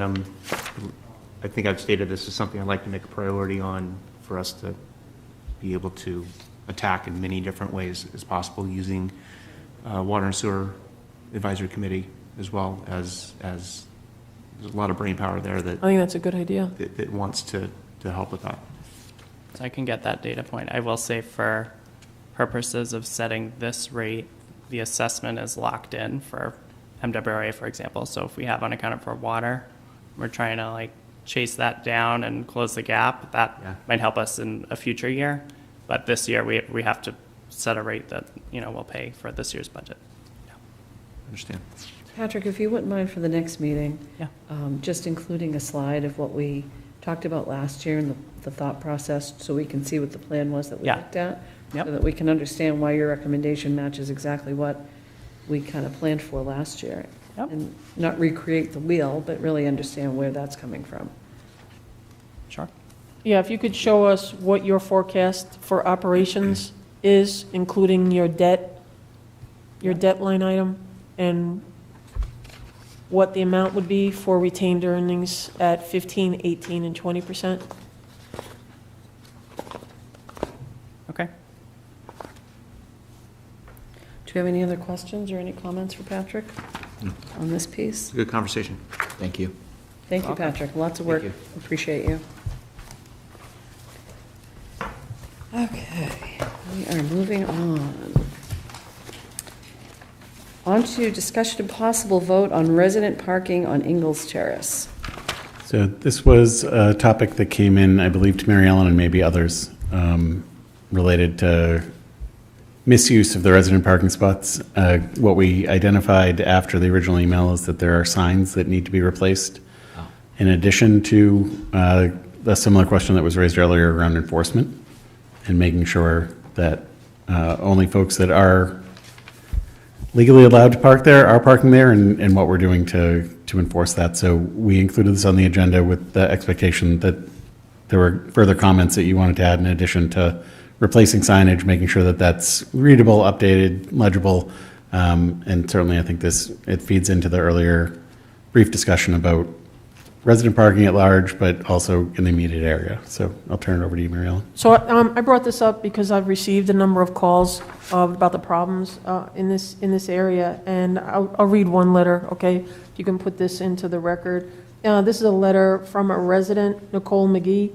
I think I've stated, this is something I'd like to make a priority on for us to be able to attack in many different ways as possible, using Water and Sewer Advisory Committee as well as there's a lot of brain power there I think that's a good idea. that wants to help with that. So I can get that data point. I will say for purposes of setting this rate, the assessment is locked in for MWRA, for example. So if we have unaccounted for water, we're trying to chase that down and close the gap. That might help us in a future year. But this year, we have to set a rate that, we'll pay for this year's budget. Understand? Patrick, if you wouldn't mind for the next meeting. Yeah. Just including a slide of what we talked about last year and the thought process, so we can see what the plan was that we Yeah. looked at. Yep. So that we can understand why your recommendation matches exactly what we kind of planned for last year. Yep. And not recreate the wheel, but really understand where that's coming from. Sure. Yeah, if you could show us what your forecast for operations is, including your debt line item, and what the amount would be for retained earnings at 15, 18, and 20%. Okay. Do you have any other questions or any comments for Patrick on this piece? Good conversation. Thank you. Thank you, Patrick. Lots of work. you. Appreciate you. Okay, we are moving on. On to discussion and possible vote on resident parking on Ingalls Terrace. So this was a topic that came in, I believe, to Mary Ellen and maybe others, related to misuse of the resident parking spots. What we identified after the original email is that there are signs that need to be replaced. In addition to a similar question that was raised earlier around enforcement and making sure that only folks that are legally allowed to park there are parking there, and what we're doing to enforce that. So we included this on the agenda with the expectation that there were further comments that you wanted to add in addition to replacing signage, making sure that that's readable, updated, legible, and certainly I think it feeds into the earlier brief discussion about resident parking at large, but also in the immediate area. So I'll turn it over to you, Mary Ellen. So I brought this up because I've received a number of calls about the problems in this area, and I'll read one letter, okay? You can put this into the record. This is a letter from a resident, Nicole McGee.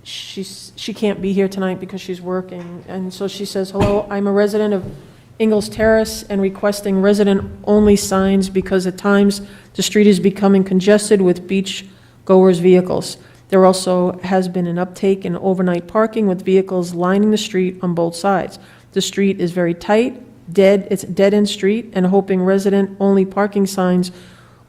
She can't be here tonight because she's working, and so she says, "Hello, I'm a resident of Ingalls Terrace and requesting resident-only signs because at times the street is becoming congested with beach-goers' vehicles. There also has been an uptake in overnight parking with vehicles lining the street on both sides. The street is very tight, it's a dead-end street, and hoping resident-only parking signs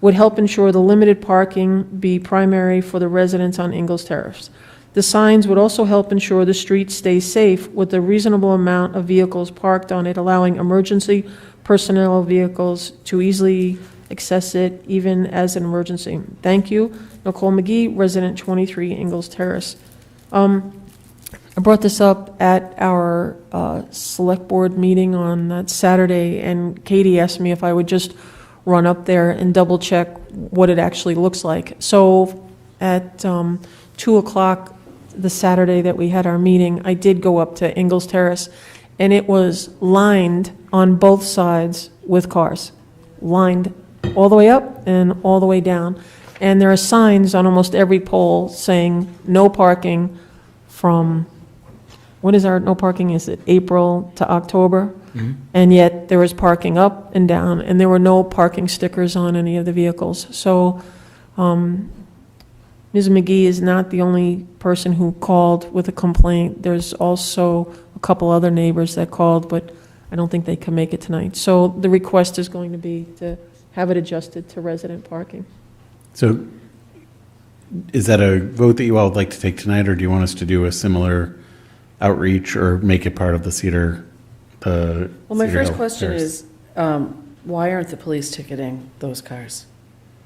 would help ensure the limited parking be primary for the residents on Ingalls Terrace. The signs would also help ensure the street stays safe with a reasonable amount of vehicles parked on it, allowing emergency personnel vehicles to easily access it even as an emergency. Thank you, Nicole McGee, resident 23 Ingalls Terrace." I brought this up at our select board meeting on that Saturday, and Katie asked me if I would just run up there and double check what it actually looks like. So at 2 o'clock the Saturday that we had our meeting, I did go up to Ingalls Terrace, and it was lined on both sides with cars, lined all the way up and all the way down. And there are signs on almost every pole saying no parking from, what is our no parking, is it April to October? Mm-hmm. And yet there was parking up and down, and there were no parking stickers on any of the vehicles. So Ms. McGee is not the only person who called with a complaint. There's also a couple other neighbors that called, but I don't think they can make it tonight. So the request is going to be to have it adjusted to resident parking. So is that a vote that you all would like to take tonight, or do you want us to do a similar outreach or make it part of the Cedar? Well, my Cedar first Hill question Terrace? is, why aren't the police ticketing those cars?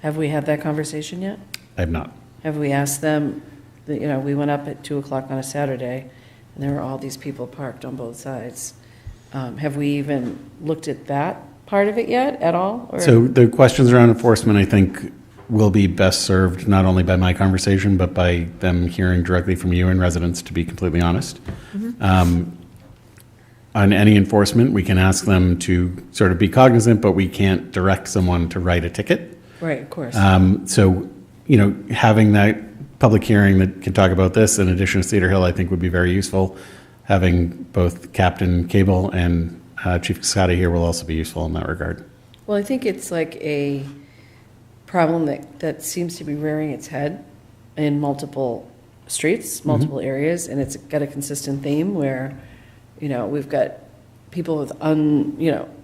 Have we had that conversation yet? I have not. Have we asked them, we went up at 2 o'clock on a Saturday, and there were all these people parked on both sides. Have we even looked at that part of it yet, at all? Or? So the questions around enforcement, I think, will be best served not only by my conversation, but by them hearing directly from you and residents, to be completely honest. Mm-hmm. On any enforcement, we can ask them to sort of be cognizant, but we can't direct someone to write a ticket. Right, of course. So, having that public hearing that can talk about this in addition to Cedar Hill, I think would be very useful. Having both Captain Cable and Chief Cascati here will also be useful in that regard. Well, I think it's like a problem that seems to be rearing its head in multiple streets, multiple mm-hmm. areas, and it's got a consistent theme where, we've got people with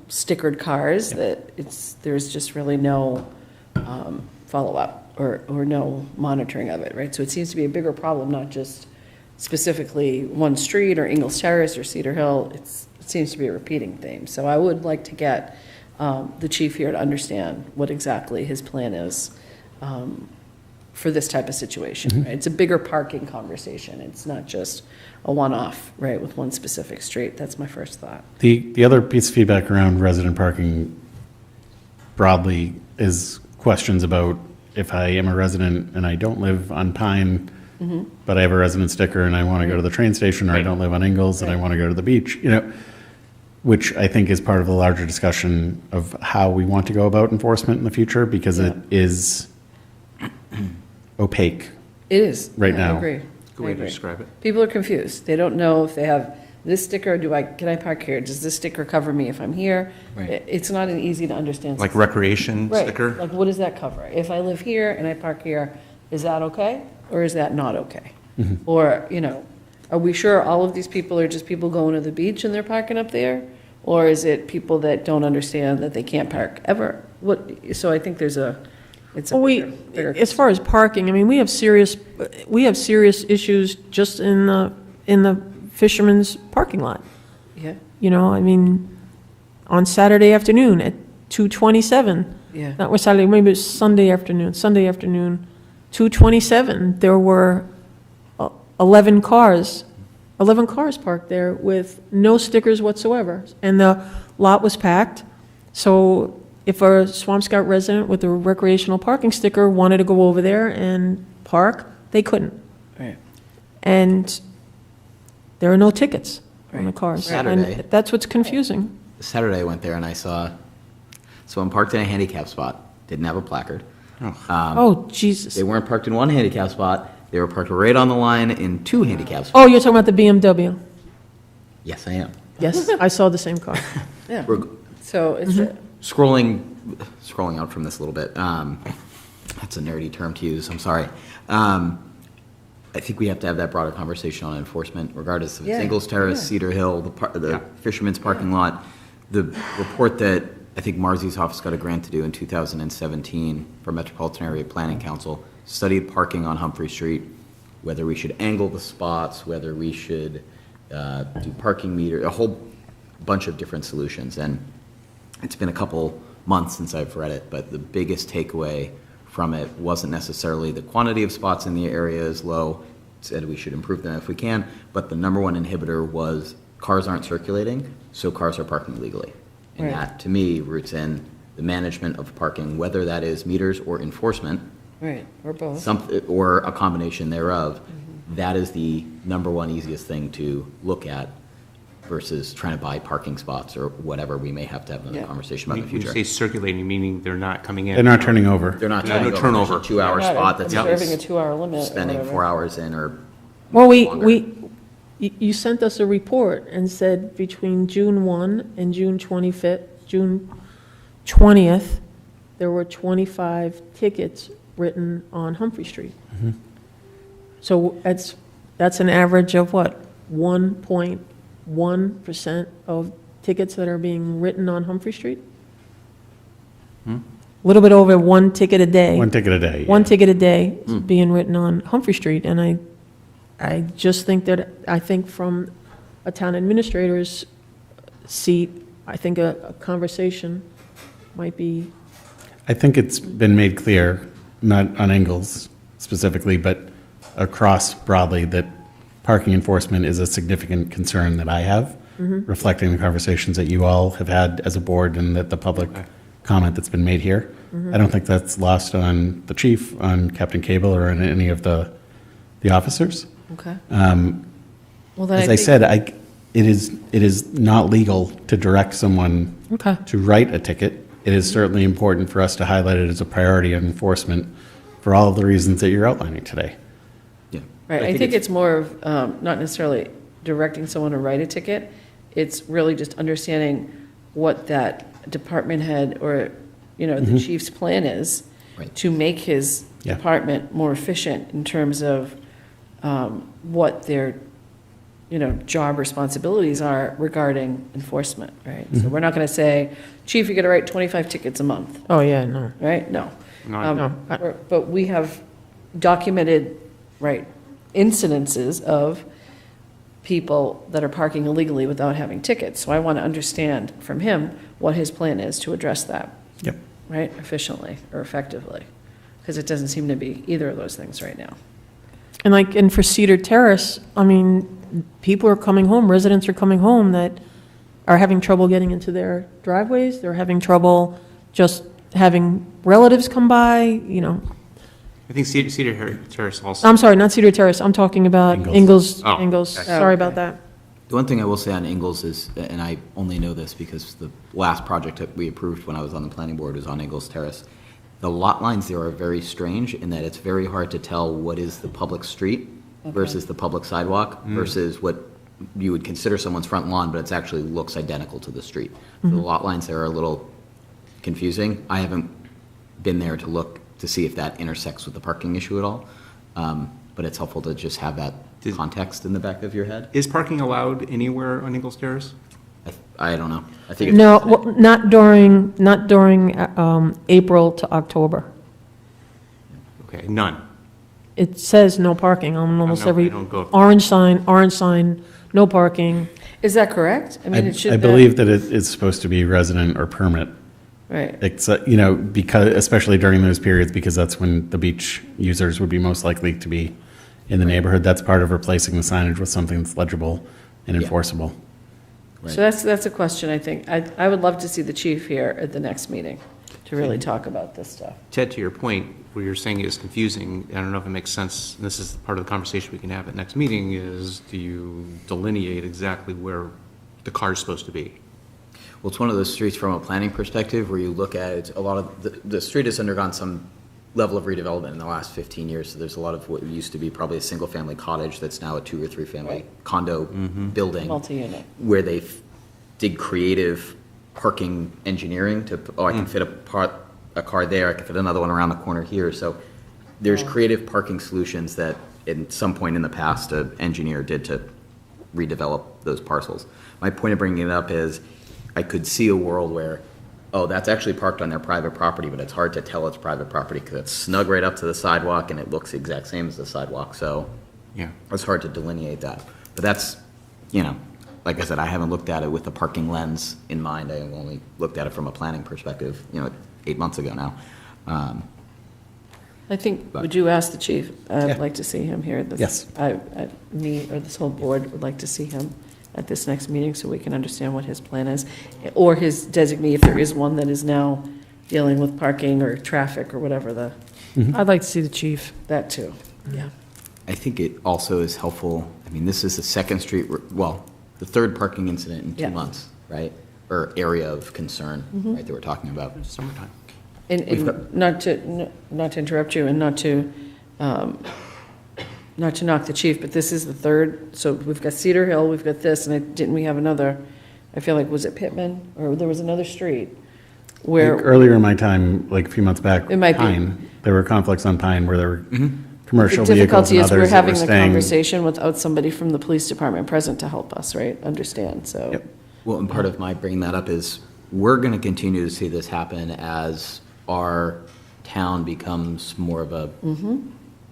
stickered cars that there's just really no follow-up or no monitoring of it, right? So it seems to be a bigger problem, not just specifically one street or Ingalls Terrace or Cedar Hill. It seems to be a repeating theme. So I would like to get the chief here to understand what exactly his plan is for this type of situation, mm-hmm. right? It's a bigger parking conversation. It's not just a one-off, right, with one specific street. That's my first thought. The other piece of feedback around resident parking broadly is questions about if I am a resident and I don't live on Pine, mm-hmm. but I have a resident sticker and I want to go to the train station, or I don't live on Ingalls and I want to go to the beach. which I think is part of the larger discussion of how we want to go about enforcement in the future, because it is opaque. It is. Right I now. agree. Good way to describe it. People are confused. They don't know if they have this sticker, can I park here? Does this sticker cover me if I'm here? Right. It's not an easy to understand. Like recreation Right. sticker? Like, what does that cover? If I live here and I park here, is that okay? Or is that not okay? Or, are we sure all of these people are just people going to the beach and they're parking up there? Or is it people that don't understand that they can't park ever? So I think it's a Well, bigger. as far as parking, I mean, we have serious issues just in the fisherman's parking lot. Yeah, I mean, on Saturday afternoon at 2:27. Yeah. Not was Saturday, maybe it was Sunday afternoon, 2:27, there were 11 cars parked there with no stickers whatsoever. And the lot was packed. So if a Swampscott resident with a recreational parking sticker wanted to go over there and park, they couldn't. Right. And there are no tickets on the Right. cars. Saturday. And that's what's confusing. Saturday I went there and I saw, so I'm parked in a handicap spot, didn't have a placard. Oh, Jesus. They weren't parked in one handicap spot, they were parked right on the line in two handicap spots. Oh, you're talking about the BMW? Yes, I am. Yes, I saw the same car. Yeah. We're So it's, scrolling out from this a little bit, that's a nerdy term to use, I'm sorry. I think we have to have that broader conversation on enforcement, regardless if it's Yeah, Ingalls Terrace, yeah. Cedar Hill, the Fisherman's Parking Lot. The report that I think Marzi's office got a grant to do in 2017 for Metropolitan Area Planning Council studied parking on Humphrey Street, whether we should angle the spots, whether we should do parking meter, a whole bunch of different solutions. And it's been a couple months since I've read it, but the biggest takeaway from it wasn't necessarily the quantity of spots in the area is low. It said we should improve them if we can, but the number one inhibitor was cars aren't circulating, so cars are parking illegally. And Right. that, to me, roots in the management of parking, whether that is meters or enforcement, right, or both. or a combination thereof. That is the number one easiest thing to look at versus trying to buy parking spots or whatever. We may have to have another Yeah. conversation about in the When you future. say circulating, meaning they're not coming in? They're not turning over. They're not No turning over. turnover. It's a 2-hour Not spot that's observing a 2-hour limit or spending whatever. 4 hours in or Well, longer. you sent us a report and said between June 1 and June 20th, there were 25 tickets written on Humphrey Street. So that's an average of what? 1.1% of tickets that are being written on Humphrey Street? A little bit over one ticket a day. One ticket a day. One yeah. ticket a day is being written on Humphrey Street, and I just think from a town administrator's seat, I think a conversation might be, I think it's been made clear, not on Ingalls specifically, but across broadly, that parking enforcement is a significant concern that I have, reflecting the conversations that you all have had as a board and that the public comment that's been made here. I don't think that's lost on the chief, on Captain Cable, or on any of the officers. Okay. Um, Well, then As I said, it is not legal to direct someone okay. to write a ticket. It is certainly important for us to highlight it as a priority of enforcement for all of the reasons that you're outlining today. Yeah. Right, I think it's more of, not necessarily directing someone to write a ticket, it's really just understanding what that department head or, the chief's plan is Right. to make his Yeah. department more efficient in terms of what their, job responsibilities are regarding enforcement, right? So we're not going to say, chief, you got to write 25 tickets a month, Oh, yeah, no. right? No. No, But we have documented, right, incidences of people that are parking illegally without having tickets. So I want to understand from him what his plan is to address that, Yep. right, efficiently or effectively. Because it doesn't seem to be either of those things right now. And for Cedar Terrace, I mean, people are coming home, residents are coming home that are having trouble getting into their driveways, they're having trouble just having relatives come by, I think Cedar Terrace also. I'm sorry, not Cedar Terrace, I'm talking about Ingalls. Ingalls, Oh, Ingalls, okay. sorry about that. The one thing I will say on Ingalls is, and I only know this because the last project that we approved when I was on the planning board was on Ingalls Terrace. The lot lines there are very strange in that it's very hard to tell what is the public street versus the public sidewalk versus what you would consider someone's front lawn, but it actually looks identical to the street. So the lot lines there are a little confusing. I haven't been there to look to see if that intersects with the parking issue at all, but it's helpful to just have that context in the back of your head. Is parking allowed anywhere on Ingalls Terrace? I don't know. I think it's No, well, not during April to October. Okay, none. It says no parking on almost No, every, I don't go. orange sign, no parking. Is that correct? I mean, it should. I believe that it is supposed to be resident or permit. Right. It's, because, especially during those periods, because that's when the beach users would be most likely to be in the neighborhood. That's part of replacing the signage with something that's legible and enforceable. So that's a question, I think. I would love to see the chief here at the next meeting to really talk about this stuff. Ted, to your point, what you're saying is confusing. I don't know if it makes sense. And this is part of the conversation we can have at next meeting is, do you delineate exactly where the car is supposed to be? Well, it's one of those streets from a planning perspective where you look at it, a lot of, the street has undergone some level of redevelopment in the last 15 years. So there's a lot of what used to be probably a single-family cottage that's now a 2 or 3 family condo building. Multi-unit. Where they did creative parking engineering to, I can fit a car there, I can fit another one around the corner here. So there's creative parking solutions that at some point in the past, an engineer did to redevelop those parcels. My point of bringing it up is I could see a world where, that's actually parked on their private property, but it's hard to tell it's private property because it's snug right up to the sidewalk and it looks the exact same as the sidewalk. So Yeah. it's hard to delineate that. But that's, like I said, I haven't looked at it with the parking lens in mind. I only looked at it from a planning perspective, 8 months ago now. I think, would you ask the chief? I'd like to see him here. Yes. Me or this whole board would like to see him at this next meeting so we can understand what his plan is, or his designee, if there is one that is now dealing with parking or traffic or whatever I'd like to see the chief. that too. Yeah. I think it also is helpful, this is the second street, the third parking incident in 2 months, right? Or area of concern, right, that we're talking about. Summertime. And not to interrupt you and not to knock the chief, but this is the third. So we've got Cedar Hill, we've got this, and didn't we have another, I feel like, was it Pittman? Or there was another street where. Earlier in my time, like a few months back, It might be. Pine, there were conflicts on Pine where there were commercial The vehicles difficulty and is we're others that were having the staying. conversation without somebody from the police department present to help us, right? Understand, so. Yep. Well, and part of my bringing that up is we're going to continue to see this happen as our town becomes more of a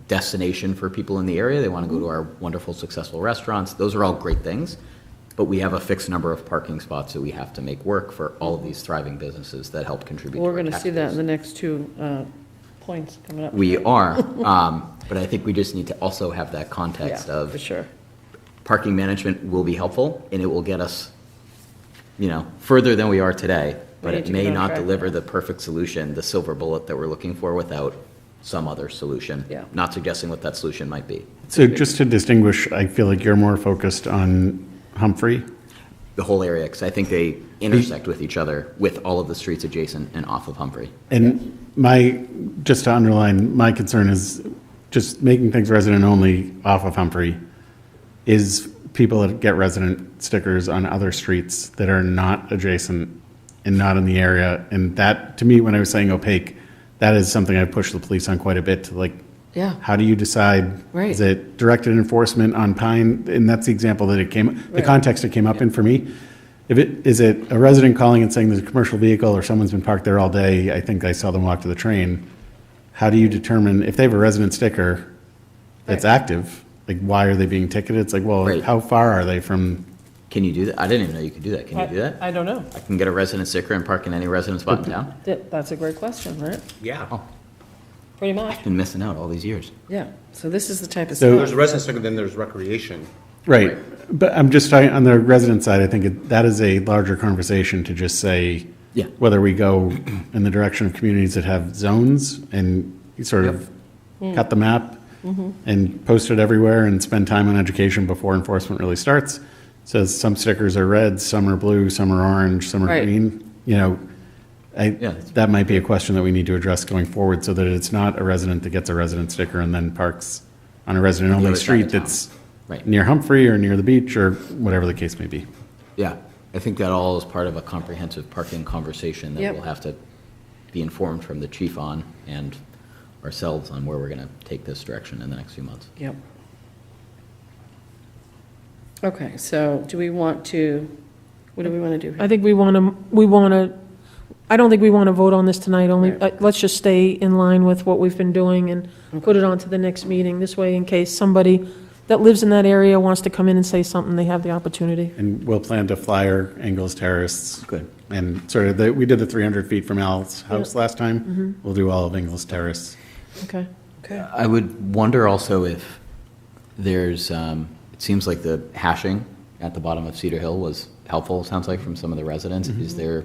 destination for people in the area. They want to go to our wonderful, successful restaurants. Those are all great things, but we have a fixed number of parking spots that we have to make work for all of these thriving businesses that help contribute to We're our going to tax see that base. in the next 2 points coming up. We are, but I think we just need to also have that context Yeah, of for sure. parking management will be helpful, and it will get us, further than we are today, but We need it to may get on not track. deliver the perfect solution, the silver bullet that we're looking for without some other solution. Yeah. Not suggesting what that solution might be. So just to distinguish, I feel like you're more focused on Humphrey. The whole area, because I think they intersect with each other with all of the streets adjacent and off of Humphrey. And just to underline, my concern is just making things resident only off of Humphrey is people that get resident stickers on other streets that are not adjacent and not in the area. And that, to me, when I was saying opaque, that is something I've pushed the police on quite a bit to Yeah. how do you decide? Right. Is it directed enforcement on Pine? And that's the example that the context it came up in for me. Is it a resident calling and saying there's a commercial vehicle or someone's been parked there all day? I think I saw them walk to the train. How do you determine if they have a resident sticker that's active? Why are they being ticketed? It's Right. how far are they from? Can you do that? I didn't even know you could do that. Can you do that? I don't know. I can get a resident sticker and park in any resident spot in town? That's a great question, right? Yeah. Pretty much. Been missing out all these years. Yeah. So this is the type of So- stuff. There's residence center, then there's recreation. Right. But I'm just talking on the resident side, I think that is a larger conversation to just say Yeah. whether we go in the direction of communities that have zones and sort of cut the map and post it everywhere and spend time on education before enforcement really starts. says some stickers are red, some are blue, some are orange, some are Right. green, that might be a question that we need to address going forward so that it's not a resident that gets a resident sticker and then parks on a resident-only other side street of town. that's Right. near Humphrey or near the beach or whatever the case may be. Yeah, I think that all is part of a comprehensive parking conversation that Yep. we'll have to be informed from the chief on and ourselves on where we're going to take this direction in the next few months. Yep. Okay, so do we want to, what do we want to do here? I think we want to, I don't think we want to vote on this tonight, only, Right. let's just stay in line with what we've been doing and put it on to the next meeting. This way, in case somebody that lives in that area wants to come in and say something, they have the opportunity. And we'll plan to flyer Engels Terrace. Good. And sort of, we did the 300 feet from Al's house last time. We'll do all of Engels Terrace. Okay. Okay. I would wonder also if there's, it seems like the hashing at the bottom of Cedar Hill was helpful, sounds like, from some of the residents. Is there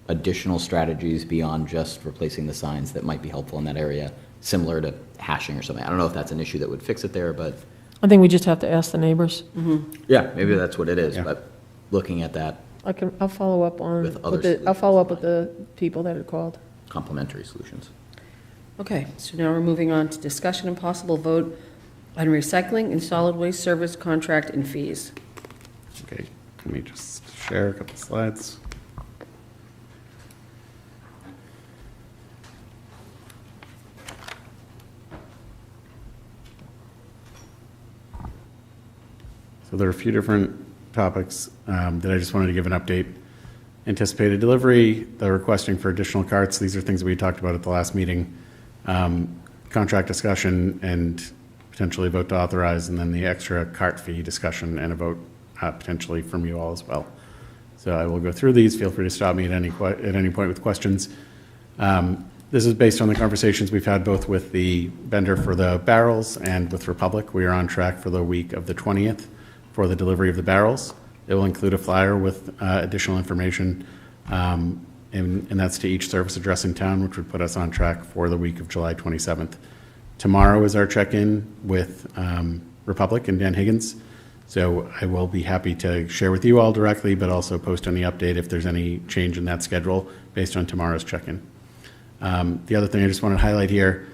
additional strategies beyond just replacing the signs that might be helpful in that area, similar to hashing or something? I don't know if that's an issue that would fix it there, but I think we just have to ask the neighbors. yeah, maybe that's what it is. Yeah. But looking at that, I'll follow up on, With other I'll follow up with the people that had called. complementary solutions. Okay, so now we're moving on to discussion and possible vote on recycling and solid waste service contract and fees. Okay, let me just share a couple slides. So there are a few different topics that I just wanted to give an update. Anticipated delivery, the requesting for additional carts, these are things that we talked about at the last meeting. Contract discussion and potentially vote to authorize, and then the extra cart fee discussion and a vote potentially from you all as well. So I will go through these. Feel free to stop me at any point with questions. This is based on the conversations we've had both with the vendor for the barrels and with Republic. We are on track for the week of the 20th for the delivery of the barrels. It will include a flyer with additional information, and that's to each service address in town, which would put us on track for the week of July 27th. Tomorrow is our check-in with Republic and Dan Higgins. So I will be happy to share with you all directly, but also post any update if there's any change in that schedule based on tomorrow's check-in. The other thing I just want to highlight here,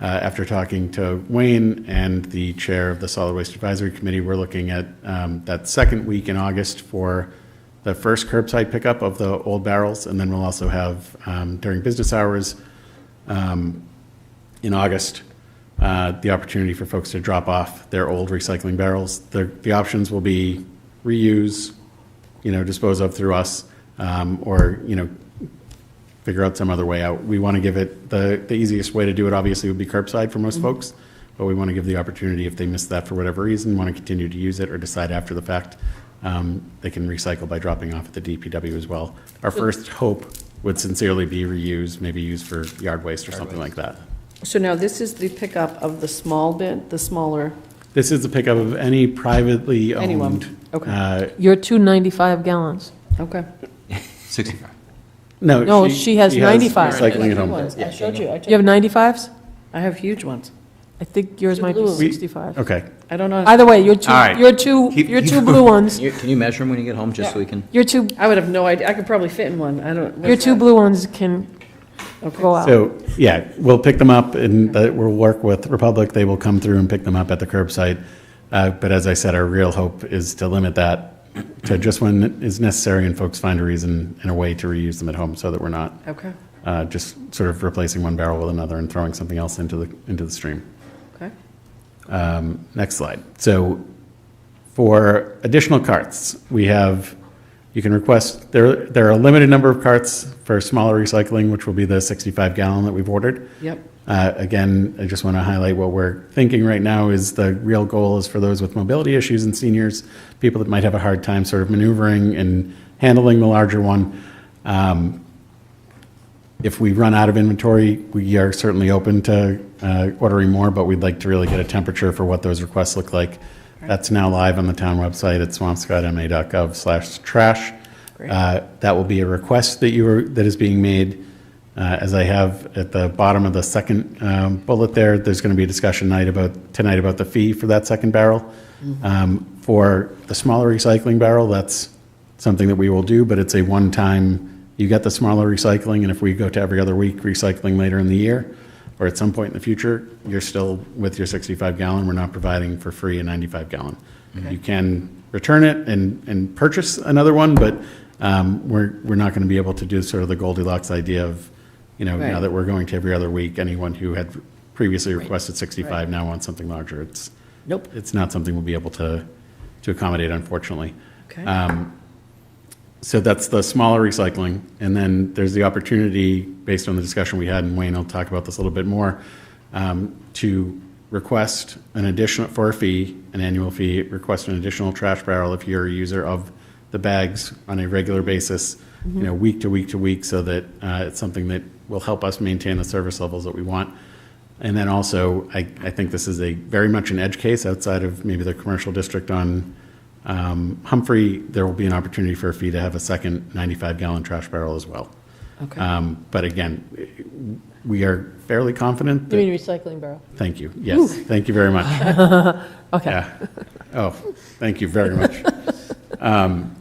after talking to Wayne and the chair of the Solid Waste Advisory Committee, we're looking at that second week in August for the first curbside pickup of the old barrels, and then we'll also have, during business hours in August, the opportunity for folks to drop off their old recycling barrels. The options will be reuse, dispose of through us, or, figure out some other way out. We want to give it, the easiest way to do it obviously would be curbside for most folks, but we want to give the opportunity if they miss that for whatever reason, want to continue to use it or decide after the fact, they can recycle by dropping off at the DPW as well. Our first hope would sincerely be reuse, maybe used for yard waste or something like that. So now this is the pickup of the small bit, the smaller, This is the pickup of any privately Anyone. owned. Okay. Your 295 gallons. okay. 65. No, she has 95. Recycling at home. Ones. I showed you. You have 95s? I have huge ones. I think yours might be blue. 65. Okay. I don't know. Either way, your two, All right. your two blue ones, Can you measure them when you get home, just so we can? your two, I would have no idea. I could probably fit in one. I don't. your two blue ones can go out. So, yeah, we'll pick them up and we'll work with Republic. They will come through and pick them up at the curbside. But as I said, our real hope is to limit that to just when is necessary and folks find a reason and a way to reuse them at home so that we're not Okay, just sort of replacing one barrel with another and throwing something else into the stream. okay. Next slide. So for additional carts, you can request, there are a limited number of carts for smaller recycling, which will be the 65 gallon that we've ordered. Yep. Again, I just want to highlight what we're thinking right now is the real goal is for those with mobility issues and seniors, people that might have a hard time sort of maneuvering and handling the larger one. If we run out of inventory, we are certainly open to ordering more, but we'd like to really get a temperature for what those requests look like. That's now live on the town website at swampscottma.gov/trash. That will be a request that is being made As I have at the bottom of the second bullet there, there's going to be a discussion tonight about the fee for that second barrel. For the smaller recycling barrel, that's something that we will do, but it's a one-time, you get the smaller recycling, and if we go to every other week recycling later in the year, or at some point in the future, you're still with your 65 gallon. We're not providing for free a 95 gallon. You can return it and purchase another one, but we're not going to be able to do sort of the Goldilocks idea of, now Right. that we're going to every other week, anyone who had previously requested 65 now wants something larger. Nope. It's not something we'll be able to accommodate, unfortunately. Okay. So that's the smaller recycling. And then there's the opportunity, based on the discussion we had, and Wayne will talk about this a little bit more, to request an additional, for a fee, an annual fee, request an additional trash barrel if you're a user of the bags on a regular basis, week to week to week, so that it's something that will help us maintain the service levels that we want. And then also, I think this is a very much an edge case outside of maybe the commercial district on Humphrey. There will be an opportunity for a fee to have a second 95-gallon trash barrel as well. Okay. But again, we are fairly confident You that, mean recycling barrel? thank you. Yes, thank you very much. Okay. Yeah. Oh, thank you very much.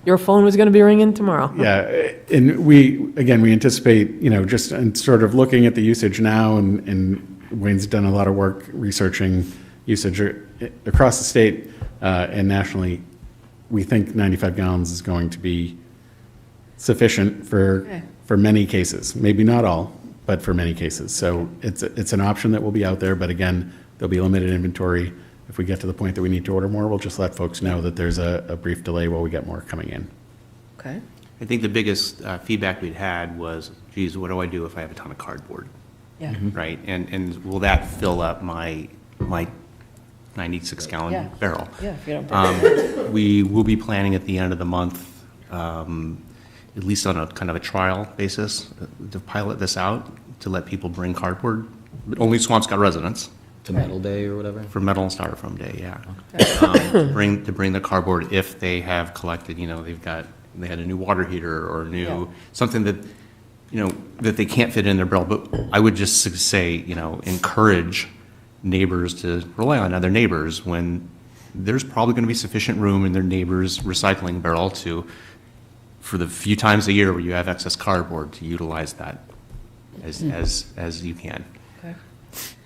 Your phone was going to be ringing tomorrow. Yeah, and we anticipate, just in sort of looking at the usage now, and Wayne's done a lot of work researching usage across the state and nationally. We think 95 gallons is going to be sufficient for many cases. Maybe not all, but for many cases. So it's an option that will be out there, but again, there'll be limited inventory. If we get to the point that we need to order more, we'll just let folks know that there's a brief delay while we get more coming in. Okay. I think the biggest feedback we'd had was, geez, what do I do if I have a ton of cardboard? Yeah. Right? And will that fill up my 96 gallon Yeah. barrel? Yeah, if you don't bring We will be planning at the end of the month, at least on a kind of a trial basis, to pilot this out, to let people bring cardboard, but only Swampscott residents. To Metal Day or whatever? For Metal and Styrofoam Day, yeah. To bring the cardboard if they have collected, they had a new water heater or something that, that they can't fit in their barrel. But I would just say, encourage neighbors to rely on other neighbors when there's probably going to be sufficient room in their neighbor's recycling barrel for the few times a year where you have excess cardboard, to utilize that as you can. Okay.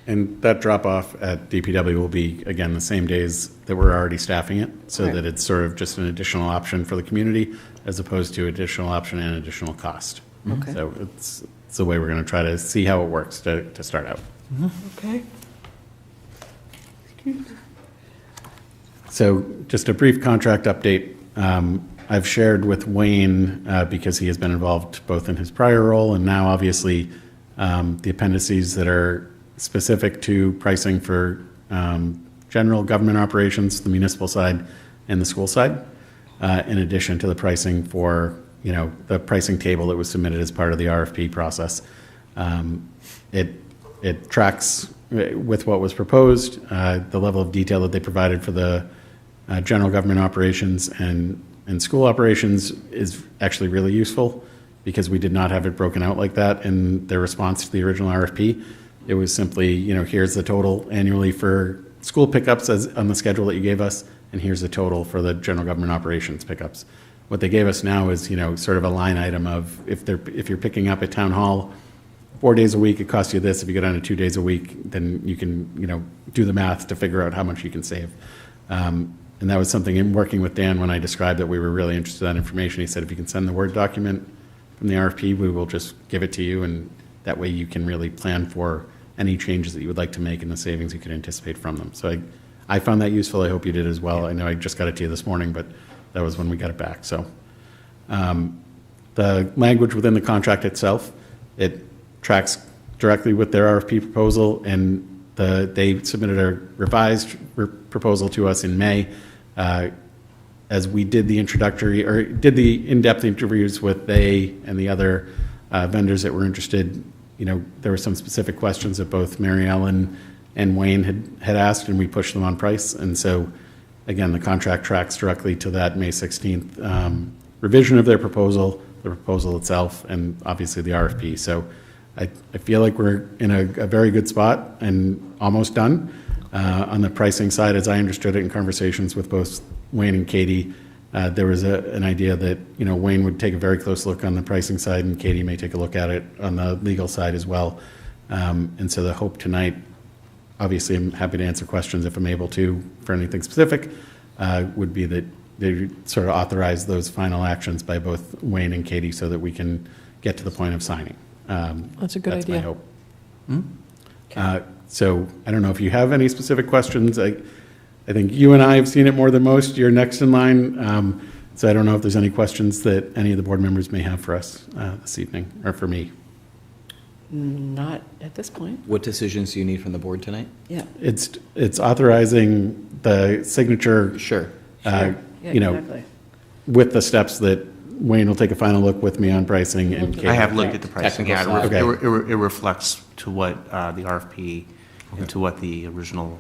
And that drop-off at DPW will be, again, the same days that we're already staffing it, so Right. that it's sort of just an additional option for the community, as opposed to additional option and additional cost. Okay. So it's the way we're going to try to see how it works to start out. Okay. So just a brief contract update. I've shared with Wayne, because he has been involved both in his prior role and now obviously the appendices that are specific to pricing for general government operations, the municipal side and the school side, in addition to the pricing for, the pricing table that was submitted as part of the RFP process. It tracks with what was proposed, the level of detail that they provided for the general government operations and school operations is actually really useful, because we did not have it broken out like that in their response to the original RFP. It was simply, here's the total annually for school pickups as on the schedule that you gave us, and here's the total for the general government operations pickups. What they gave us now is, sort of a line item of if you're picking up at town hall 4 days a week, it costs you this. If you go down to 2 days a week, then you can, do the math to figure out how much you can save. And that was something in working with Dan when I described that we were really interested in that information. He said, if you can send the Word document from the RFP, we will just give it to you, and that way you can really plan for any changes that you would like to make and the savings you could anticipate from them. So I found that useful. I hope you did as well. I know I just got it to you this morning, but that was when we got it back. So the language within the contract itself, it tracks directly with their RFP proposal, and they submitted a revised proposal to us in May. As we did the in-depth interviews with they and the other vendors that were interested, there were some specific questions that both Mary Ellen and Wayne had asked, and we pushed them on price. And so, again, the contract tracks directly to that May 16th revision of their proposal, the proposal itself, and obviously the RFP. So I feel like we're in a very good spot and almost done. On the pricing side, as I understood it in conversations with both Wayne and Katie, there was an idea that, Wayne would take a very close look on the pricing side and Katie may take a look at it on the legal side as well. And so the hope tonight, obviously I'm happy to answer questions if I'm able to for anything specific, would be that they sort of authorize those final actions by both Wayne and Katie so that we can get to the point of signing. That's a good That's my idea. hope. So I don't know if you have any specific questions. I think you and I have seen it more than most. You're next in line. So I don't know if there's any questions that any of the board members may have for us this evening, or for me. Not at this point. What decisions do you need from the board tonight? Yeah. It's authorizing the signature. Sure. Yeah, exactly. With the steps that Wayne will take a final look with me on pricing and Katie. I have looked at the pricing, yeah, Technical side. it reflects to what the RFP and to what the original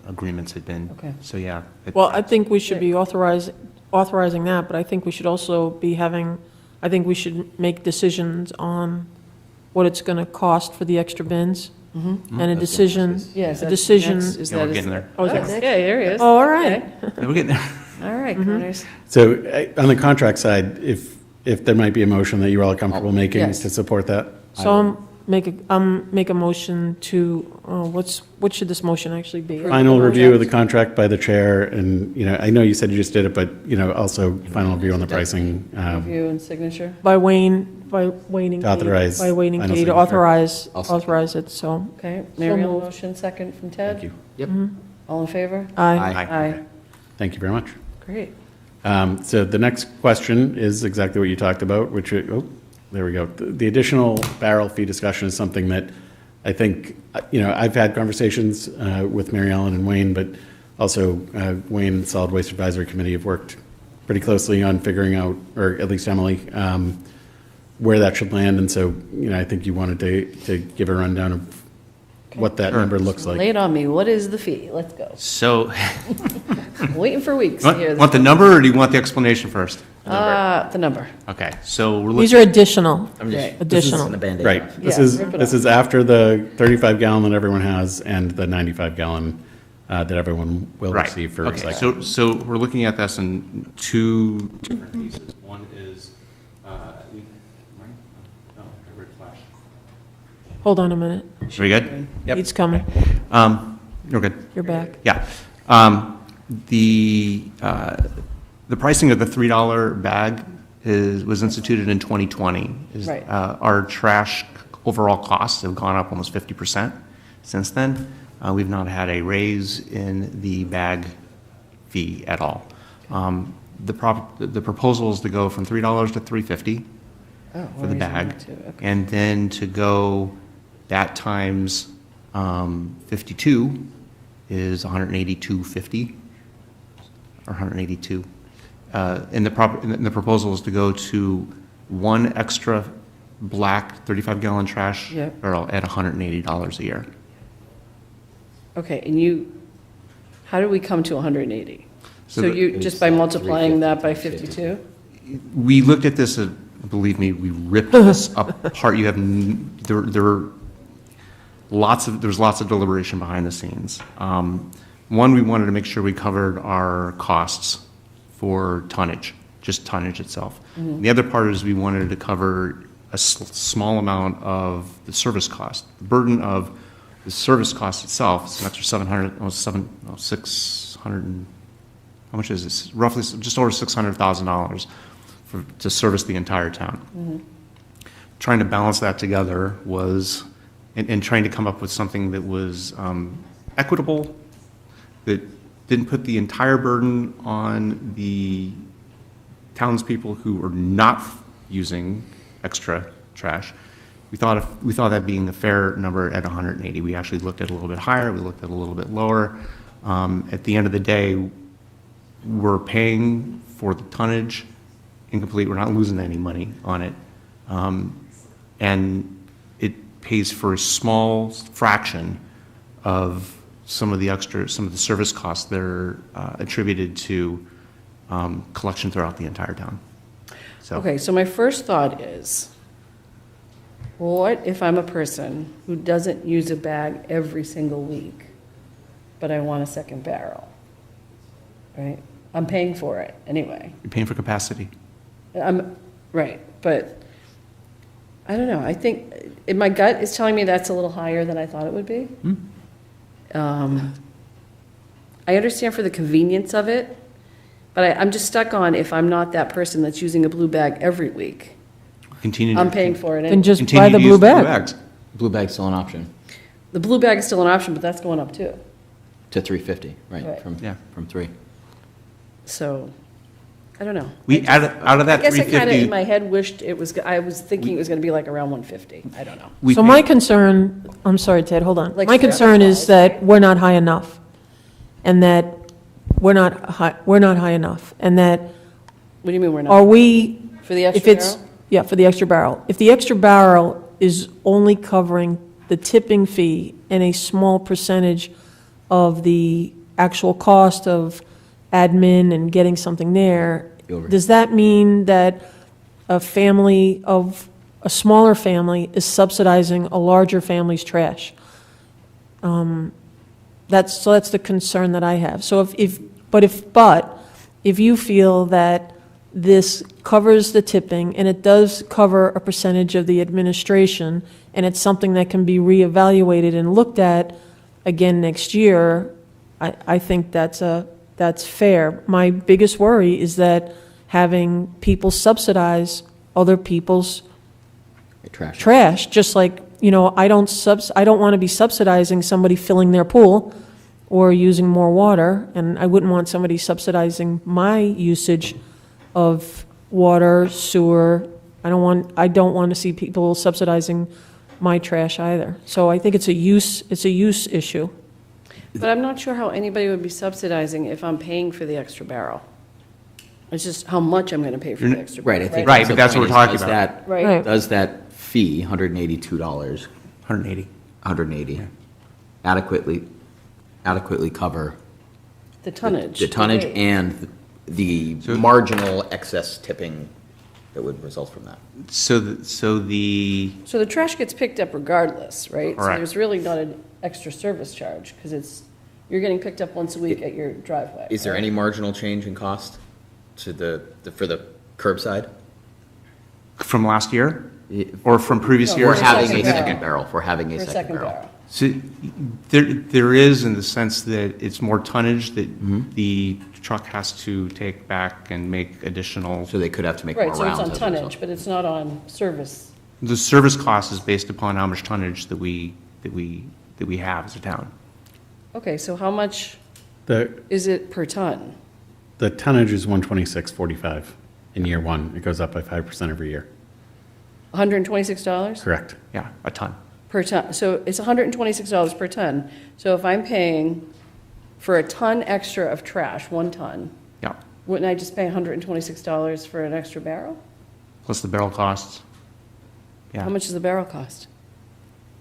agreements had been. Okay. So, yeah. Well, I think we should be authorizing that, but I think we should also be I think we should make decisions on what it's going to cost for the extra bins. And a decision, Yes. a decision. Is Yeah, that we're getting there. Oh, is that Yeah, next? there he is. Oh, all right. Okay. We're getting there. All right, Connors. So on the contract side, if there might be a motion that you all are comfortable making Yes. to support that? So make a motion to, what should this motion actually be? Final review of the contract by the chair, and, I know you said you just did it, but, also final review on the pricing. Review and signature. By Wayne and To authorize Katie. By Wayne and final Katie to signature. authorize it, so. Okay, Mary Ellen moved. motion, second from Ted. Thank you. Yep. All in favor? Aye. Aye. Thank you very much. Great. So the next question is exactly what you talked about, which, there we go. The additional barrel fee discussion is something that I think, I've had conversations with Mary Ellen and Wayne, but also Wayne and Solid Waste Advisory Committee have worked pretty closely on figuring out, or at least Emily, where that should land. And so, I think you wanted to give a rundown of what that number looks like. Lay it on me. What is the fee? Let's go. So, Waiting for weeks to hear want the this. number, or do you want the explanation first? The number. Okay, so we're These looking, are additional. I'm just, Right. this is Additional. the Band-Aid Right. off. This Yeah, is rip it this off. is after the 35 gallon that everyone has and the 95 gallon that everyone will right. receive for Okay, recycling. so we're looking at this in two different pieces. One is, Hold on a minute. are we good? It's coming. You're good. You're back. Yeah. The pricing of the $3 bag was instituted in 2020. Right. Our trash overall costs have gone up almost 50% since then. We've not had a raise in the bag fee at all. The proposal is to go from $3 to $3.50 for the bag, and then to go that times 52 is $182.50 or $182. And the proposal is to go to one extra black 35-gallon trash Yep. barrel at $180 a year. Okay, and how do we come to 180? So So the- you, just by multiplying that by 52? We looked at this, believe me, we ripped this apart. You have, there's lots of deliberation behind the scenes. One, we wanted to make sure we covered our costs for tonnage, just tonnage itself. The other part is we wanted to cover a small amount of the service cost. The burden of the service cost itself is an extra 600, how much is this? Roughly just over $600,000 to service the entire town. Trying to balance that together was, and trying to come up with something that was equitable, that didn't put the entire burden on the townspeople who are not using extra trash. We thought that being a fair number at 180. We actually looked at a little bit higher, we looked at a little bit lower. At the end of the day, we're paying for the tonnage incomplete, we're not losing any money on it. And it pays for a small fraction of some of the service costs that are attributed to collection throughout the entire town. So, Okay, so my first thought is, What if I'm a person who doesn't use a bag every single week, but I want a second barrel, right? I'm paying for it anyway. You're paying for capacity. Right, but I don't know, I think, my gut is telling me that's a little higher than I thought it would be. I understand for the convenience of it, but I'm just stuck on if I'm not that person that's using a blue bag every week. I'm paying for it. Then just Continue buy the to blue use bag. bags. Blue bag's still an option, The blue bag is still an option, but that's going up too. to 350, right, Right. from 3. So, I don't know. We, out of that I guess I kind of, in 350, my head, wished it was, I was thinking it was going to be like around 150. I don't know. we So pay- my concern, I'm sorry, Ted, hold on. Like My concern is that we're not high enough, and that we're not high enough, and that What do you mean we're are not? we, For the if extra it's, barrel? yeah, for the extra barrel. If the extra barrel is only covering the tipping fee and a small percentage of the actual cost of admin and getting something there, Over. does that mean that a smaller family is subsidizing a larger family's trash? That's the concern that I have. So if you feel that this covers the tipping, and it does cover a percentage of the administration, and it's something that can be reevaluated and looked at again next year, I think that's fair. My biggest worry is that having people subsidize other people's trash, just like, I don't want to be subsidizing somebody filling their pool or using more water, and I wouldn't want somebody subsidizing my usage of water, sewer. I don't want to see people subsidizing my trash either. So I think it's a use issue. But I'm not sure how anybody would be subsidizing if I'm paying for the extra barrel. It's just how much I'm going to pay for the extra barrel. Right, I think. Right, but that's what we're talking about. Right. Does that fee, $182, 180. adequately cover The tonnage. the tonnage Right. and the marginal excess tipping that would result from that? So the, So the trash gets picked up regardless, right? So Correct. there's really not an extra service charge, because you're getting picked up once a week at your driveway. Is there right? any marginal change in cost to for the curbside? from last year or from previous No, For years? for having a second second barrel. barrel, for having a For a second barrel. So there is, in the sense that it's more tonnage that the truck has to take back and make additional. So they could have to make more Right, rounds. so it's as on a result. tonnage, but it's not on service. The service cost is based upon how much tonnage that we have as a town. Okay, so how much The, is it per ton? the tonnage is 126.45 in year one. It goes up by 5% every year. $126 Correct. Yeah, a ton. per ton? So it's $126 per ton. So if I'm paying for a ton extra of trash, 1 ton, Yeah, wouldn't I just pay $126 for an extra barrel? plus the barrel costs. Yeah. How much does the barrel cost?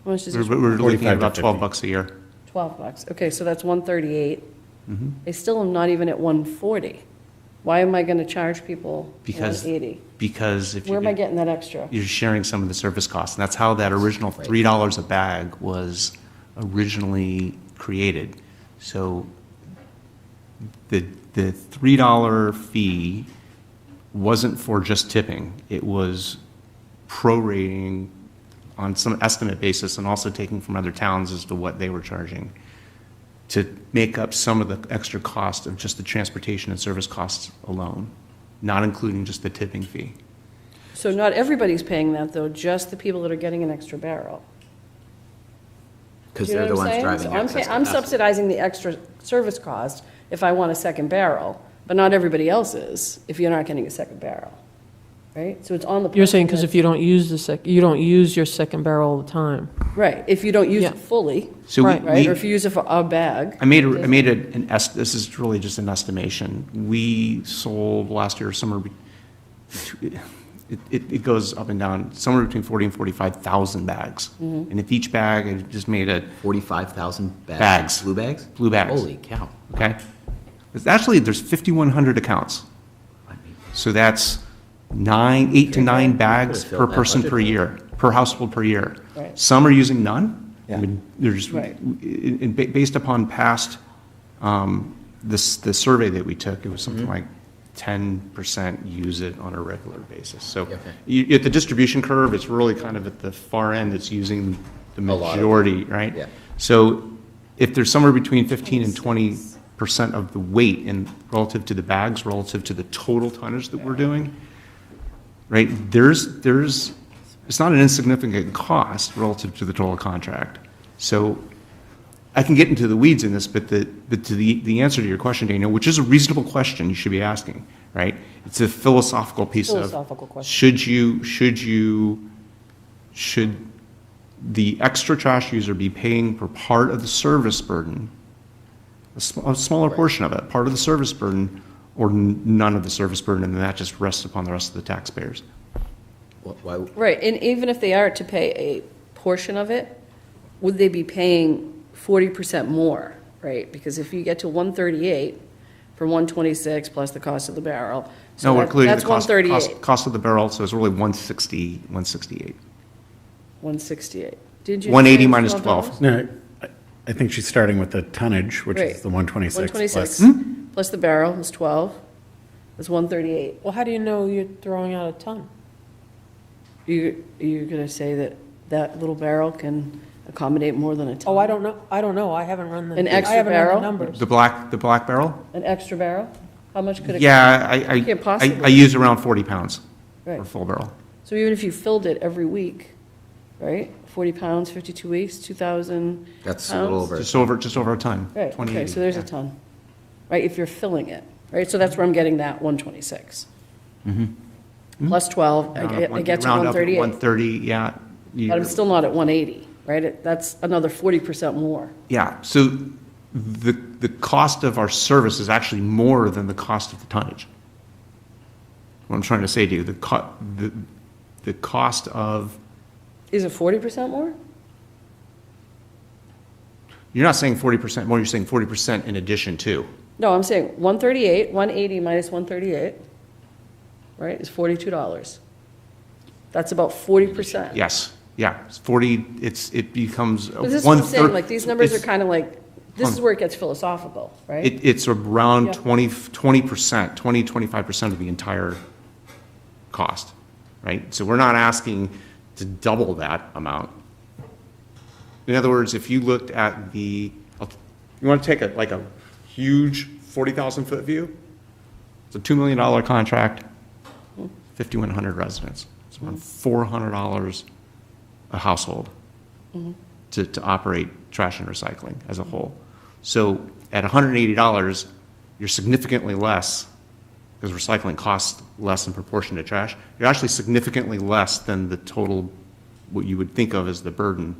How much does We're it? we're looking 45 at to about 12 50. bucks a year. $12. Okay, so that's $138. Mm-hmm. I still am not even at $140. Why am I going to charge people Because $180? Because if Where am I you, getting that extra? you're sharing some of the service costs, and that's how that original $3 a bag was originally created. So the $3 fee wasn't for just tipping. It was prorating on some estimate basis and also taking from other towns as to what they were charging to make up some of the extra cost of just the transportation and service costs alone, not including just the tipping fee. So not everybody's paying that, though, just the people that are getting an extra barrel. Because Do you know they're the what I'm ones saying? driving So I'm excess I'm capacity. subsidizing the extra service cost if I want a second barrel, but not everybody else is if you're not getting a second barrel, right? So it's on the. You're saying person because if you don't use you don't use your second barrel all the time. that's- Right, if you don't use Yeah. it fully, So Right. right, or if you use it for a bag. this is really just an estimation. We sold last year it goes up and down, somewhere between 40 and 45,000 bags. Mm-hmm. And if each bag, it just made a 45,000 Bags. Blue bags? blue bags. Holy cow. Okay? There's 5,100 accounts. So that's 8 to 9 bags Could've filled per that person budget. per year. per household per year. Right. Some are using none. I Yeah. mean, there's, Right. based upon past, the survey that we took, it was something Mm-hmm. like 10% use it on a regular basis. So Okay. at the distribution curve, it's really kind of at the far end, it's using the lot of it. majority, right? Yeah. So if there's somewhere between 15 and 20% of the weight in relative to the bags, relative to the total tonnage that we're doing, right, it's not an insignificant cost relative to the total contract. So I can get into the weeds in this, but the answer to your question, Daniel, which is a reasonable question you should be asking, right? It's a philosophical piece Philosophical of, question. should the extra trash user be paying for part of the service burden, a smaller portion of it, part of the service burden, or none of the service burden, and then that just rests upon the rest of the taxpayers? Why, Right, and even if they are to pay a portion of it, would they be paying 40% more, right? Because if you get to 138 for 126 plus the cost of the barrel, so No, we're including that's the cost 138, cost of the barrel, so it's really 168. 168. Did you? 180 say minus $12? 12. No, I think she's starting with the tonnage, which Right. is the 126 126 plus. plus the barrel is 12, is 138. Well, how do you know you're throwing out a ton? You're going to say that that little barrel can accommodate more than a ton? Oh, I don't know, I haven't run the. An I extra haven't run the barrel? numbers. The black barrel? An extra barrel? How much could it? Yeah, You can't possibly. I use around 40 pounds Right. for a full barrel. So even if you filled it every week, right? 40 pounds, 52 weeks, 2,000 that's a little pounds? over. Just over a ton. Right, okay, 2080, so there's a yeah. ton, right, if you're filling it, right? So that's where I'm getting that 126. Plus 12, I get to Round up at 138. 130, yeah. But I'm still not at 180, right? That's another 40% more. Yeah, so the cost of our service is actually more than the cost of the tonnage. What I'm trying to say to you, the cost of, Is it 40% more? you're not saying 40% more, you're saying 40% in addition to. No, I'm saying 138, 180 minus 138, right, is $42. That's about 40%. Yes, yeah, it's 40, it becomes But this is what I'm saying, 1/3. like, these numbers are It's- kind of like, this is where it gets philosophical, right? It's around Yeah. 20%, 25% of the entire cost, right? So we're not asking to double that amount. In other words, if you looked at you want to take a huge 40,000-foot view? It's a $2 million contract, 5,100 residents. It's around $400 a household to operate trash and recycling as a whole. So at $180, you're significantly less, because recycling costs less in proportion to trash, you're actually significantly less than the total, what you would think of as the burden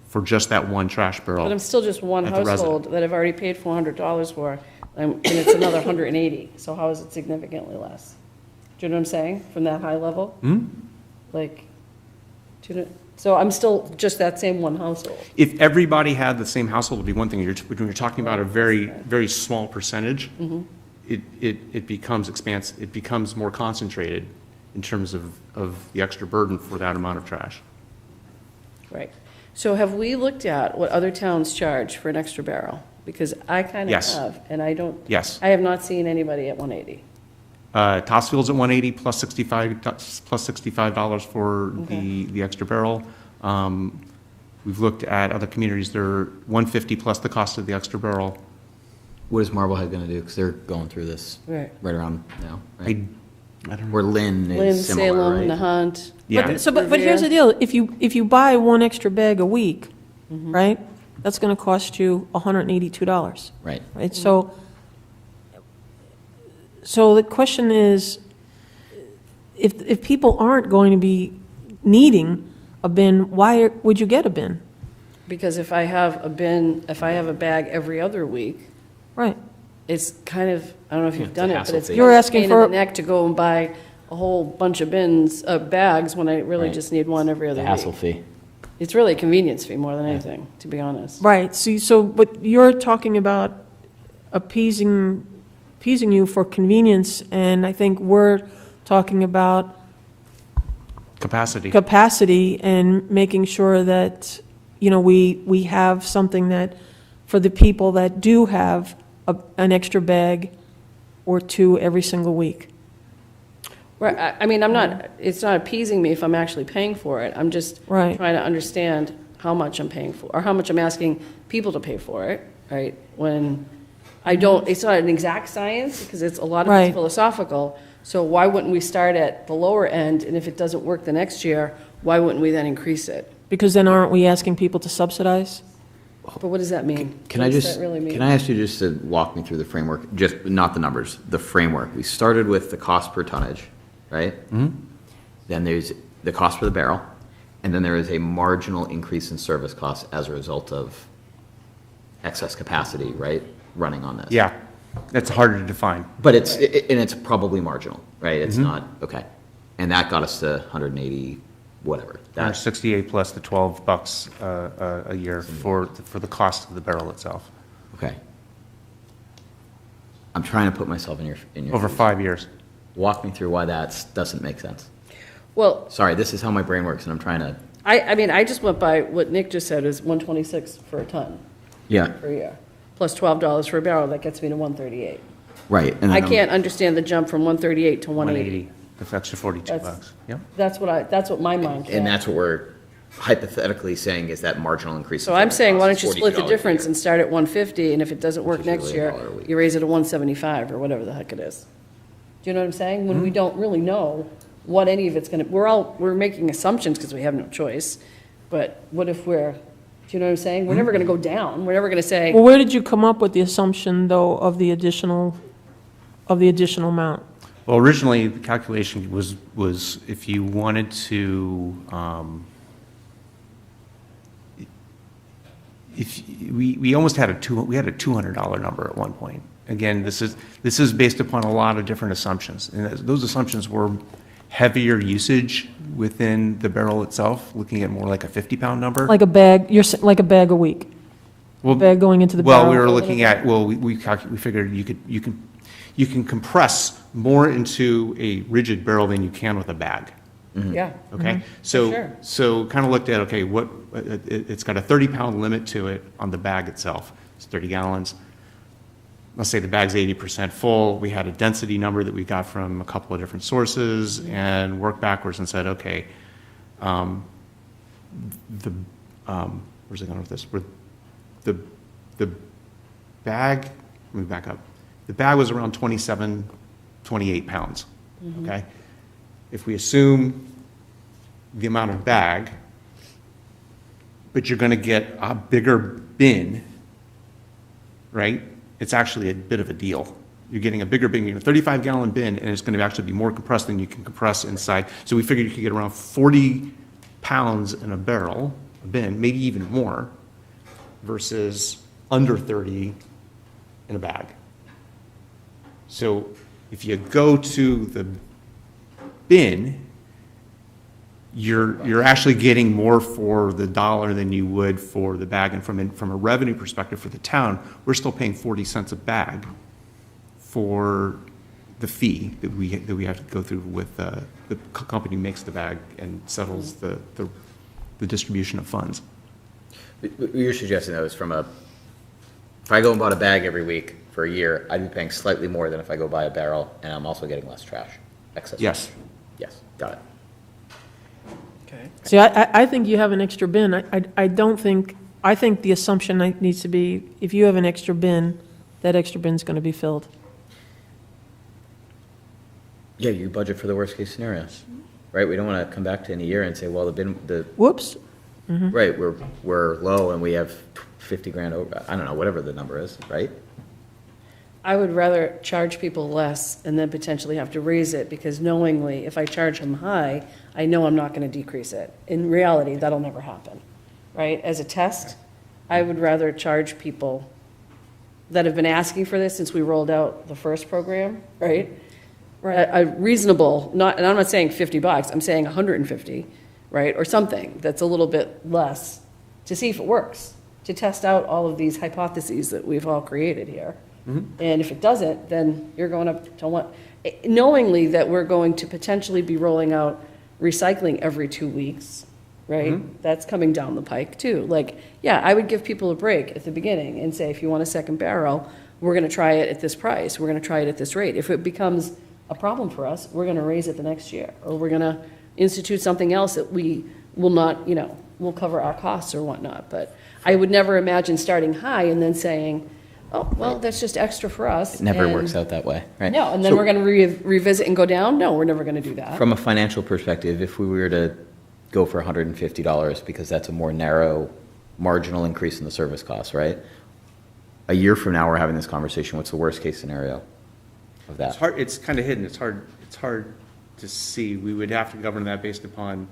for just that one trash barrel. But I'm still just one at the resident. household that I've already paid $400 for, and it's another 180, so how is it significantly less? Do you know what I'm saying, from that high level? Like, do you know, so I'm still just that same one household. If everybody had the same household, it'd be one thing. When you're talking about a very, very small percentage, it becomes expansive, it becomes more concentrated in terms of the extra burden for that amount of trash. Right. So have we looked at what other towns charge for an extra barrel? Because I kind of Yes. have, and I don't. Yes. I have not seen anybody at 180. Topsfield's at 180 plus $65 for the extra barrel. We've looked at other communities, they're 150 plus the cost of the extra barrel. What is Marblehead gonna do? Because they're going through this Right. right around now, right? I don't know. Where Lynn Lynn, is similar, Salem, right? Nahant. Yeah. But here's the deal, if you buy one extra bag a week, right, that's gonna cost you $182. Right. Right, so the question is, if people aren't going to be needing a bin, why would you get a bin? Because if I have a bin, if I have a bag every other week, Right. it's kind of, I don't know if you've done it, but hassle it's fee. You're kind of a asking pain for- in the neck to go and buy a whole bunch of bins, bags, when I really Right. just need one every other The week. hassle fee. It's really a convenience fee more than anything, to be honest. Right, but you're talking about appeasing you for convenience, and I think we're talking about capacity and making sure that, we have something that, for the people that do have an extra bag or two every single week. Right, I mean, it's not appeasing me if I'm actually paying for it. I'm just Right. trying to understand how much I'm paying for, or how much I'm asking people to pay for it, right? When it's not an exact science, because a lot of Right. it's philosophical. So why wouldn't we start at the lower end, and if it doesn't work the next year, why wouldn't we then increase it? Because then aren't we asking people to subsidize? But what does that mean? Can What I does just, that really mean? can I ask you just to walk me through the framework, just, not the numbers, the framework? We started with the cost per tonnage, right? Mm-hmm. Then there's the cost per the barrel, and then there is a marginal increase in service costs as a result of excess capacity, right, running on this? Yeah, that's harder to define. But it's probably marginal, right? It's not, okay. And that got us to 180, whatever. That's 68 plus the $12 a year for the cost of the barrel itself. okay. I'm trying to put myself in your Over shoes. 5 years. Walk me through why that doesn't make sense. Well, Sorry, this is how my brain works, and I'm trying to. I mean, I just went by what Nick just said is 126 for a ton Yeah, per year, plus $12 for a barrel, that gets me to 138. right. And then I I'm- can't understand the jump from 138 to 180. 180, that's extra 42 That's- bucks. Yep. That's what my mind And can't. that's what we're hypothetically saying is that marginal increase. So in I'm service saying, why costs don't you is split the $42 a difference year. and start at 150, and if it doesn't work Which is next really year, $1 a week. you raise it to 175, or whatever the heck it is. Do you know what I'm saying? When we don't really know what any of it's gonna, we're making assumptions because we have no choice, but what if do you know what I'm saying? We're never gonna go down, we're never gonna say, Well, where did you come up with the assumption, though, of the additional amount? Well, originally, the calculation was if you wanted to, we almost had we had a $200 number at one point. Again, this is based upon a lot of different assumptions, and those assumptions were heavier usage within the barrel itself, looking at more like a 50-pound number. Like a bag, like a bag a week? Well, bag going into the barrel? Well, we were looking at, we figured you can compress more into a rigid barrel than you can with a bag. yeah. Okay, sure. so kind of looked at, okay, it's got a 30-pound limit to it on the bag itself. It's 30 gallons. Let's say the bag's 80% full. We had a density number that we got from a couple of different sources and worked backwards and said, okay, where's it going with this? The bag, let me back up. The bag was around 27, 28 pounds, okay? If we assume the amount of bag, but you're going to get a bigger bin, right? It's actually a bit of a deal. You're getting a bigger bin, you're getting a 35-gallon bin, and it's going to actually be more compressed than you can compress inside. So we figured you could get around 40 pounds in a barrel, a bin, maybe even more, versus under 30 in a bag. So if you go to the bin, you're actually getting more for the dollar than you would for the bag. And from a revenue perspective for the town, we're still paying 40 cents a bag for the fee that we have to go through with the company who makes the bag and settles the distribution of funds. What you're suggesting, though, is if I go and bought a bag every week for a year, I'd be paying slightly more than if I go buy a barrel, and I'm also getting less trash, excess. Yes. Yes, got it. See, I think you have an extra bin. I think the assumption needs to be, if you have an extra bin, that extra bin's going to be filled. Yeah, you budget for the worst-case scenarios, right? We don't want to come back to in a year and say, well, Whoops. right, we're low and we have 50 grand over, I don't know, whatever the number is, right? I would rather charge people less and then potentially have to raise it, because knowingly, if I charge them high, I know I'm not going to decrease it. In reality, that'll never happen, right? As a test, I would rather charge people that have been asking for this since we rolled out the first program, right? A reasonable, and I'm not saying $50, I'm saying 150, right? Or something that's a little bit less, to see if it works, to test out all of these hypotheses that we've all created here. And if it doesn't, then you're going up to knowingly that we're going to potentially be rolling out recycling every 2 weeks, right? Mm-hmm. That's coming down the pike too. Like, yeah, I would give people a break at the beginning and say, if you want a second barrel, we're gonna try it at this price, we're gonna try it at this rate. If it becomes a problem for us, we're gonna raise it the next year, or we're gonna institute something else that we will not, will cover our costs or whatnot. But I would never imagine starting high and then saying, oh, well, that's just extra for us. It never and- works out that way, right? No, and then So we're gonna revisit and go down? No, we're never gonna do that. From a financial perspective, if we were to go for $150, because that's a more narrow marginal increase in the service costs, right? A year from now, we're having this conversation, what's the worst-case scenario of It's that? hard, it's kind of hidden, it's hard to see. We would have to govern that based upon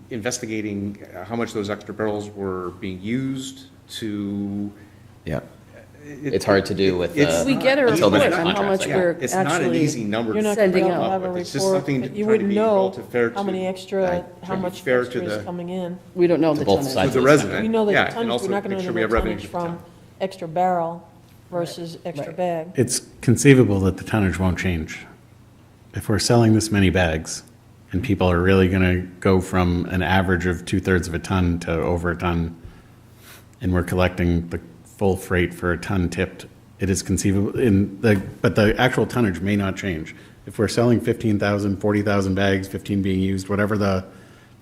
investigating how much those extra barrels were being used to. Yeah. It's hard to do with. We get a until the report next on how contract, much yeah. we're It's not an actually easy number You're to not sending going to out. have a It's just report, something but to you try to wouldn't be know relative how many extra, Right. how Try to be much fair to extra is the- coming in. We don't know To the both tonnage. sides. To the resident. We know Yeah, that the and tonnage, also we're not going make to sure know we the have revenue tonnage for the from town. extra barrel versus extra Right. bag. It's conceivable that the tonnage won't change. If we're selling this many bags, and people are really going to go from an average of 2/3 of a ton to over a ton, and we're collecting the full freight for a ton tipped, it is conceivable, but the actual tonnage may not change. If we're selling 15,000, 40,000 bags, 15 being used, whatever the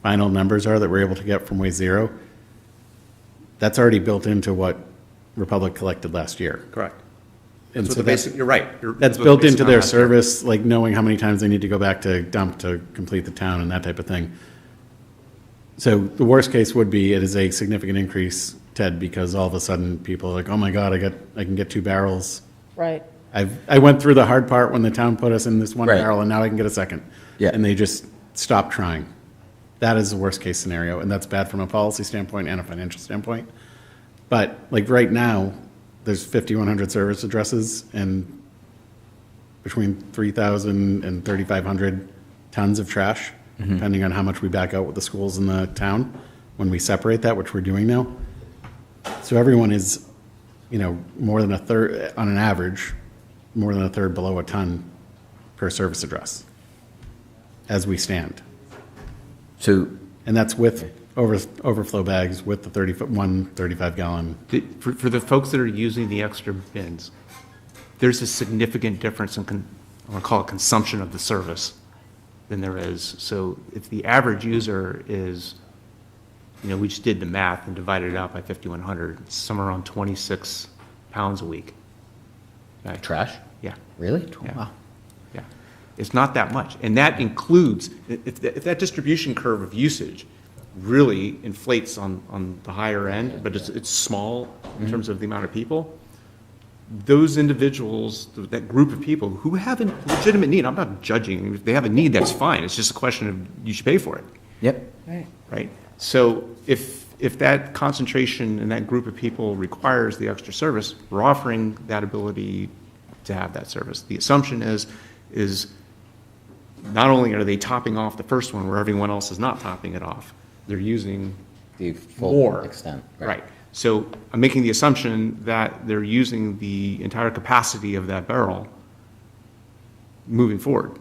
final numbers are that we're able to get from Waste Zero, that's already built into what Republic collected last year. Correct. And That's so what the basic, you're right. That's built into their service, like knowing how many times they need to go back to dump to complete the town and that type of thing. So the worst case would be it is a significant increase, Ted, because all of a sudden people are like, oh my God, I can get 2 barrels. Right. I went through the hard part when the town put us in this one Right. barrel and now I can get a second. Yeah. And they just stopped trying. That is the worst case scenario, and that's bad from a policy standpoint and a financial standpoint. But like right now, there's 5,100 service addresses and between 3,000 and 3,500 tons of trash, depending on how much we back out with the schools in the town when we separate that, which we're doing now. So everyone is, more than a third, on an average, more than a third below a ton per service address as we stand. So, And that's with overflow bags with the 35-gallon. For the folks that are using the extra bins, there's a significant difference in, I want to call it consumption of the service than there is. So if the average user is, we just did the math and divided it out by 5,100, it's somewhere around 26 pounds a week. Okay? trash? Yeah. Really? Yeah. Wow. Yeah, it's not that much, and that includes, if that distribution curve of usage really inflates on the higher end, but it's small in terms of the amount of people, those individuals, that group of people who have a legitimate need, I'm not judging, if they have a need, that's fine, it's just a question of you should pay for it, Yep. right? So if that concentration in that group of people requires the extra service, we're offering that ability to have that service. The assumption is not only are they topping off the first one where everyone else is not topping it off, they're using The full more. extent. Right. So I'm making the assumption that they're using the entire capacity of that barrel moving forward.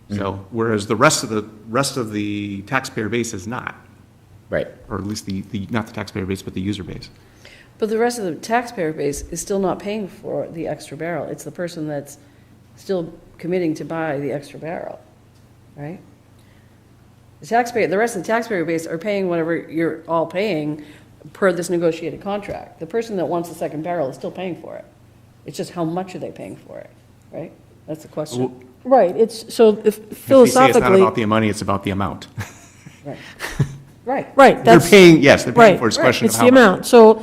So whereas the rest of the taxpayer base is not, Right. or at least the not the taxpayer base, but the user base. But the rest of the taxpayer base is still not paying for the extra barrel. It's the person that's still committing to buy the extra barrel, right? The rest of the taxpayer base are paying whatever you're all paying per this negotiated contract. The person that wants the second barrel is still paying for it. It's just how much are they paying for it, right? That's the question. Right, so if If they say it's philosophically. not about the money, it's about the amount. Right. Right. Right, They're that's. paying, yes, they're paying Right, for it. It's a question of It's how the much. amount, so,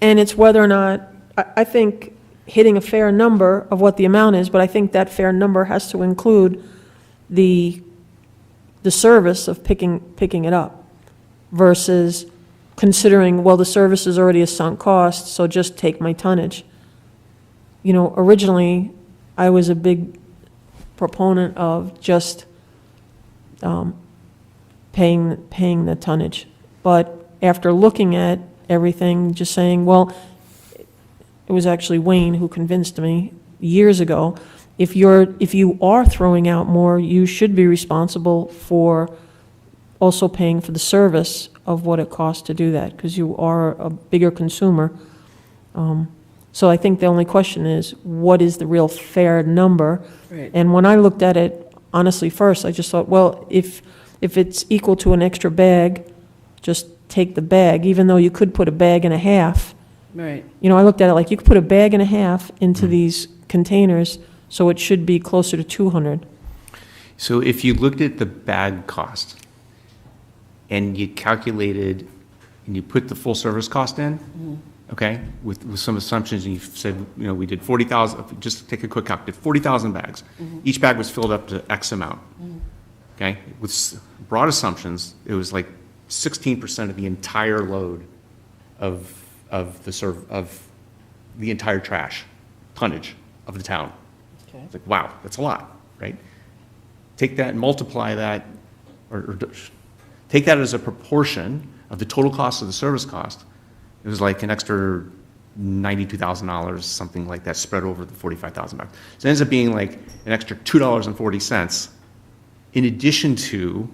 and it's whether or not, I think hitting a fair number of what the amount is, but I think that fair number has to include the service of picking it up versus considering, well, the service is already a sunk cost, so just take my tonnage. Originally, I was a big proponent of just paying the tonnage. But after looking at everything, just saying, well, it was actually Wayne who convinced me years ago, if you are throwing out more, you should be responsible for also paying for the service of what it costs to do that, because you are a bigger consumer. So I think the only question is, what is the real fair number? Right. And when I looked at it, honestly, first, I just thought, well, if it's equal to an extra bag, just take the bag, even though you could put a bag and a half. Right. You know, I looked at it like, you could put a bag and a half into these containers, so it should be closer to 200. So if you looked at the bag cost and you calculated and you put the full service cost in, okay, with some assumptions, and you said, you know, we did 40,000, just take a quick calc, did 40,000 bags. Each bag was filled up to X amount. Okay, with broad assumptions, it was like 16% of the entire load of the entire trash tonnage of the town. Okay. It's like, wow, that's a lot, right? Take that and multiply that, or take that as a proportion of the total cost of the service cost. It was like an extra $92,000, something like that, spread over the 45,000 bags. So it ends up being like an extra $2.40 in addition to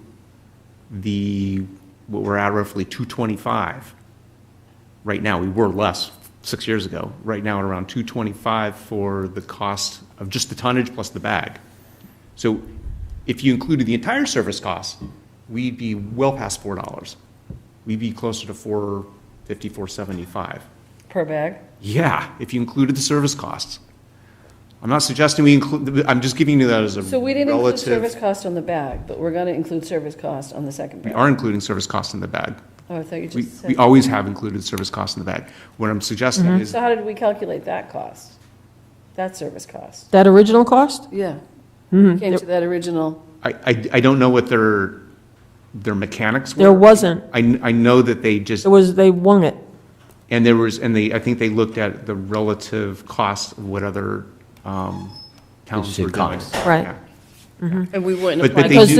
what we're at roughly $2.25 right now. We were less 6 years ago. Right now at around $2.25 for the cost of just the tonnage plus the bag. So if you included the entire service cost, we'd be well past $4. We'd be closer to $4.50, $4.75. Per bag? Yeah, if you included the service costs. I'm not suggesting we include, I'm just giving you that as a relative. So we didn't include service cost on the bag, but we're going to include service cost on the second We bag. are including service costs in the bag. Oh, I thought you just said. We always have included service costs in the bag. What I'm suggesting is, So how did we calculate that cost? That service cost? That original cost? Yeah. Came to that original, I don't know what their mechanics were. There wasn't. I know that they just, They wung it. and I think they looked at the relative cost of what other towns were doing. Right. Yeah. and we wouldn't But apply. they Because do-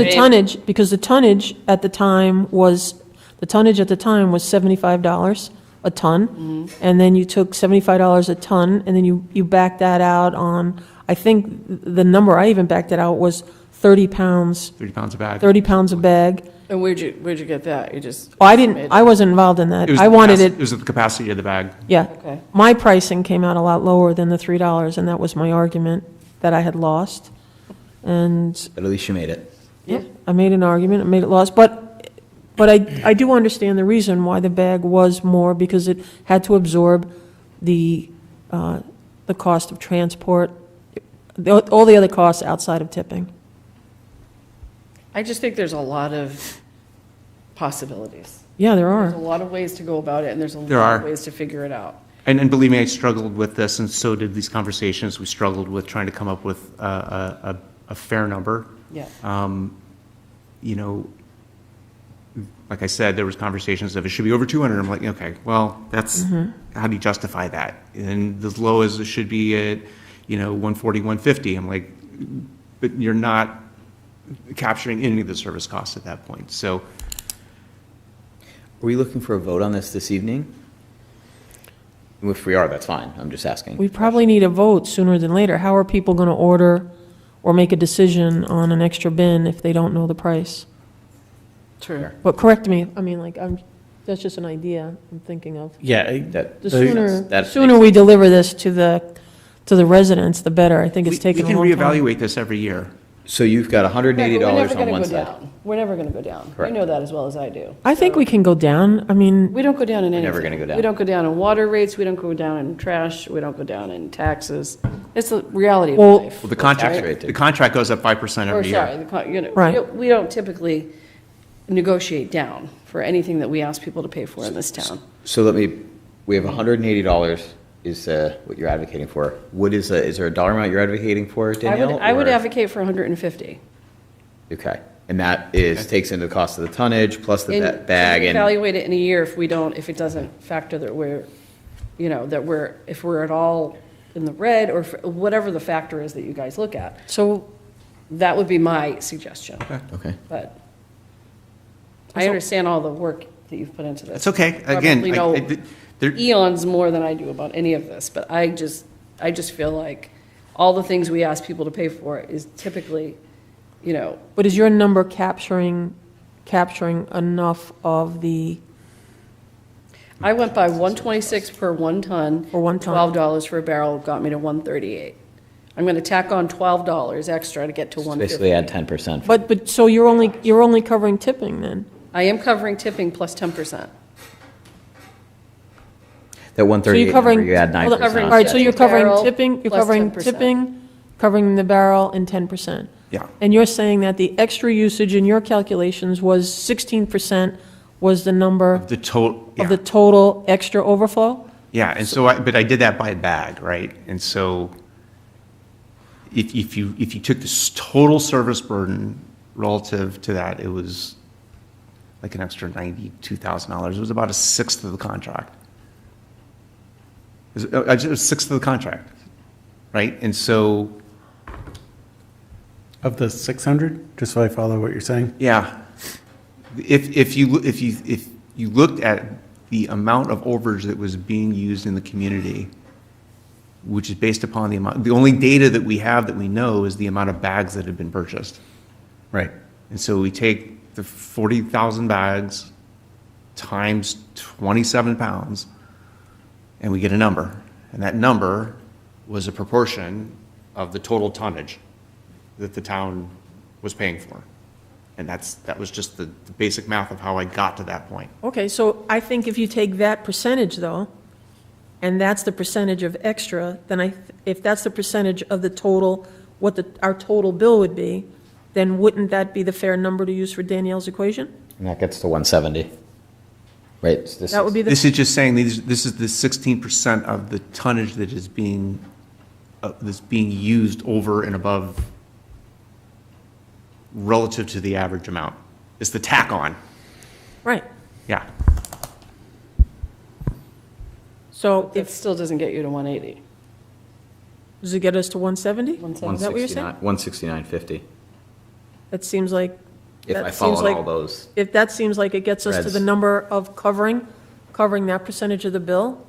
the tonnage at the time was $75 a ton, and then you took $75 a ton, and then you backed that out on, I think the number I even backed it out was 30 pounds, 30 pounds a bag. 30 pounds a bag. And where'd you get that? You just. Oh, I wasn't involved in that. It was I the wanted capacity- it, It was the capacity of the bag. yeah. Okay. My pricing came out a lot lower than the $3, and that was my argument that I had lost. And But at least you made it. yeah, I made an argument, I made it lost, but I do understand the reason why the bag was more, because it had to absorb the cost of transport, all the other costs outside of tipping. I just think there's a lot of possibilities. Yeah, there There's a are. lot of ways to go about it, and there's a There lot of are. ways to figure it out. And believe me, I struggled with this, and so did these conversations. We struggled with trying to come up with a fair number. Yeah. You know, like I said, there was conversations of it should be over 200. I'm like, okay, well, that's, how do you justify that? And as low as it should be at, 140, 150. I'm like, but you're not capturing any of the service costs at that point. So Are we looking for a vote on this evening? If we are, that's fine. I'm just asking. We probably need a vote sooner than later. How are people going to order or make a decision on an extra bin if they don't know the price? True. But correct me, that's just an idea I'm thinking of. Yeah, That- The that sooner makes we deliver this to the residents, the better. I think it's we taken a can long time. reevaluate this every year. So you've got $180 on one side. We're never going to go down. You Correct. know that as well as I do. I think we can go down. I mean, We don't go down in anything. never gonna go down. We don't go down in water rates, we don't go down in trash, we don't go down in taxes. It's the reality of Well- life. Well, the Tax rate, too. contract goes up 5% Or every year. sorry, Right. we don't typically negotiate down for anything that we ask people to pay for in this town. So we have $180 is what you're advocating for. Is there a dollar amount you're advocating for, Danielle? I would or- advocate for 150. Okay, and that takes into the cost of the tonnage plus the And bag and, evaluate it in a year if it doesn't factor that if we're at all in the red, or whatever the factor is that you guys look at. so That would be my suggestion. okay. But I understand all the work that you've put into this. It's okay. Again, Probably know there- eons more than I do about any of this, but I just feel like all the things we ask people to pay for is typically, you know, But is your number capturing enough of the, I went by 126 per 1 ton. For 1 ton. $12 for a barrel got me to 138. I'm going to tack on $12 extra to get to 150. Basically add 10%. but, so you're only covering tipping then? I am covering tipping plus 10%. That So 138 you're covering. number, you add 9%. All right, so you're covering Barrel tipping, you're plus covering 10%. tipping, covering the barrel and 10%. Yeah. And you're saying that the extra usage in your calculations was 16% was the number The total, of the total extra overflow? yeah, and so, but I did that by bag, right? And so if you took this total service burden relative to that, it was like an extra $92,000. It was about a sixth of the contract. It was a sixth of the contract, right? And so, Of the 600, just so I follow what you're saying? yeah, if you looked at the amount of overage that was being used in the community, which is based upon the only data that we have that we know is the amount of bags that have been purchased. Right. And so we take the 40,000 bags times 27 pounds, and we get a number. And that number was a proportion of the total tonnage that the town was paying for. And that was just the basic math of how I got to that point. Okay, so I think if you take that percentage though, and that's the percentage of extra, then if that's the percentage of the total, what our total bill would be, then wouldn't that be the fair number to use for Danielle's equation? And that gets to 170. Right? So That would be the. This is just saying, this is the 16% of the tonnage that is that's being used over and above relative to the average amount. It's the tack on, Right. yeah. So It if, still doesn't get you to 180. does it get us to 170? 170. Is that what you're saying? 169.50. That seems like. If that I seems followed like- all those. If that seems like it gets us to the Threads. number of covering that percentage of the bill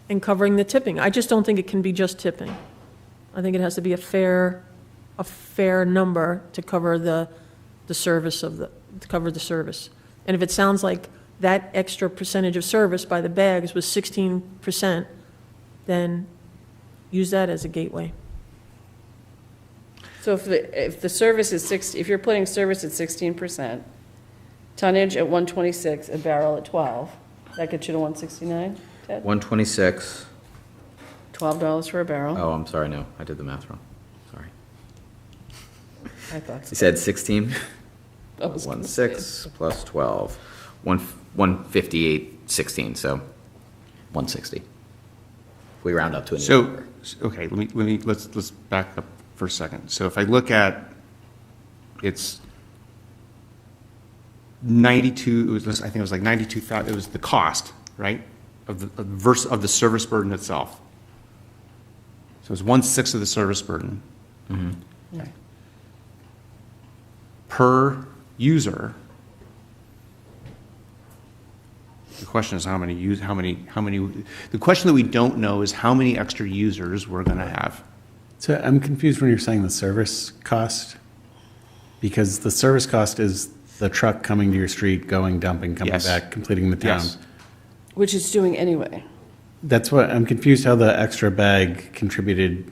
and covering the tipping. I just don't think it can be just tipping. I think it has to be a fair number to cover the service to cover the service. And if it sounds like that extra percentage of service by the bags was 16%, then use that as a gateway. So if the service is if you're putting service at 16%, tonnage at 126, a barrel at 12, that gets you to 169, Ted? 126. $12 for a barrel. Oh, I'm sorry, no, I did the math wrong. Sorry. I thought so. You said 16? I was gonna say 1.6 plus 12. 158.16, so 160. We round up to a new So, number. okay, let's back up for a second. So if I look at, it's 92, I think it was like 92,000, it was the cost, right, of the service burden itself. So it's 1/6 of the service burden. Okay. Per user. The question is the question that we don't know is how many extra users we're going to have. So I'm confused when you're saying the service cost, because the service cost is the truck coming to your street, going, dumping, coming Yes. back, completing the town. Yes. Which it's doing anyway. That's what, I'm confused how the extra bag contributed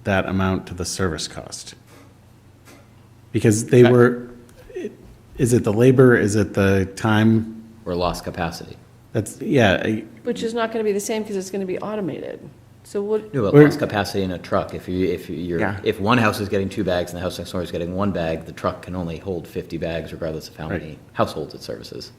that amount to the service cost. Because they were, is it the labor, is it the time? Or lost capacity. That's, yeah, Which is not going to be the same because it's going to be automated. So what, No, but We're- lost capacity in a truck. Yeah. If one house is getting 2 bags and the house next door is getting 1 bag, the truck can only hold 50 bags regardless of how Right. many households it services.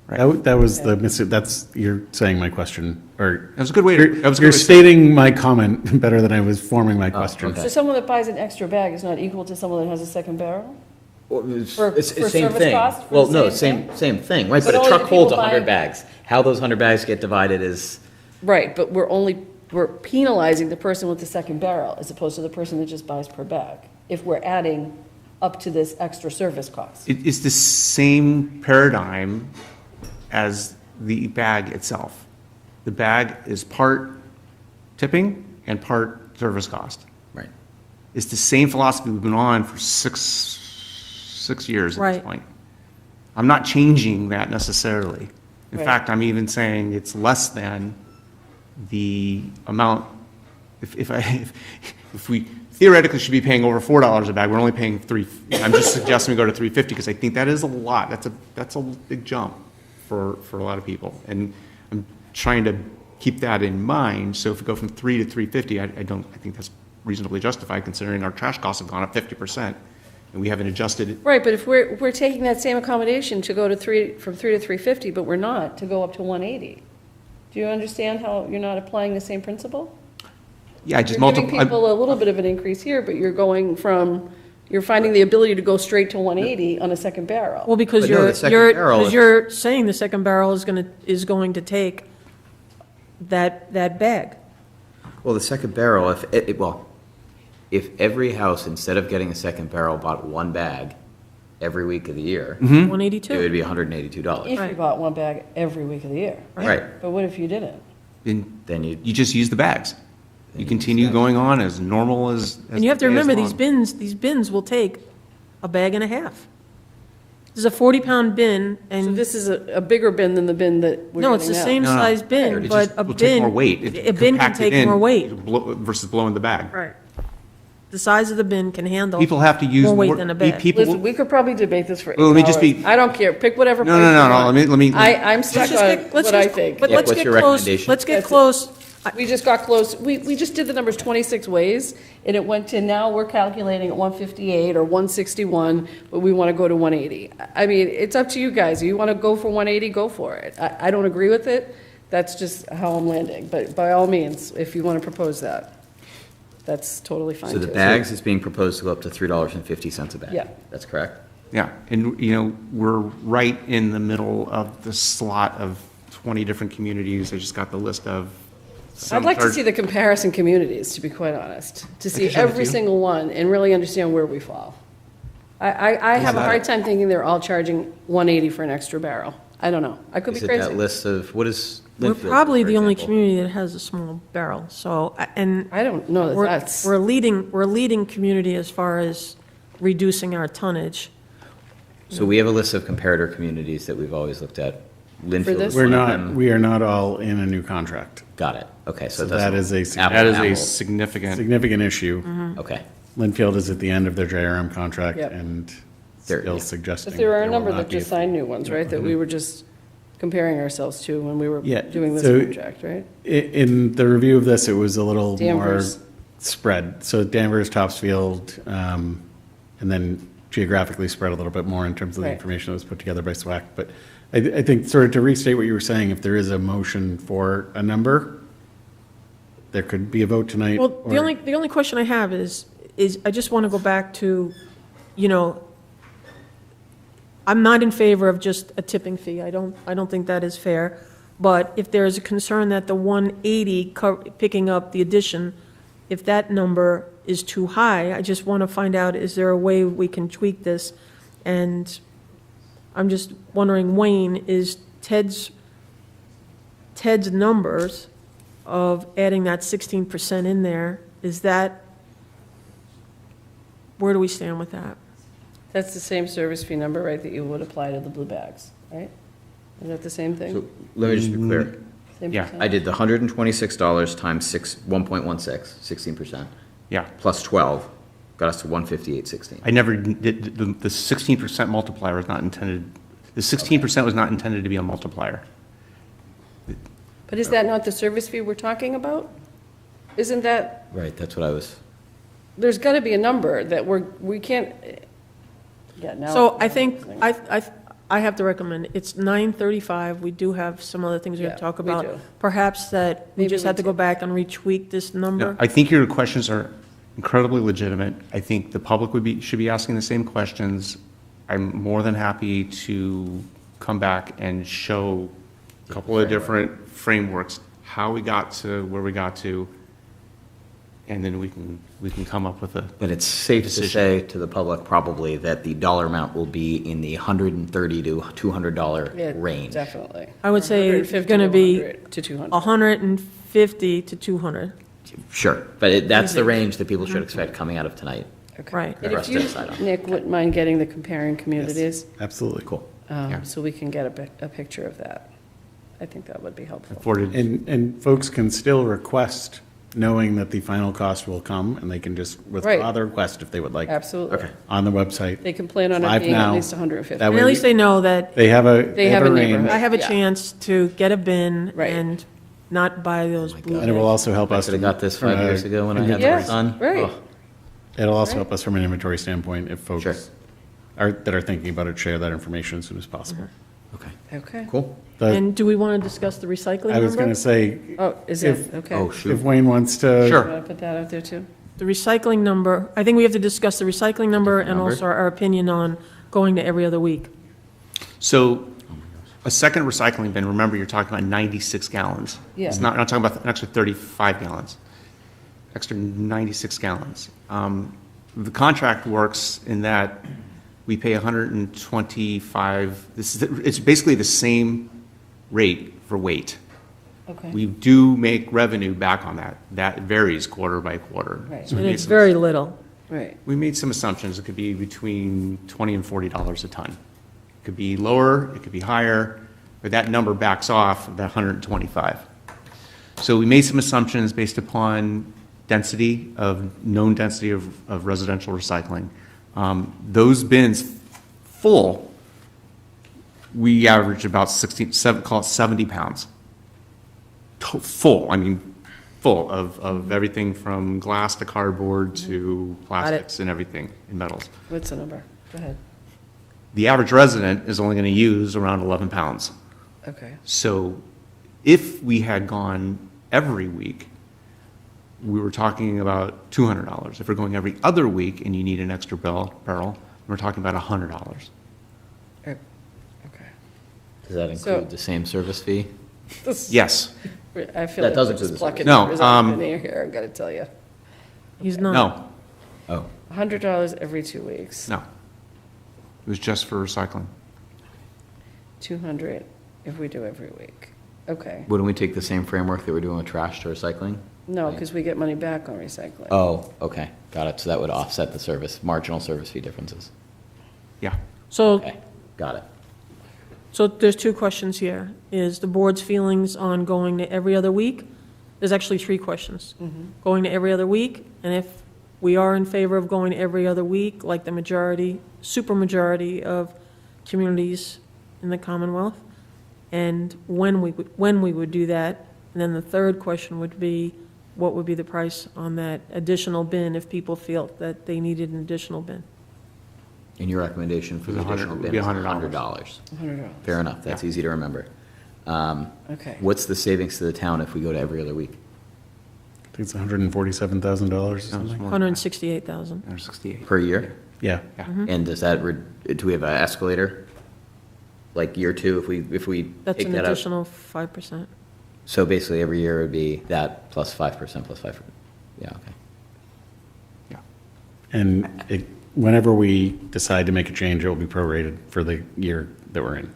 that was that's, you're saying my question, or. That was a good way to- that was a good You're way to say stating my comment better than I was forming my question. okay. so someone that buys an extra bag is not equal to someone that has a second barrel? Well, it's For- it's the for same service thing. cost, for Well, the no, same same thing, right? But But a only truck the people holds 100 buying- bags. How those 100 bags get divided is, Right, but we're penalizing the person with the second barrel as opposed to the person that just buys per bag, if we're adding up to this extra service cost. It's the same paradigm as the bag itself. The bag is part tipping and part service cost. Right. It's the same philosophy we've been on for six years at this Right. point. I'm not changing that necessarily. In Right. fact, I'm even saying it's less than the amount, if we theoretically should be paying over $4 a bag, we're only paying I'm just suggesting we go to $3.50 because I think that is a lot. That's a big jump for a lot of people. And I'm trying to keep that in mind. So if we go from $3 to $3.50, I think that's reasonably justified considering our trash costs have gone up 50% and we haven't adjusted it. Right, but if we're taking that same accommodation to go to from 3 to 350, but we're not, to go up to 180. Do you understand how you're not applying the same principle? Yeah, I just You're giving multiply. people a little bit of an increase here, but you're finding the ability to go straight to 180 on a second barrel. Well, because But no, the second barrel, you're saying the second barrel is going to take that bag. Well, the second barrel, if every house, instead of getting a second barrel, bought one bag every week of the year, Mm-hmm. it would 182. be $182. If you bought one bag every week of the year. Right. But what if you didn't? Then You just use the bags. You continue going on as normal as. And you have to the day is remember, long. these bins will take a bag and a half. This is a 40-pound bin, So and, this is a bigger bin than the bin that we're no, it's the getting now. same No, no. size It bin, just but a will take more bin, weight. a bin can take more weight. Versus blowing the bag. Right. The size of the bin can handle People have to use more more. weight than a bag. People. Listen, we could probably debate this for 8 Well, let me just hours. be- I don't care, pick whatever. No, place no, no, you no, want. let me. I'm stuck on what I think. But Yeah, let's what's get your close, recommendation? let's get That's it. close. We just got close, we just did the numbers 26 ways, and it went to, now we're calculating at 158 or 161, but we want to go to 180. I mean, it's up to you guys. You want to go for 180, go for it. I don't agree with it, that's just how I'm landing, but by all means, if you want to propose that, that's totally fine So too. the bags is being proposed to go up to $3.50 a bag. Yeah. That's correct? Yeah, and, we're right in the middle of the slot of 20 different communities. I just got the list of. I'd like to see the comparison communities, to be quite honest, to see can share with every you. single one and really understand where we fall. I have a hard time thinking they're all charging 180 for an extra barrel. I don't know. I could be Is it crazy. that list of, what is We're Linfield, probably for the only example? community that has a small barrel, so, and I don't know that we're, that's. we're a leading community as far as reducing our tonnage. So we have a list of comparator communities that we've always looked at. Linfield this? is We're one of not, them. we are not all in a new contract. Got it. Okay, so So that is a That is a apples. significant. significant issue. Okay. Linfield is at the end of their JRM contract, Yep. and There- still yeah. suggesting. But there are a will number not that be just a- signed new ones, right, that we were just comparing ourselves to when we were Yeah, doing this so- contract, right? In the review of this, it was a little more Danvers. spread. So Danvers, Topsfield, and then geographically spread a little bit more in terms of the Right. information that was put together by SWAC. But I think, sort of to restate what you were saying, if there is a motion for a number, there could be a vote tonight. Well, the or- only question I have is I just want to go back to, I'm not in favor of just a tipping fee. I don't think that is fair. But if there is a concern that the 180 picking up the addition, if that number is too high, I just want to find out, is there a way we can tweak this? And I'm just wondering, Wayne, is Ted's numbers of adding that 16% in there, is that, where do we stand with that? That's the same service fee number, right, that you would apply to the blue bags, right? Is that the same So thing? let me just be clear. Same yeah. percent? I did the $126 times 1.16, 16%, Yeah. plus 12, got us to 158.16. I never did, the 16% multiplier was not intended, the 16% was not intended to be a multiplier. But is that not the service fee we're talking about? Isn't that, Right, that's what I was, there's got to be a number that we can't, yeah, now. So I think, I have to recommend, it's 9:35, we do have some other things we have to Yeah, talk we about. do. Perhaps that we Maybe just we have to go do. back and retweak this No, number. I think your questions are incredibly legitimate. I think the public should be asking the same questions. I'm more than happy to come back and show a couple of different frameworks, how we got to where we got to, and then we can come up with a. but it's safe to Decision. say to the public probably that the dollar amount will be in the $130 to $200 Yeah, range. definitely. I would say it's 150 going to be 100 to 200. 150 to 200. Sure, but that's the range that people should expect coming out of tonight. Right. For us to decide on. Nick, wouldn't mind getting the comparing communities, Absolutely. Cool. so we can get a picture of that. I think that would be helpful. Forwarded. And folks can still request, knowing that the final cost will come, and they can just withdraw Right. their request if they would like. Absolutely. Okay. On the website. They can plan on it Live being at now. least 150. That And way at least they know that They have a, They have a range. neighborhood. I have a Yeah. chance to get a bin Right. and not buy those blue. And it will also help I us. could have got this from 5 a years ago when I had my Yes, son. right. Oh, It'll also help us from an inventory standpoint if Sure. folks that are thinking about it, share that information as soon as possible. Okay, Okay. cool. The- And do we want to discuss the recycling number? I was going to say, Oh, is it? If- Okay. Oh, if shoot. Wayne wants to. Sure. You want to put that out there too? The recycling number, I think we have to discuss the recycling number and number? also our opinion on going to every other week. So a second recycling bin, remember, you're talking about 96 gallons. Yeah. It's not, we're not talking about an extra 35 gallons, extra 96 gallons. The contract works in that we pay 125, it's basically the same rate for weight. Okay. We do make revenue back on that. That varies quarter by quarter. Right. So we And made it's some- very little. Right. We made some assumptions. It could be between $20 and $40 a ton. It could be lower, it could be higher, but that number backs off the 125. So we made some assumptions based upon known density of residential recycling. Those bins full, we average about 70 pounds. Full, I mean, full of everything from glass to cardboard to plastics and everything, and metals. What's the number? Go ahead. The average resident is only going to use around 11 pounds. Okay. So if we had gone every week, we were talking about $200. If we're going every other week and you need an extra barrel, we're talking about $100. Okay. Does that So- include the same service fee? Yes. I feel That like does we're include just the plucking No, numbers out of thin air here, I've got to tell you. He's not. No, Oh, $100 every 2 weeks. no. It was just for recycling. 200 if we do every week. Okay. wouldn't we take the same framework that we're doing with trash to recycling? No, because we get money back on recycling. Oh, okay, got it. So that would offset the marginal service fee differences. Yeah. So, Okay, got it. so there's two questions here. Is the board's feelings on going to every other week? There's actually three questions. Going to every other week, and if we are in favor of going every other week, like the supermajority of communities in the Commonwealth, and when we would do that. And then the third question would be, what would be the price on that additional bin if people feel that they needed an additional bin? And your recommendation for the It was additional $100 bin be is $100. $100. $100. Fair enough, that's easy to remember. Okay. What's the savings to the town if we go to every other week? I think it's $147,000 or something. 168,000. 168. Per year? Yeah. And does that, do we have an escalator? Like year two, if we That's take an that out? additional 5%. So basically, every year would be that plus 5%, plus 5%. Yeah, okay. Yeah. And whenever we decide to make a change, it will be prorated for the year that we're in.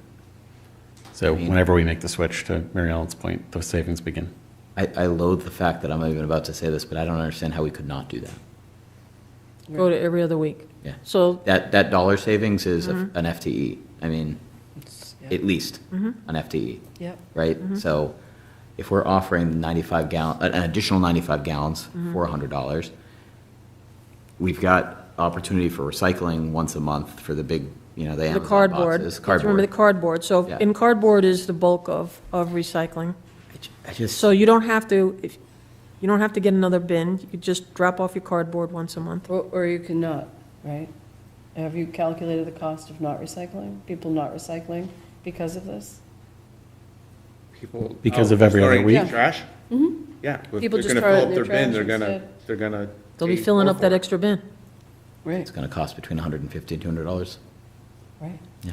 So whenever we make the switch, to Mary Ellen's point, those savings begin. I loathe the fact that I'm even about to say this, but I don't understand how we could not do that. Go to every other week. Yeah. So, That dollar savings is an FTE. I mean, Yeah. at least an FTE, Yep. right? So if we're offering 95 an additional 95 gallons for $100, we've got opportunity for recycling once a month for the big, the the Amazon cardboard. boxes. Let's remember the cardboard. So, Yeah. in cardboard is the bulk of recycling. I just, So you don't have to, you don't have to get another bin. You could just drop off your cardboard once a month. Or you can not, right? Have you calculated the cost of not recycling? People not recycling because of this? People. Because of every other storing week? Yeah. Trash? Yeah. If People they're just gonna throw it fill in up their their bin, trash they're gonna. They'll be pay filling more up that for it. extra bin. Right, it's going to cost between $150 and $200. right. Yeah.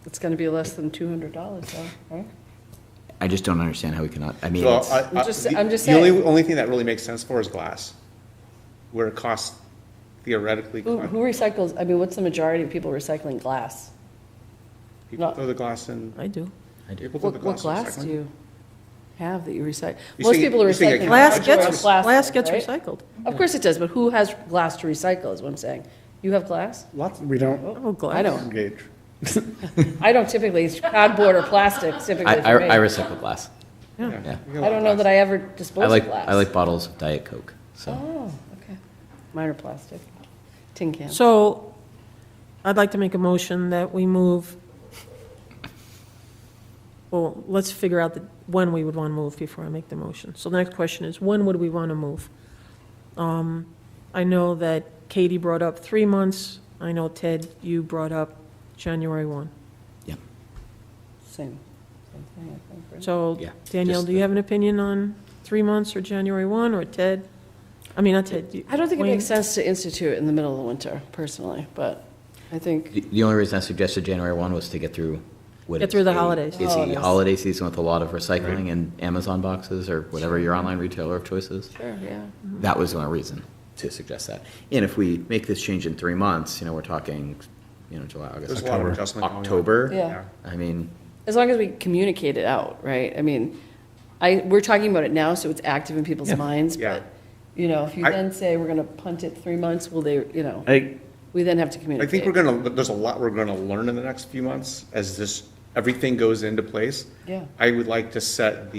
It's going to be less than $200 though, right? I just don't understand how we cannot, I mean, So it's- I'm just the saying. only thing that really makes sense for is glass, where it costs theoretically. Who recycles, I mean, what's the majority of people recycling glass? People not- throw the glass in. I do. People throw the What glass in do recycling. you? have that you recycle? You Most say- people are you say recycling. Glass gets, plastic, glass gets right? recycled. Of course it does, but who has glass to recycle is what I'm saying. You have glass? We don't Oh, glass. I don't. engage. I don't typically, it's cardboard or plastic typically I for me. recycle glass. Yeah. Yeah. I don't know that I ever dispose of glass. I like bottles of Diet Coke, so. Oh, okay. Mine are plastic. Tin cans. So I'd like to make a motion that we move, well, let's figure out when we would want to move before I make the motion. So the next question is, when would we want to move? I know that Katie brought up 3 months. I know, Ted, you brought up January 1. Yeah. Same thing, I think, right? So Yeah, Danielle, just do you have an opinion on 3 months or January 1, or Ted? I mean, not Ted. I don't think it Wayne? makes sense to institute in the middle of the winter, personally, but I think, The only reason I suggested January 1 was to get through what Get is through the a holidays. busy Holidays. holiday season with a lot of recycling and Amazon boxes or whatever your online retailer of choice is. sure, yeah. That was the only reason to suggest that. And if we make this change in 3 months, we're talking, July, August, There's a lot of adjustment going on. October. Yeah. I mean, As long as we communicate it out, right? I mean, we're talking about it now, so it's active in people's minds, Yeah. but, if you then say we're gonna punt it 3 months, will they, I, we then have to I communicate. think there's a lot we're gonna learn in the next few months as everything goes into place. Yeah. I would like to set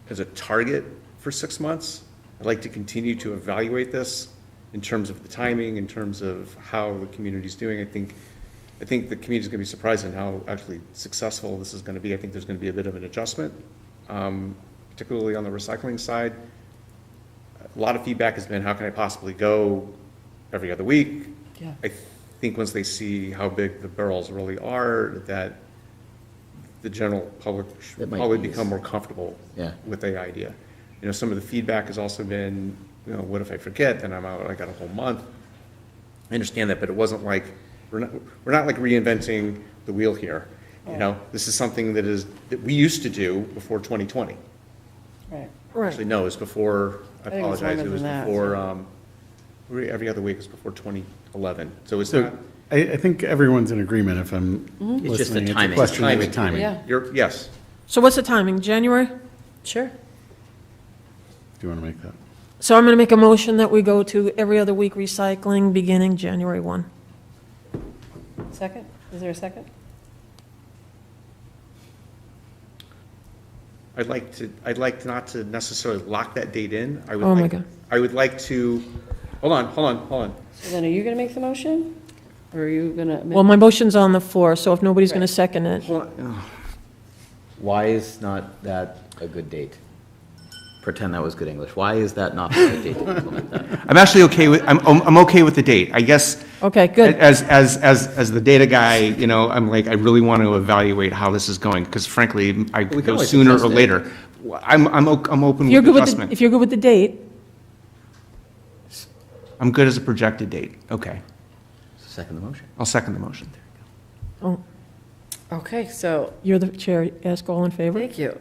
as a target for 6 months. I'd like to continue to evaluate this in terms of the timing, in terms of how the community's doing. I think the community's gonna be surprised in how actually successful this is gonna be. I think there's gonna be a bit of an adjustment, particularly on the recycling side. A lot of feedback has been, how can I possibly go every other week? Yeah. I think once they see how big the barrels really are, that the general public That should might probably ease. become more comfortable Yeah. with the idea. Some of the feedback has also been, what if I forget, then I'm out, I got a whole month. I understand that, but it wasn't like, we're not like reinventing the wheel here. This is something that we used to do before 2020. Right. Actually, no, it was before, I think it's apologize, longer it was than that, before, every other week was before 2011. So it's so not, I think everyone's in agreement if I'm It's just the listening. It's a timing. question of the Timing. timing. Yeah, yes. So what's the timing, January? sure. Do you want to make that? So I'm going to make a motion that we go to every other week recycling beginning January 1. Second? Is there a second? I'd like not to necessarily lock that date in. Oh, my God. I would like to, hold on. So then are you gonna make the motion? Or are you gonna? Well, my motion's on the floor, so if nobody's going to second it. why is not that a good date? Pretend that was good English. Why is that not a good date to implement that? I'm actually okay with, I'm okay with the date. I guess, Okay, good. as the data guy, I'm like, I really want to evaluate how this is going, because frankly, I We can go always sooner adjust or it. later. I'm open If you're with good with adjustment. if you're good with the date, I'm good as a projected date. Okay. Second the motion. I'll second the motion. oh, Okay, so, you're the chair, ask all in favor? thank you.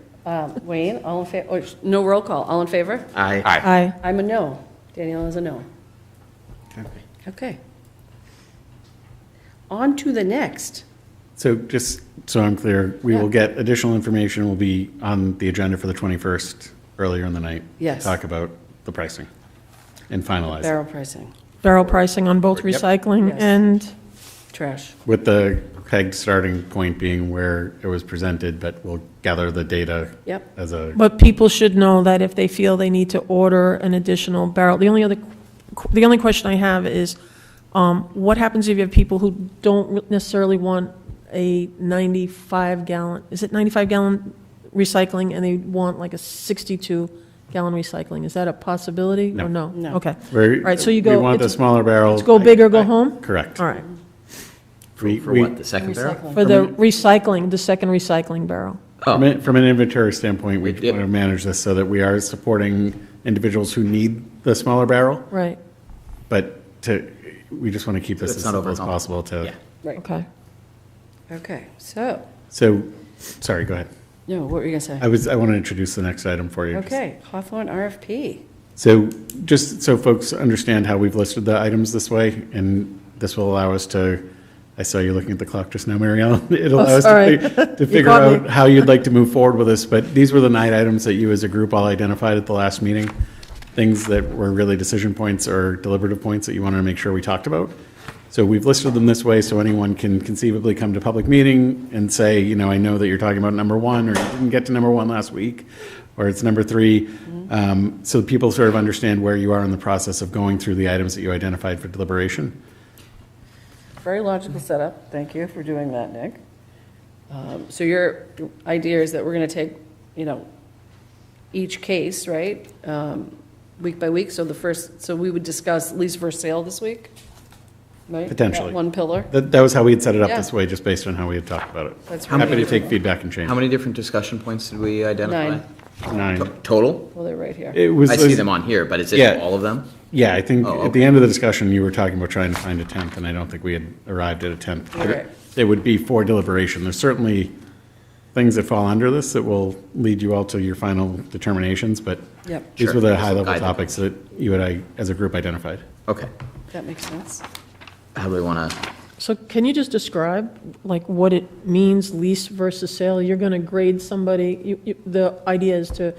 Wayne, all in favor, no roll call, all in favor? Aye. Aye. I'm a no. Danielle is a no. Okay. Okay. On to the next. So just so I'm clear, we Yeah. will get additional information, will be on the agenda for the 21st, earlier in the night. Yes. Talk about the pricing and finalize it. Barrel pricing, Barrel pricing on both Yep. recycling Yes. and, trash. With the pegged starting point being where it was presented, but we'll gather the data Yep. as a, but people should know that if they feel they need to order an additional barrel, the only question I have is, what happens if you have people who don't necessarily want a 95-gallon, is it 95-gallon recycling, and they want like a 62-gallon recycling? Is that a possibility or no? No. Okay. where All right, so you we go, want the it's smaller barrel. let's go big or go home? Correct. All right. For We- what, the second barrel? Recycling. For the recycling, the second recycling barrel. From an inventory standpoint, we Yep. want to manage this so that we are supporting individuals who need the smaller barrel, Right, but we just want to keep this It's as not simple as overcomplicated. possible to. Yeah. Right, okay. okay, so, So, sorry, go ahead. no, what were you gonna say? I want to introduce the next item for you. Okay, Hawthorne RFP. So just so folks understand how we've listed the items this way, and this will allow us to I saw you looking at the clock just now, Mary Ellen. It allows us sorry. to You figure caught me. out how you'd like to move forward with this, but these were the 9 items that you as a group all identified at the last meeting, things that were really decision points or deliberative points that you wanted to make sure we talked about. So we've listed them this way so anyone can conceivably come to public meeting and say, you know, I know that you're talking about number 1, or you didn't get to number 1 last week, or it's number 3, so people sort of understand where you are in the process of going through the items that you identified for deliberation. Very logical setup. Thank you for doing that, Nick. So your idea is that we're going to take, you know, each case, right, week by week. So we would discuss lease versus sale this week, right? Potentially. That one pillar. That was how we had set it up Yeah. this way, just based on how we had talked about it. That's Happy to really take good. feedback and change. How many different discussion points did we identify? 9. 9. Total? Well, they're right here. It was. I see them on here, but is it Yeah. all of them? Yeah, I think Oh, at the end of the discussion, you were talking about trying to find a 10th, and I don't think we had arrived at a 10th. Right. It would be for deliberation. There's certainly things that fall under this that will lead you all to your final determinations, but Yep. these Sure. were the This will high-level guide them. topics that you and I, as a group, identified. Okay. That makes sense. How do we want to, So can you just describe, like, what it means, lease versus sale? You're going to grade somebody, the idea is to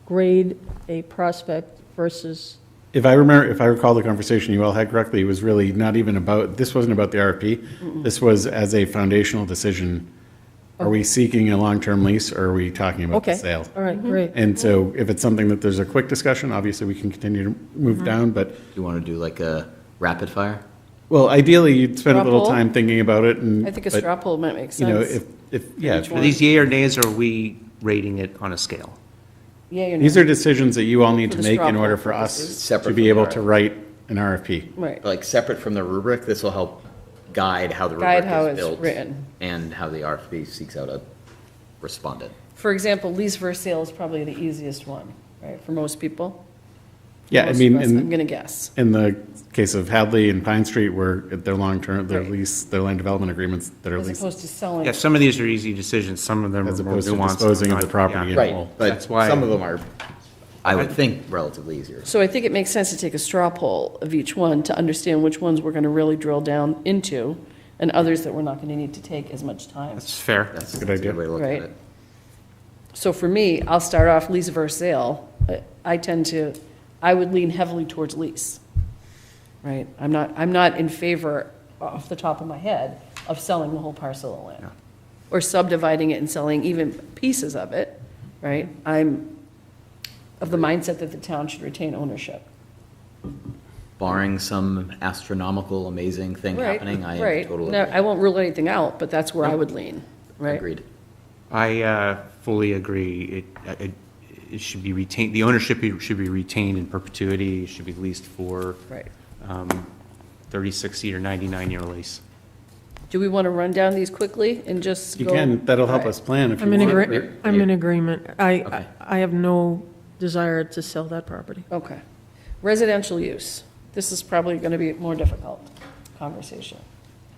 grade a prospect versus, If I recall the conversation you all had correctly, it was really not even about, this wasn't about the RFP. This was as a foundational decision. Are we seeking a long-term lease, or are we talking about the okay, sale? all right, great. And so if it's something that there's a quick discussion, obviously we can continue to move down, but, do you want to do like a rapid fire? well, ideally, you'd spend a Straw little poll? time thinking about it and. I think a but, straw poll might make You know, sense. yeah, Each Are one. these yea or nays, or are we rating it on a scale? Yeah, you're these are decisions that you all need For to the make straw in order poll for us purposes. Separate to from be the able to RFP. write an RFP. Right. Like separate from the rubric, this will help guide how the Guide rubric how is it's built. written. And how the RFP seeks out a respondent. For example, lease versus sale is probably the easiest one, right, for most people? Yeah, I Most mean, of us, I'm in, going to guess. in the case of Hadley and Pine Street, where their long-term, their Right. lease, their land development agreements that are As leased, opposed to selling. Yeah, some of these are easy decisions, some of them are as more opposed to nuanced. disposing of the Not- property yeah. in Right, whole. but That's why- some of them are, I would think, relatively easier. So I think it makes sense to take a straw poll of each one to understand which ones we're going to really drill down into, and others that we're not going to need to take as much time. That's fair. That's Good a idea. good way to look Right. at it. So for me, I'll start off lease versus sale. I would lean heavily towards lease, right? I'm not in favor, off the top of my head, of selling the whole parcel of land. Or subdividing it and selling even pieces of it, right? I'm of the mindset that the town should retain ownership. Barring some astronomical, amazing thing Right, happening, I right. totally No, agree. I won't rule anything out, but that's where I would lean, right? Agreed. I fully agree. It should be retained, the ownership should be retained in perpetuity, it should be leased for Right. 30, 60, or 99-year lease. Do we want to run down these quickly and just You go? can, that'll help Right. us plan if you I'm in want. I'm in agreement. Okay. I have no desire to sell that property. Okay. Residential use. This is probably going to be a more difficult conversation.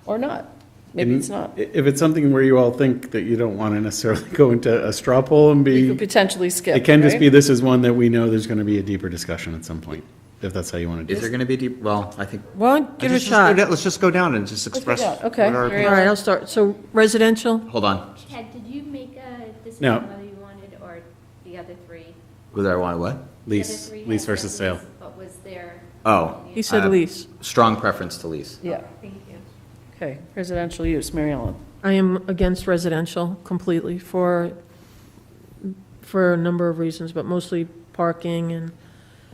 Or not. Maybe it's not. If it's something where you all think that you don't want to necessarily go into a straw poll and We be, could potentially skip, it can just right? be, this is one that we know there's going to be a deeper discussion at some point, if that's how you want to do Is there it. going to be deep, well, I think, Well, give it a Let's just go shot. down- Let's just go down and just go express. down. Okay. what our- Very All right, I'll start. So residential, hold on, Ted, did you make a decision No. whether you wanted, or the other three? whether I want what? The other Lease, three lease had versus said sale. lease, But was there? Oh. he said lease. Strong preference to lease. Yeah. Thank you. Okay. Residential use. Mary Ellen. I am against residential completely for a number of reasons, but mostly parking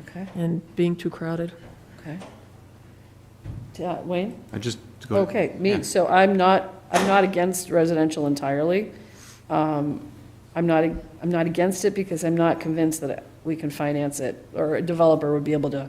Okay. and being too crowded. Okay. Wayne? I just go. Okay, Yeah. me, so I'm not against residential entirely. I'm not against it because I'm not convinced that we can finance it, or a developer would be able to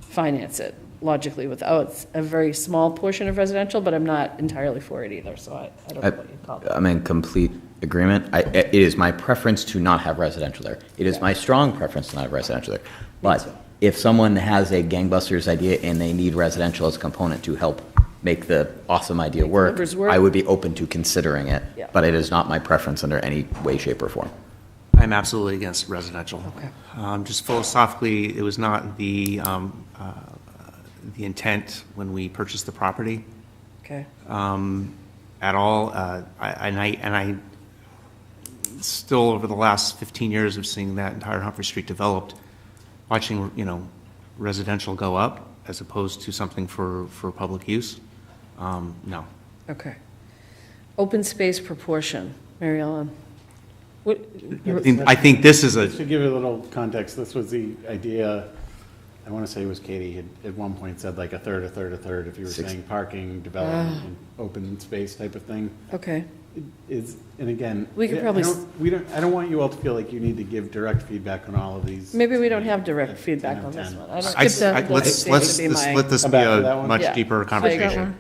finance it logically without a very small portion of residential, but I'm not entirely for it either, so I don't know what you'd call it. I'm in complete agreement. It is my preference to not have residential there. It is my strong preference to not have residential there. But if someone has a gangbusters idea and they need residential as a component to help make the awesome idea work, numbers work. I would be open to considering it. Yeah. But it is not my preference under any way, shape, or form. I'm absolutely against residential. Okay. Just philosophically, it was not the intent when we purchased the property Okay. At all. I still, over the last 15 years of seeing that entire Humphrey Street developed, watching, residential go up as opposed to something for public use, no. Okay. Open space proportion, Mary Ellen. What, I think this is a, To give you a little context, this was the idea, I want to say it was Katie, had at one point said like a third, if you were saying parking, development, and open space type of thing. okay. Is, and again, We could probably I don't want you all to feel like you need to give direct feedback on all of these. Maybe we don't have direct feedback on this one. I don't. let's let this Come be back to that a one? much Yeah. deeper I got conversation. one.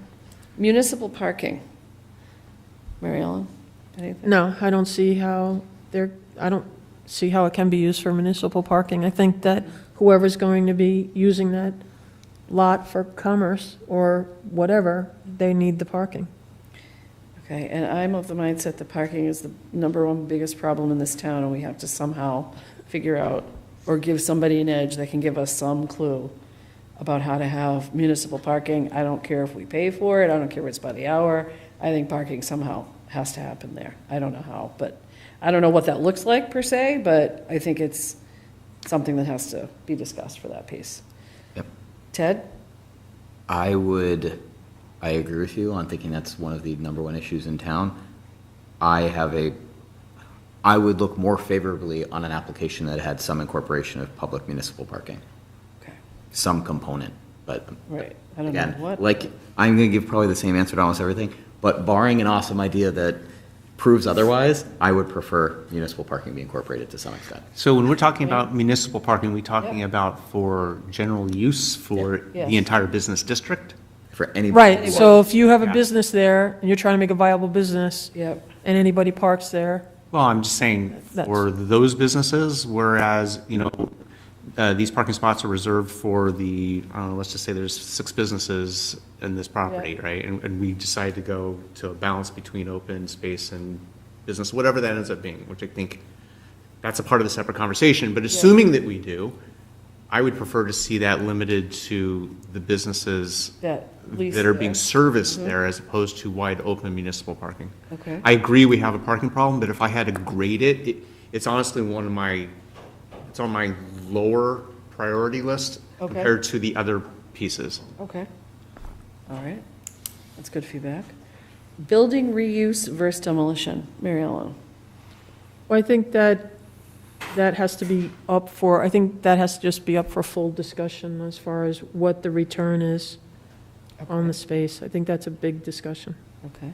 Municipal parking. Mary Ellen, anything? No, I don't see how I don't see how it can be used for municipal parking. I think that whoever's going to be using that lot for commerce or whatever, they need the parking. Okay, and I'm of the mindset that parking is the number one biggest problem in this town, and we have to somehow figure out, or give somebody an edge that can give us some clue about how to have municipal parking. I don't care if we pay for it, I don't care if it's by the hour. I think parking somehow has to happen there. I don't know how, but I don't know what that looks like per se, but I think it's something that has to be discussed for that piece. Yep. Ted? I agree with you on thinking that's one of the number one issues in town. I would look more favorably on an application that had some incorporation of public municipal parking. Okay. Some component, but Right, I don't know again, what. like, I'm gonna give probably the same answer to almost everything, but barring an awesome idea that proves otherwise, I would prefer municipal parking be incorporated to some extent. So when we're talking about municipal parking, we're talking about for general use for Yes. the entire business district? For any. Right, so if you have a Yeah. business there and you're trying to make a viable business Yep. and anybody parks there, Well, I'm just saying for those businesses, whereas, these parking spots are reserved for let's just say there's 6 businesses in this property, right? And we decide to go to a balance between open space and business, whatever that ends up being, which I think that's a part of the separate conversation. But assuming that we do, I would prefer to see that limited to the businesses That lease that are there. being serviced there as opposed to wide open municipal parking. Okay. I agree we have a parking problem, but if I had to grade it's honestly it's on my lower priority list Okay. compared to the other pieces. Okay. All right. That's good feedback. Building reuse versus demolition. Mary Ellen? well, I think that has to be I think that has to just be up for full discussion as far as what the return is on the space. I think that's a big discussion. Okay.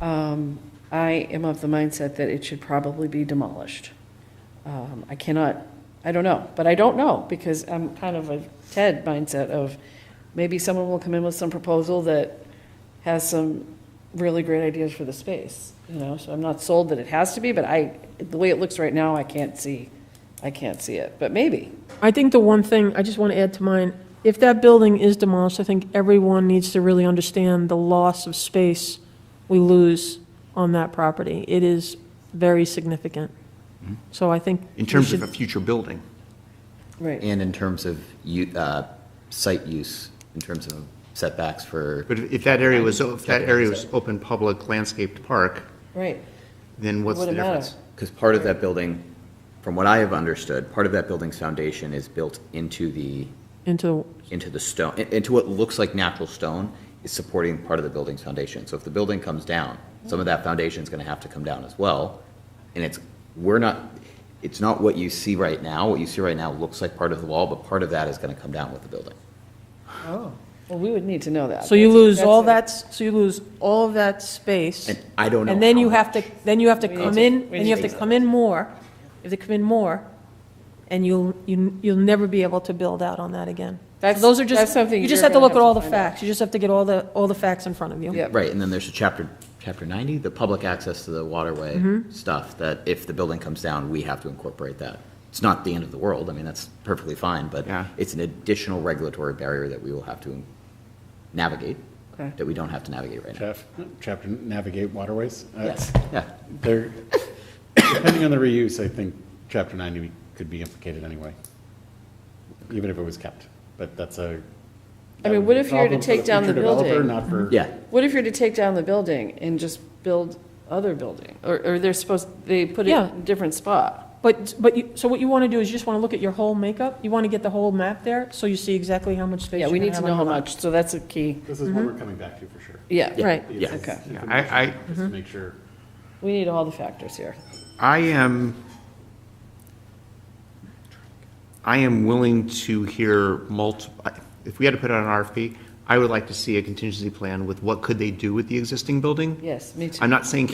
I am of the mindset that it should probably be demolished. I don't know, but I don't know, because I'm kind of a Ted mindset of maybe someone will come in with some proposal that has some really great ideas for the space, so I'm not sold that it has to be, but the way it looks right now, I can't see it, but maybe. I think the one thing, I just want to add to mine, if that building is demolished, I think everyone needs to really understand the loss of space we lose on that property. It is very significant. So I think. In terms of a future building. Right. And in terms of site use, in terms of setbacks for. But if that area was open, public, landscaped park, Right. then what's the Wouldn't matter. difference? Because part of that building, from what I have understood, part of that building's foundation is built into the stone, into what looks like natural stone, is supporting part of the building's foundation. So if the building comes down, some of that foundation is going to have to come down as well. And it's not what you see right now. What you see right now looks like part of the wall, but part of that is going to come down with the building. Oh, well, we would need to know that. So you lose That's all a- that, so you lose all of that space. And I don't know. And then how you have much. to, then you have to We come need to- in, we and need you have to to fix come in more, you have to come in more, and you'll never be able to build out on that again. That's- Those are that's just, something you just you're have to gonna look have at to all the find out. facts, you just have to get all the facts in front of you. Yep. Right, and then there's a chapter 90, the public access to the waterway Mm-hmm. stuff, that if the building comes down, we have to incorporate that. It's not the end of the world, I mean, that's perfectly fine, but Yeah. it's an additional regulatory barrier that we will have to navigate, Okay. that we don't have to navigate right now. Chapter navigate waterways. Yes. Yeah, They're, depending on the reuse, I think chapter 90 could be implicated anyway, even if it was kept. But that's a I mean, what if you were to Problem for take down the future developer, building? Not for. Yeah. What if you're to take down the building and just build other building? Or they put it in Yeah. a different spot? So what you want to do is you just want to look at your whole makeup? You want to get the whole map there, so you see exactly how much space Yeah, you're we going need to to have know on how your lot. much, so that's a key. This is what we're coming back to for sure. Yeah, Right. Yeah. okay. I Just to make sure. We need all the factors here. I am willing to hear if we had to put out an RFP, I would like to see a contingency plan with what could they do with the existing building. Yes, me too. I'm not saying,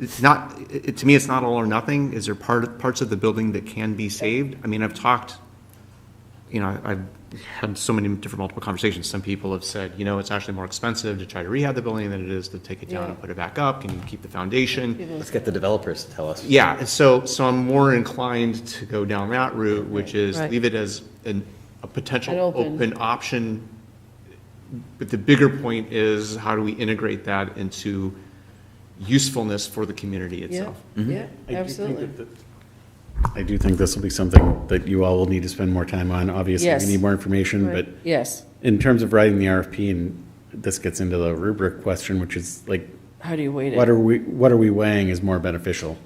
it's not, to me, it's not all or nothing. Is there parts of the building that can be saved? I mean, I've talked, I've had so many different multiple conversations. Some people have said, it's actually more expensive to try to rehab the building than it is to take it down and put it back up. Can you keep the foundation? Let's get the developers to tell us. Yeah, and so I'm more inclined to go down that route, which is Right. leave it as a potential An open. open option. But the bigger point is, how do we integrate that into usefulness for the community Yeah, itself? yeah, absolutely. I do think this will be something that you all will need to spend more time on. Obviously, Yes. we need more information, but Yes. in terms of writing the RFP, and this gets into the rubric question, which is like, How do you weight it? what are we weighing is more beneficial?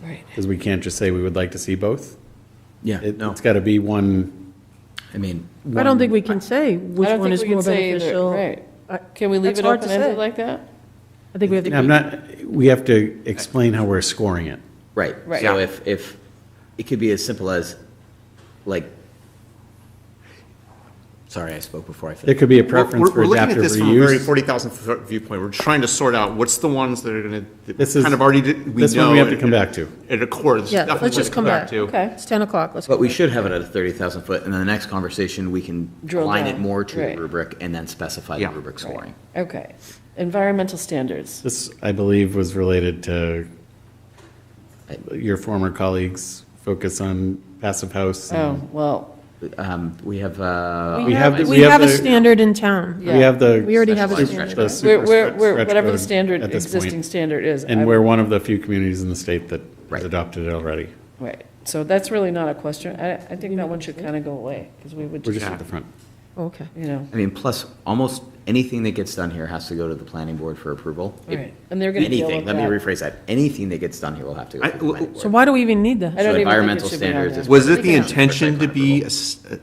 Right. Because we can't just say we would like to see both. Yeah, no, It's got to be one. I mean, I don't think we can say which I don't one think is we can more say either, beneficial. right. I- Can we leave That's it hard to open-ended say. like that? I think we have to I'm keep, not, we have to explain how we're scoring it. right. Right. So Yeah. if, it could be as simple as, like, sorry, I spoke before I There finished. could be a preference for We're looking at adaptive this from a very reuse. 40,000 foot viewpoint. We're trying to sort out what's the ones that are going to, This is- kind of already, we know. This one we have to come back to. It accords. yeah, definitely let's just to come back. to. Okay, it's 10 o'clock, let's But go we back. should have it at a 30,000 foot, and then the next conversation, we can Drill align it down. more to the Right. rubric and then specify the Yeah. rubric scoring. Okay. Environmental standards. This, I believe, was related to your former colleagues' focus on passive house. Oh, and well, We have, We have have, the- we have a standard in town. We have the. We already have a super- standard. the super we're, stretch whatever the code standard, at this existing point. standard is. And I'm- we're one of the few communities in the state that Right. has adopted it already. Right. So that's really not a question. I think that one should kind of go away, because we would We're just, just at the front. Okay. I mean, plus, almost anything that gets done here has to go to the planning board for approval. If Right. And they're gonna deal Anything, with let me that. rephrase that. Anything that gets done here will have to go to the planning So board. why do we even need that? I don't So even think it environmental should be on standards there. is- Was it the Yeah. intention to be a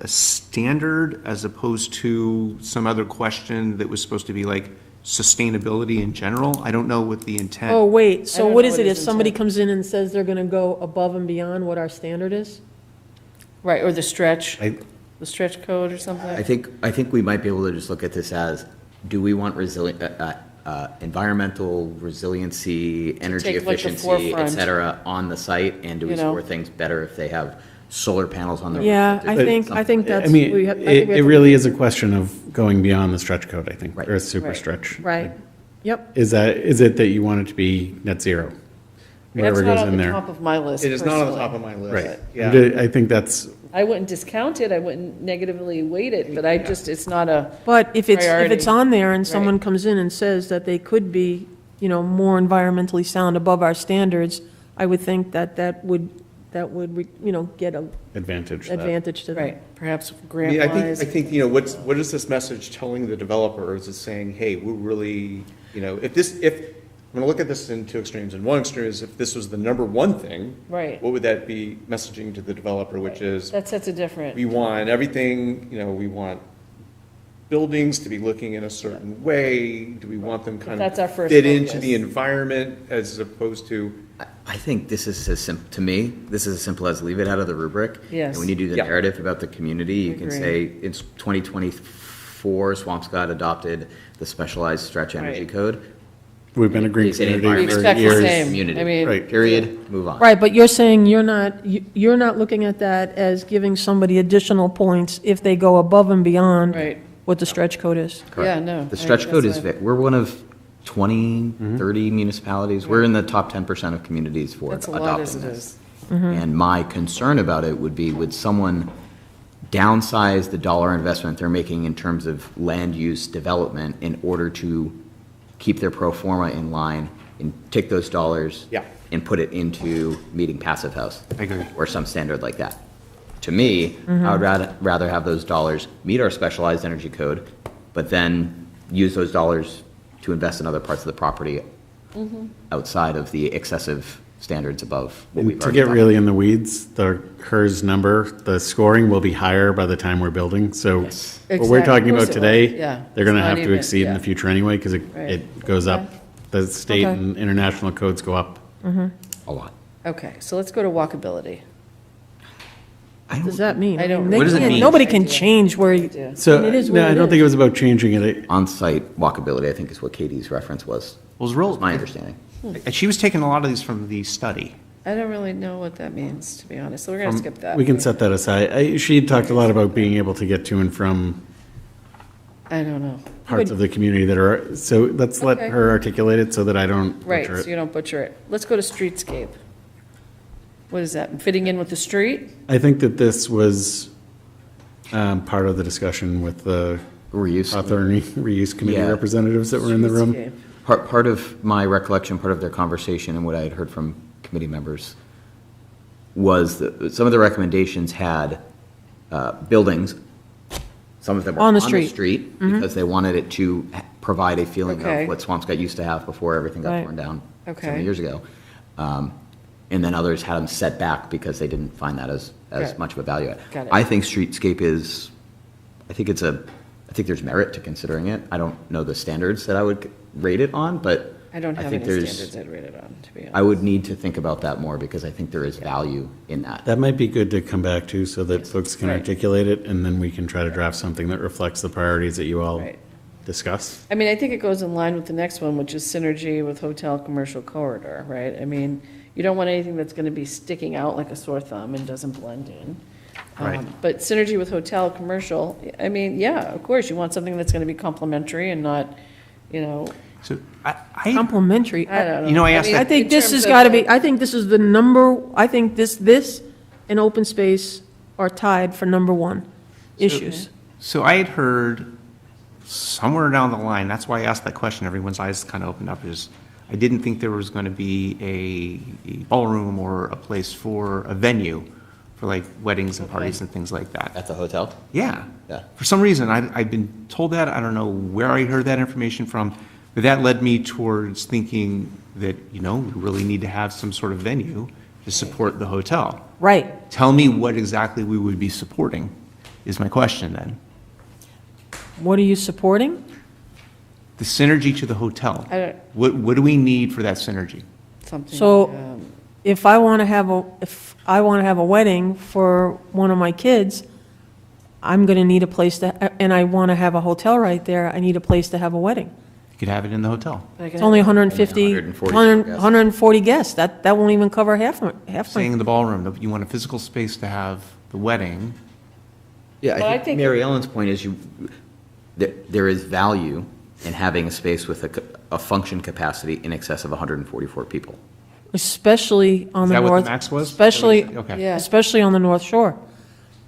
standard as opposed to some other question that was supposed to be like sustainability in general? I don't know what the intent. Oh, wait, I so don't what know is what it his if somebody intent- comes in and says they're gonna go above and beyond what our standard is? Right, or the stretch, I- the stretch code or something? I think we might be able to just look at this as, do we want environmental resiliency, energy take, like, the efficiency, et forefront. cetera, on the site? And do we You know? score things better if they have solar panels on their roof? Yeah, If I there's think something- that's. I mean, we have- I think it we have to- really is a question of going beyond the stretch code, I think, Right. or a super Right. stretch. Right, yep. Is it that you want it to be net zero? That's Whatever not goes on in the there. top of my list It is not on the personally. top of my list. Right. Yeah. I think that's, I wouldn't discount it, I wouldn't negatively weight it, but it's not a, But if it's Priority. on there and Right. someone comes in and says that they could be, more environmentally sound above our standards, I would think that would, get a advantage to that. advantage to them. right, perhaps I grant mean, wise. I think, what is this message telling the developers? Is saying, hey, we're really, I'm gonna look at this in two extremes, and one extreme is if this was the number one thing. Right. What would that be messaging to the developer, which is, That sets a different. we want everything, we want buildings to be looking in a certain way? Do we want them kind That's our of first fit into focus. the environment as opposed to? I think this is to me, this is as simple as leave it out of the rubric. Yes. And when you do the Yeah. narrative about the community, you can Agree. say, it's 2024, Swampscott adopted the specialized stretch energy Right. code. We've been a green It's an community We environment. for expect the years. same. Community. I mean. Right. Period, move on. Right, but you're saying you're not looking at that as giving somebody additional points if they go above and beyond Right. what the stretch code is. Yeah, no. The stretch code is, that's we're one of 20, 30 municipalities. We're in the top 10% of communities for That's a lot as adopting it this. is. And my concern about it would be, would someone downsize the dollar investment they're making in terms of land use development in order to keep their pro forma in line and take those dollars Yeah. and put it into meeting passive house? I agree. Or some standard like that. To me, I would rather have those dollars meet our specialized energy code, but then use those dollars to invest in other parts of the property outside of the excessive standards above what we've To already get done. really in the weeds, the HERS number, the scoring will be higher by the time we're building. So what we're Exactly. talking Of course about it will. today, Yeah. they're going to It's not have to even- exceed in yeah. the future anyway, because Right. it goes up. The state Okay. and international codes go up. A lot. Okay, so let's go to walkability. What does that mean? I don't- They What does it can't- mean? Nobody can Idea. change where you, So, And it is no, what I it don't think is. it was about changing it. On-site walkability, I think, is what Katie's reference was. Was real, My understanding. and she was taking a lot of these from the study. I don't really know what that means, to be honest, so we're gonna skip that. We can set that aside. She talked a lot about being able to get to and from I don't know. parts of the community that are, so let's let Okay. her articulate it so that I don't Right, butcher so it. you don't butcher it. Let's go to streetscape. What is that, fitting in with the street? I think that this was part of the discussion with the Reuse. Hawthorne Reuse Committee Yeah. representatives that were in the room. Streetscape. Part of my recollection, part of their conversation and what I had heard from committee members was that some of the recommendations had buildings, some of them were On on the the street. street because they wanted it to provide a feeling Okay. of what Swampscott used to have before everything got Right. torn down Okay. 7 years ago. And then others had them set back because they didn't find that as Got it. much of a value add. Got it. I think streetscape is, I think there's merit to considering it. I don't know the standards that I would rate it on, but I don't have think any there's- standards I'd rate it on, to be honest. I would need to think about that more because I think there is value in that. That might be good to come back to so that folks can Right. articulate it, and then we can try to draft something that reflects the priorities that you all Right. discuss. I mean, I think it goes in line with the next one, which is synergy with hotel commercial corridor, right? I mean, you don't want anything that's gonna be sticking out like a sore thumb and doesn't blend in. Right. But synergy with hotel commercial, I mean, yeah, of course, you want something that's gonna be complementary and not, you know, So I complimentary. I don't know. You know, I asked mean, that- I think in this terms has of got to be, like- I think this is the number, I think this and open space are tied for number one issues. So I had heard somewhere down the line, that's why I asked that question, everyone's eyes kind of opened up, is I didn't think there was going to be a ballroom or a place for a venue for like weddings and parties and things like that. At the hotel? Yeah. Yeah. For some reason, I've been told that, I don't know where I heard that information from, but that led me towards thinking that, we really need to have some sort of venue to support the hotel. Right. Tell me what exactly we would be supporting, is my question then. What are you supporting? The synergy to the hotel. I don't- What do we need for that synergy? something. So if I want to have a wedding for one of my kids, I'm going to need a place and I want to have a hotel right there, I need a place to have a wedding. You could have it in the hotel. It's only 150, 140 guests. That won't even cover half Saying my, in the ballroom, that you want a physical space to have the wedding. Yeah, But I I think- think Mary Ellen's point is there is value in having a space with a function capacity in excess of 144 people. especially on Is the that what north. the max was? Especially, Okay. Yeah. especially on the North Shore.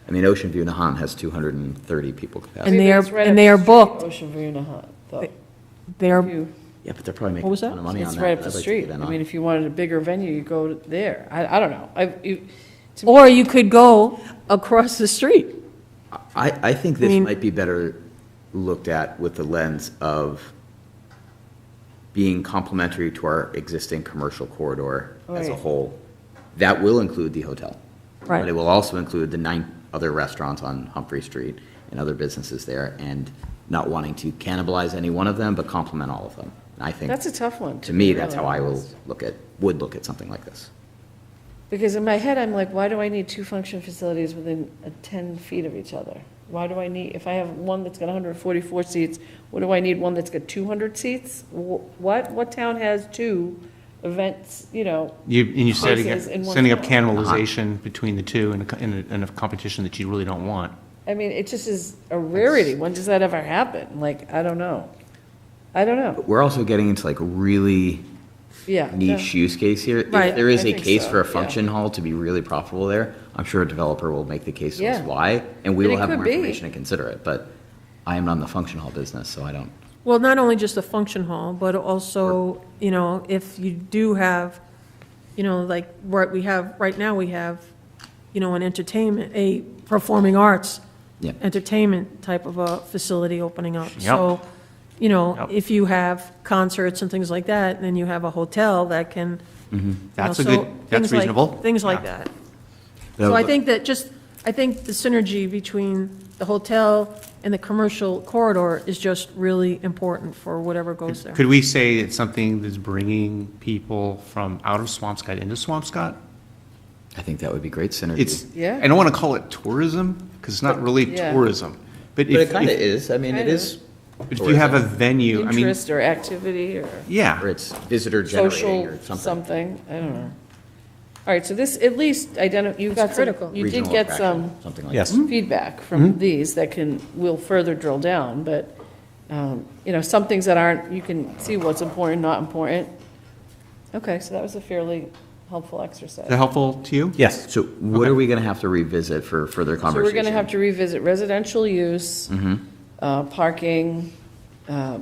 I mean, Ocean View Nahan has 230 people capacity. And they are, It's right and up they the are street, booked. Ocean View, Nahat, though. They are, You- Yeah, but they're probably What was making a that? ton of money on that. It's right up the I'd like to street. get in I on mean, it. if you wanted a bigger venue, you go there. I don't know. or you could go across the street. I think this mean- might be better looked at with the lens of being complementary to our existing commercial corridor as a Right. whole. That will include the hotel. Right. But it will also include the 9 other restaurants on Humphrey Street and other businesses there, and not wanting to cannibalize any one of them, but complement all of them. And I think, That's a tough one. to me, be that's really how I honest. would look at something like this. Because in my head, I'm like, why do I need two function facilities within 10 feet of each other? Why do I need, if I have one that's got 144 seats, what do I need one that's got 200 seats? What town has two events, And you places in one setting up town? cannibalization between the two in a competition that you really don't want. I mean, it just is a rarity. When does that ever happen? Like, I don't know. We're also getting into like really Yeah. niche use case here. Right, If there is I a think case so, for a yeah. function hall to be really profitable there, I'm sure a developer will make the case as Yeah. why, and we And will it have could more be. information to consider it, but I am not in the function hall business, so I don't. Well, not only just a function hall, but also, if you do have, like, right now we have, an entertainment, a performing arts Yeah. entertainment type of a facility opening up. Yep. So, you know, Yep. if you have concerts and things like that, then you have a hotel that can, you know, That's a so good, that's things like- reasonable. Things like Yeah. that. So I think that I think the synergy between the hotel and the commercial corridor is just really important for whatever goes there. Could we say it's something that's bringing people from out of Swampscott into Swampscott? I think that would be great synergy. It's, Yeah. I don't want to call it tourism, because it's not really Yeah. tourism. But it kind of is. I mean, it Kind of. is. But if you have a venue, I mean, Interest or activity or yeah. Or it's visitor generating social or something. something, I don't know. All right, so this, at least you got some, critical. you did Regional get attraction, some something like Yes. that. feedback from these that will further drill down, but, you know, some things that aren't, you can see what's important, not important. Okay, so that was a fairly helpful exercise. Is that helpful to you? Yes. So what are we going to have to revisit for further So conversation? we're gonna have to revisit residential use, parking,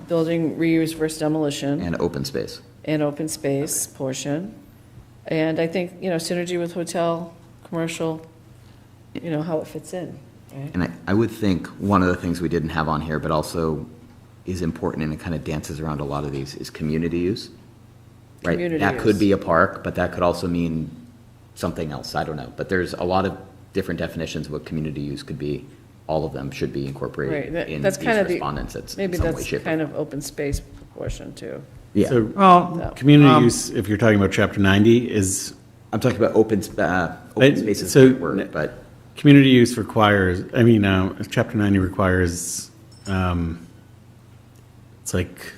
building reuse versus demolition, And open space. and open space portion. And I think, you know, synergy with hotel, commercial, you know, how it fits in, right? And I would think one of the things we didn't have on here, but also is important and it kind of dances around a lot of these, is community use. Right? Community That could use. be a park, but that could also mean something else. I don't know. But there's a lot of different definitions of what community use could be. All of them should be Right, incorporated in that's these kind of the, respondents in maybe some way, that's shape, or kind of open space portion too. Yeah. So, Well, community use, if you're talking about Chapter 90, is, I'm talking about open space is so- a good word, but community use requires, I mean, Chapter 90 requires, it's like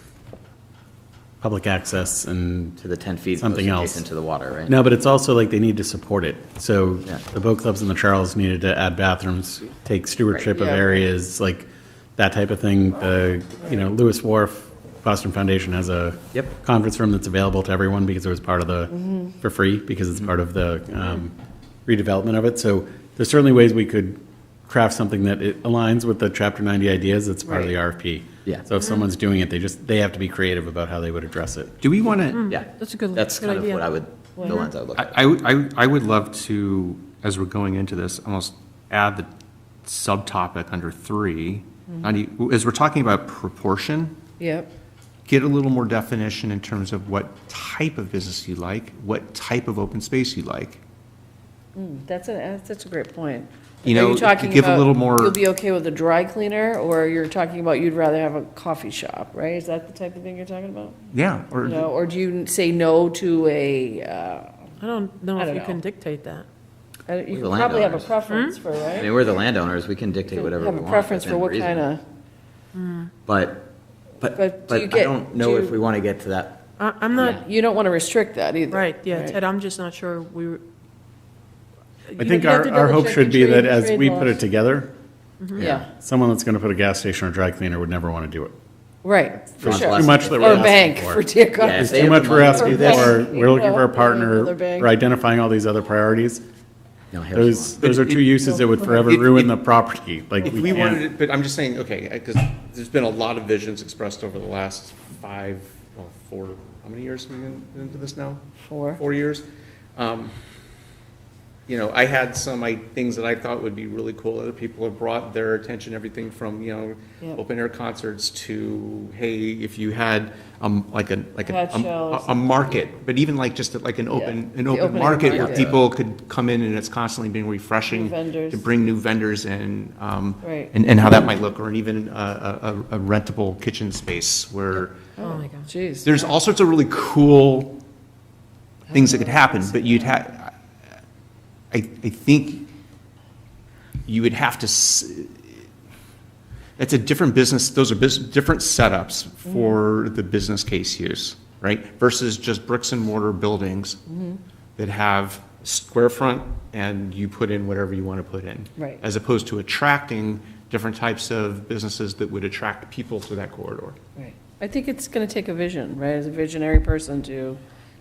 public access and to the 10 feet something else. adjacent to the water, right? No, but it's also like they need to support it. So Yeah. the boat clubs and the Charles needed to add bathrooms, take stewardship of Right, yeah. areas, like that type of thing. Lewis Wharf, Boston Foundation has a Yep. conference room that's available to everyone because it was part of the, for free, because it's part of the redevelopment of it. So there's certainly ways we could craft something that it aligns with the Chapter 90 ideas that's part of the RFP. Yeah. So if someone's doing it, they have to be creative about how they would address it. do we want to, Yeah. That's a good, That's good kind of idea. what I would, the lens I would look at. I would love to, as we're going into this, almost add the subtopic under 3. As we're talking about proportion, Yep, get a little more definition in terms of what type of business you like, what type of open space you like. that's a great point. You Are know, you talking give a about little more- You'll be okay with a dry cleaner, or you're talking about you'd rather have a coffee shop, right? Is that the type of thing you're talking about? Yeah, or, You know, or do you say no to a, I don't know I if don't you know. can dictate that. you the probably have a landowners. preference for, I right? mean, we're the landowners, we can dictate whatever we Have want. a preference for within what reason. kind of, But But do I you get- don't know do if you- we want to get to that. I'm not, you don't want to restrict that either. right, yeah, Ted, I'm just not sure we were. I think our hope should be that as we put it together, Yeah, someone that's going to put a gas station or dry cleaner would never want to do it. right, for Drawn sure. less Too much that Or we're a bank asking for for. dear Yeah, God. if It's they too have much the we're money- asking Or bank, for. We're looking for a another partner. bank. We're identifying all these other priorities. No, Harrison Those are two uses that would forever ruin the property. Like, if we we wanted can't. it, but I'm just saying, okay, because there's been a lot of visions expressed over the last 4, how many years have we been into this now? 4. 4 years. You know, I had some things that I thought would be really cool. Other people have brought their attention, everything from, Yep. open air concerts to, hey, if you had, Patio or a market, but even like just like an Yeah. open The open air market where market. people could come in and it's constantly being refreshing. New vendors. To bring new vendors in, Right. and how that might look, or even a rentable kitchen space where Oh, my God. Jeez. there's all sorts of really cool things that could happen, but I think you would have to, it's a different business, those are different setups for the business case use, right? Versus just bricks and mortar buildings that have square front and you put in whatever you want to put in. Right. As opposed to attracting different types of businesses that would attract people to that corridor. Right. I think it's going to take a vision, right, as a visionary person to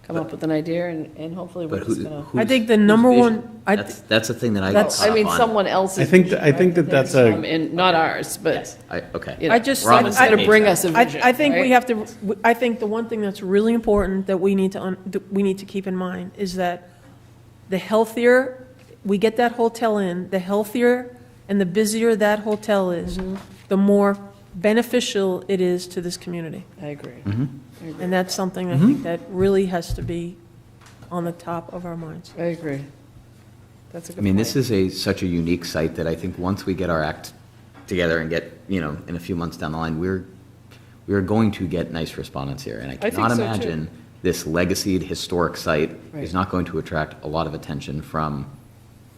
come up with an idea, and hopefully we're But just who, going to. I think the number vision? one, That's the thing that I get That's- caught I mean, up on. someone else's. I think vision, I think right? that that's a. And not ours, but, Yes, okay. you know, I just, someone's I- going to bring us a vision. I think we right? have to, I think the one thing that's really important that we need to keep in mind is that the healthier we get that hotel in, the healthier And the busier that hotel is, the more beneficial it is to this community. I agree. And that's something I think that really has to be on the top of our minds. I agree. That's a good I mean, point. this is such a unique site that I think once we get our act together and get, in a few months down the line, we're going to get nice respondents here. And I think cannot so, too. imagine this legacied historic site Right. is not going to attract a lot of attention from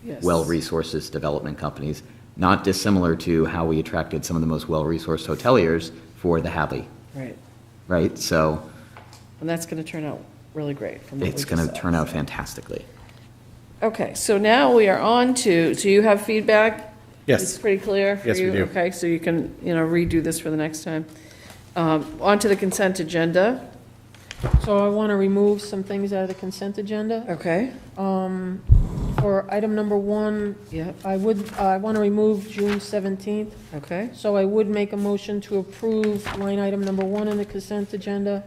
Yes. well-resourced development companies, not dissimilar to how we attracted some of the most well-resourced hoteliers for the Hadley, Right. right? So And that's going to turn out really great from what we it's just going to said. turn out fantastically. Okay, so now we are on to, do you have feedback? Yes. It's pretty clear for Yes, we you? do. Okay, so you can, redo this for the next time. On to the consent agenda. So I want to remove some things out of the consent agenda. Okay. For item number 1, Yep. I want to remove June 17th. Okay. So I would make a motion to approve line item number 1 in the consent agenda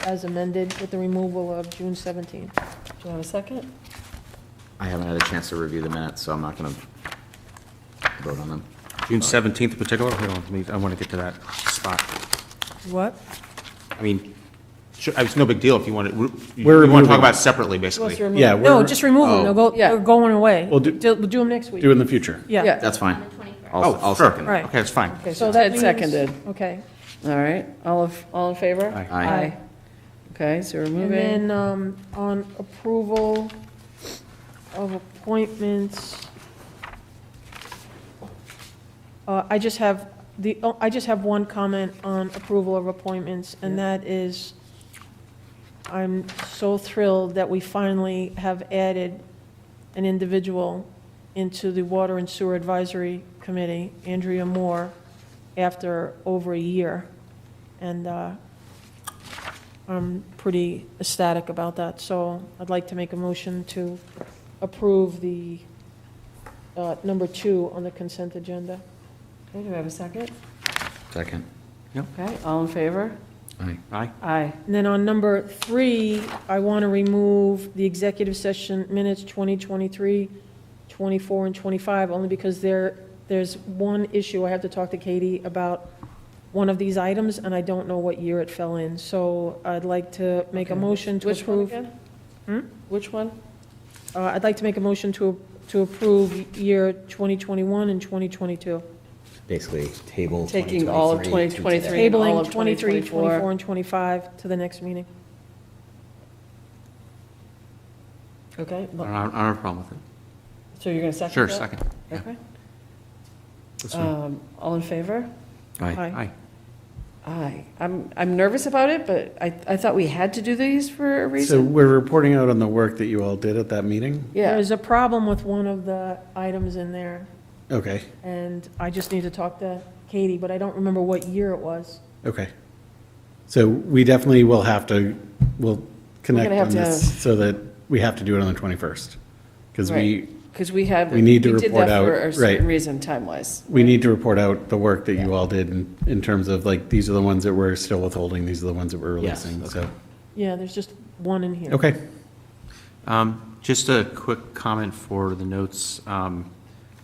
as amended with the removal of June 17th. Do you have a second? I haven't had a chance to review the minutes, so I'm not going to vote on them. June 17th in particular, hold on, I want to get to that spot. What? I mean, sure, it's no big deal if you want to, you We're want to removing- talk about it separately, Supposed basically. to remove Yeah, them. No, we're- just remove them. They're going away. We'll do- We'll do them next week. Do in the future. Yeah. That's fine. On the 21st. I'll sure. second it. Right. Okay, that's fine. Okay, So that Ted means- seconded. Okay. All right, all in favor? Aye. Aye. Okay, so we're And moving. then on approval of appointments, I just have one comment on approval of appointments, and that is, I'm so thrilled that we finally have added an individual into the Water and Sewer Advisory Committee, Andrea Moore, after over a year. And I'm pretty ecstatic about that, so I'd like to make a motion to approve the number 2 on the consent agenda. Okay, do we have a second? Second. Okay, all in favor? Aye. Aye. Aye. And then on number 3, I want to remove the executive session minutes 2023, 24, and 25, only because there's one issue. I have to talk to Katie about one of these items, and I don't know what year it fell in. So I'd like to make a Okay. motion to Which one approve. again? Which one? I'd like to make a motion to approve year 2021 and 2022. Basically, table Taking all of 2023 to today. 2023. all Tabling of 23, 2024. 24, and 25 to the next meeting. Okay, I don't have a problem with it. so you're going to second Sure, that? second. Yeah. Okay. That's fine. All in favor? Aye. Aye. Aye. I'm nervous about it, but I thought we had to do these for a So reason. we're reporting out on the work that you all did at that meeting? Yeah, There's a problem with one of the items in there, Okay, and I just need to talk to Katie, but I don't remember what year it was. okay. So we definitely will have to, we'll connect have on to this so that we have to do it on the 21st. Because right, because we need to did report that for out- a certain right. reason, time-wise. we need to report out the work that you all did in terms of like, these are the ones that we're still withholding, these are the ones that we're Yes, releasing, okay. so. Yeah, there's just one in here. Okay, Just a quick comment for the notes.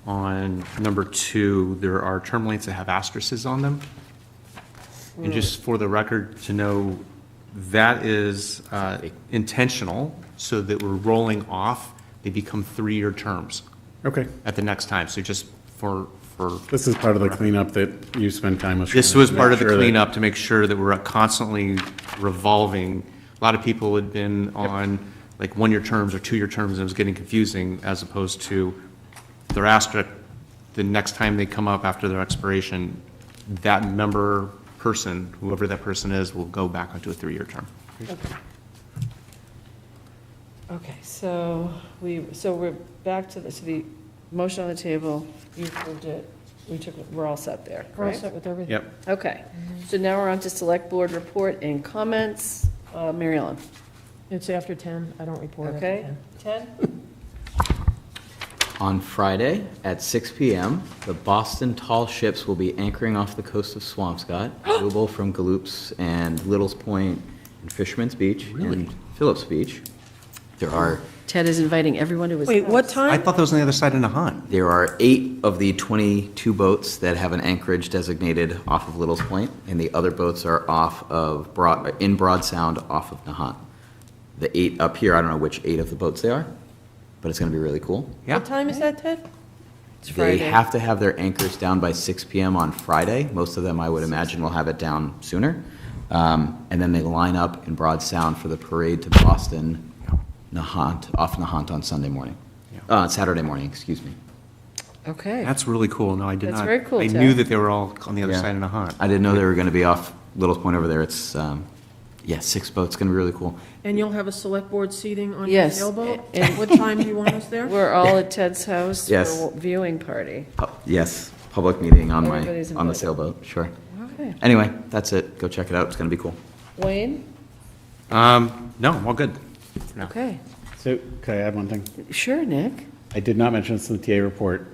On number 2, there are term lengths that have asterisks on them. And just for the record to know, that is intentional, so that we're rolling off, they become 3-year terms okay. at the next time. So just for This is part of the cleanup that you spend time with. this Shannon was to part make of the sure that- cleanup to make sure that we're constantly revolving. A lot of people had been on like 1-year terms or 2-year terms, and it was getting confusing, as opposed to their asterisk, the next time they come up after their expiration, that member person, whoever that person is, will go back onto a 3-year term. Okay, so we're back to the motion on the table, you approved it, we're all set there, We're all correct? set with everything. Yep. Okay, so now we're on to select board report and comments. Mary Ellen? It's after 10, I don't report after Okay, 10. 10? On Friday at 6 p.m., the Boston Tall Ships will be anchoring off the coast of Swampscott, viewable from Galoops and Little's Point and Fisherman's Beach and Phillips Beach. There are Ted is inviting everyone to his house. Wait, what I time? thought that was on the other side of Nahant. There are 8 of the 22 boats that have an anchorage designated off of Little's Point, and the other boats are off of in Broad Sound off of Nahant. The 8 up here, I don't know which 8 of the boats they are, but it's going to be really cool. Yeah. What time is that, Ted? It's They Friday. have to have their anchors down by 6 p.m. on Friday. Most of them, I would imagine, will have it down sooner. And then they line up in Broad Sound for the parade to Boston, off Nahant on Sunday morning. Saturday morning, excuse me. Okay. That's really cool. No, I did That's not. very cool, I Ted. knew that they were all on the other Yeah. side of Nahant. I didn't know they were going to be off Little's Point over there. It's, 6 boats. It's going to be really cool. And you'll have a select board seating on your Yes, sailboat? and- What time do you want us there? We're all at Ted's house Yes. for a viewing party. Yes, public meeting on Everybody's the invited. sailboat, sure. Okay. Anyway, that's it. Go check it out. It's going to be cool. Wayne? No, I'm all good. for now. Okay. So, could I add one thing? Sure, Nick. I did not mention this in the TA report.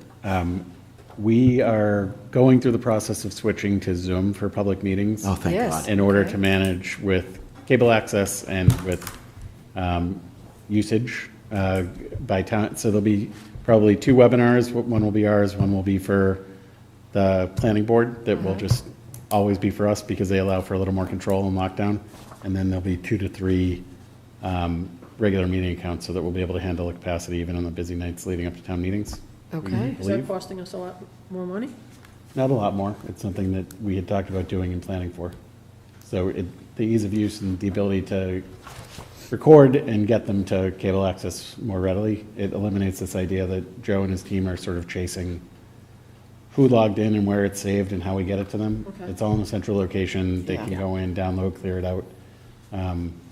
We are going through the process of switching to Zoom for public meetings. Oh, thank Yes. God. In order Okay. to manage with cable access and with usage by town. So there'll be probably 2 webinars. One will be ours, one will be for the planning board that will just always be for us because they allow for a little more control and lockdown. And then there'll be 2 to 3 regular meeting accounts so that we'll be able to handle the capacity even on the busy nights leading up to town meetings. Okay. Is that costing us a lot more money? Not a lot more. It's something that we had talked about doing and planning for. So the ease of use and the ability to record and get them to cable access more readily, it eliminates this idea that Joe and his team are sort of chasing who logged in and where it's saved and how we get it to them. Okay. It's all in a central location. They can Yeah. go in, download, clear it out.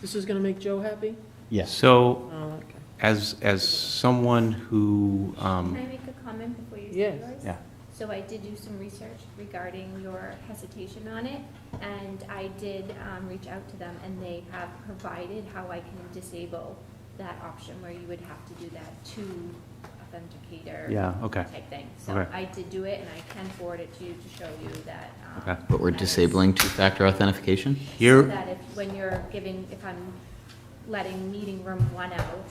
This is going to make Joe happy? Yes. So, Oh, okay. as someone who, Can I make a comment before you say Yes. yours? Yeah. So I did do some research regarding your hesitation on it, and I did reach out to them, and they have provided how I can disable that option where you would have to do that authenticator Yeah, okay. type thing. So Okay. I did do it, and I can forward it to you to show you that. Okay. But we're that is- disabling 2-factor authentication? here, That when you're if I'm letting meeting room 1 out,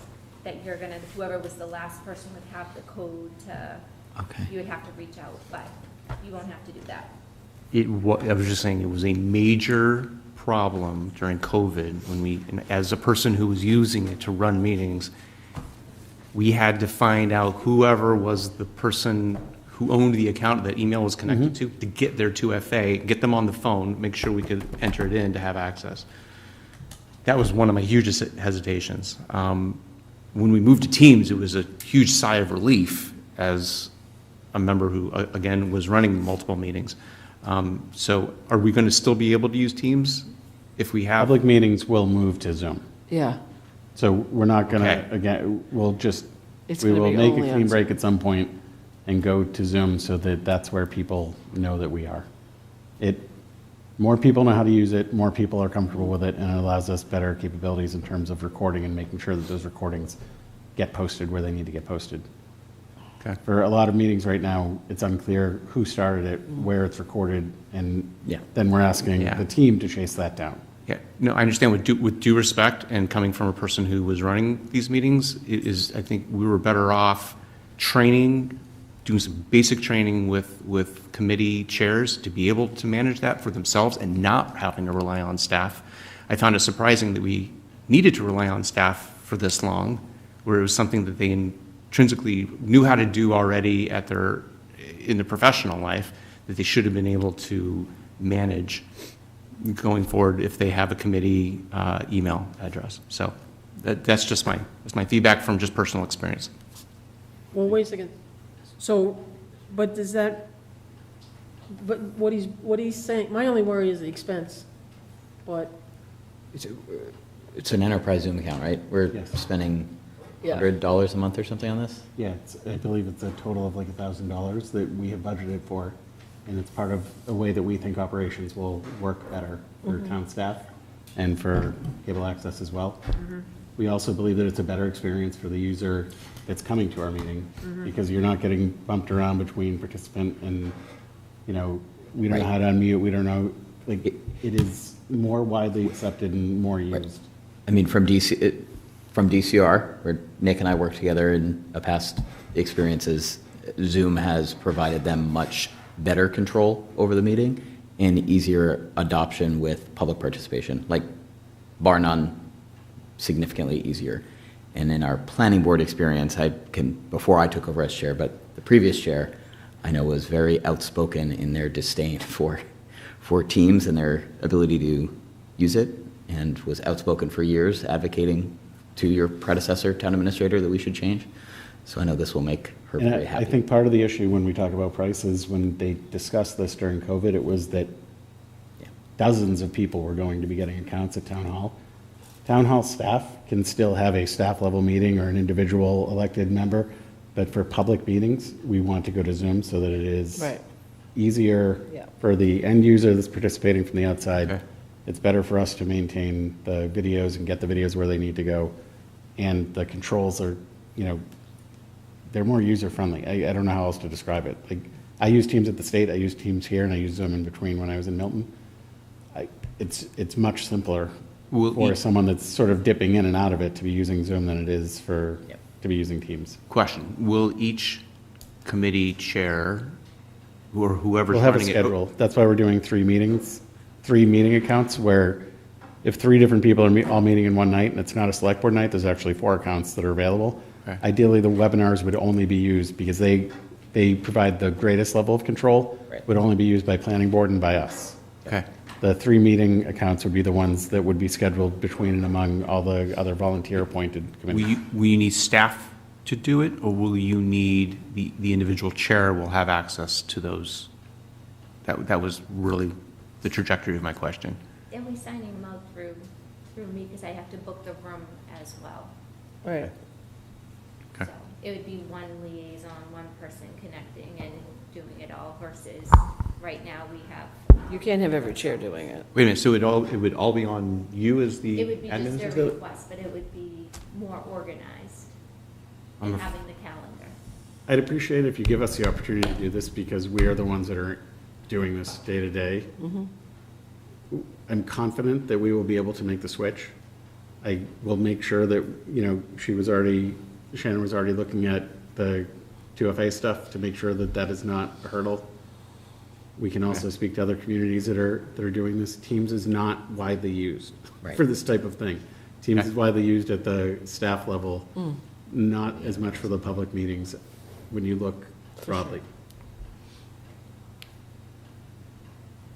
that you're gonna, whoever was the last person would have the code to, Okay. you would have to reach out, but you won't have to do that. I was just saying, it was a major problem during COVID when and as a person who was using it to run meetings, we had to find out whoever was the person who owned the account that email was connected to get their 2FA, get them on the phone, make sure we could enter it in to have access. That was one of my hugest hesitations. When we moved to Teams, it was a huge sigh of relief as a member who, again, was running multiple meetings. So are we going to still be able to use Teams if we have? Public meetings will move to Zoom. Yeah. So we're not gonna, Okay. again, It's we gonna will be make only a on clean Zoom. break at some point and go to Zoom so that that's where people know that we are. More people know how to use it, more people are comfortable with it, and it allows us better capabilities in terms of recording and making sure that those recordings get posted where they need to get posted. Okay. For a lot of meetings right now, it's unclear who started it, where it's recorded, and Yeah. then we're asking Yeah. the team to chase that down. Yeah, no, I understand with due respect, and coming from a person who was running these meetings, I think we were better off training, doing some basic training with committee chairs to be able to manage that for themselves and not having to rely on staff. I found it surprising that we needed to rely on staff for this long, where it was something that they intrinsically knew how to do already in their professional life, that they should have been able to manage going forward if they have a committee email address. So that's just my feedback from just personal experience. Well, wait a second. So, but does that, but what he's saying, my only worry is the expense, but, It's an enterprise Zoom account, right? We're Yes. spending Yeah. $100 a month or something on this? Yeah, I believe it's a total of like $1,000 that we have budgeted for, and it's part of a way that we think operations will work better for town staff and for cable access as well. We also believe that it's a better experience for the user that's coming to our meeting, because you're not getting bumped around between participant and, we don't know how to unmute, we don't know, like, it is more widely accepted and more used. I mean, from DC, from DCR, where Nick and I worked together in a past experiences, Zoom has provided them much better control over the meeting and easier adoption with public participation, like bar none, significantly easier. And in our planning board experience, before I took over as chair, but the previous chair, I know was very outspoken in their disdain for Teams and their ability to use it, and was outspoken for years advocating to your predecessor, town administrator, that we should change. So I know this will make her And very happy. I think part of the issue when we talk about prices, when they discussed this during COVID, it was that dozens of people were going to be getting accounts at town hall. Town hall staff can still have a staff level meeting or an individual elected member, but for public meetings, we want to go to Zoom so that it is Right. easier Yeah. for the end user that's participating from the outside. Okay. It's better for us to maintain the videos and get the videos where they need to go. And the controls are, they're more user-friendly. I don't know how else to describe it. Like, I use Teams at the state, I use Teams here, and I use Zoom in between when I was in Milton. It's much simpler for someone that's sort of dipping in and out of it to be using Zoom than it is to be using Teams. Question, will each committee chair, or whoever's We'll have a running it? schedule. That's why we're doing 3 meetings, 3 meeting accounts, where if 3 different people are all meeting in one night and it's not a select board night, there's actually 4 accounts that are available. Okay. Ideally, the webinars would only be used because they provide the greatest level of control, would only be used by planning board and by us. Okay. The 3 meeting accounts would be the ones that would be scheduled between and among all the other volunteer appointed committees. Will you need staff to do it, or will you need, the individual chair will have access to those? That was really the trajectory of my question. They'll be signing them out through me because I have to book the room as well. Right. Okay. So it would be one liaison, one person connecting and doing it all versus right now we have. You can't have every chair doing it. Wait a minute, so it would all be on you as the It would be just a administrator? request, but it would be more organized I'm than a- having the calendar. I'd appreciate it if you give us the opportunity to do this because we are the ones that are doing this day to day. I'm confident that we will be able to make the switch. I will make sure that, Shannon was already looking at the 2FA stuff to make sure that that is not a hurdle. We can also speak to other communities that are doing this. Teams is not widely used Right. for this type of thing. Teams is widely used at the staff level, not as much for the public meetings when you look broadly.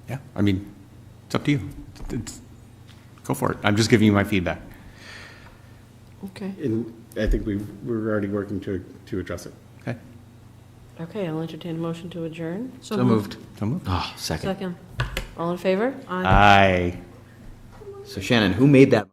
Yeah, I mean, it's up to you. Go for it. I'm just giving you my feedback. Okay. And I think we're already working to address it. Okay. Okay, I'll entertain a motion to adjourn. So moved. So moved. Oh, second. Second. All in favor? Aye. So Shannon, who made that?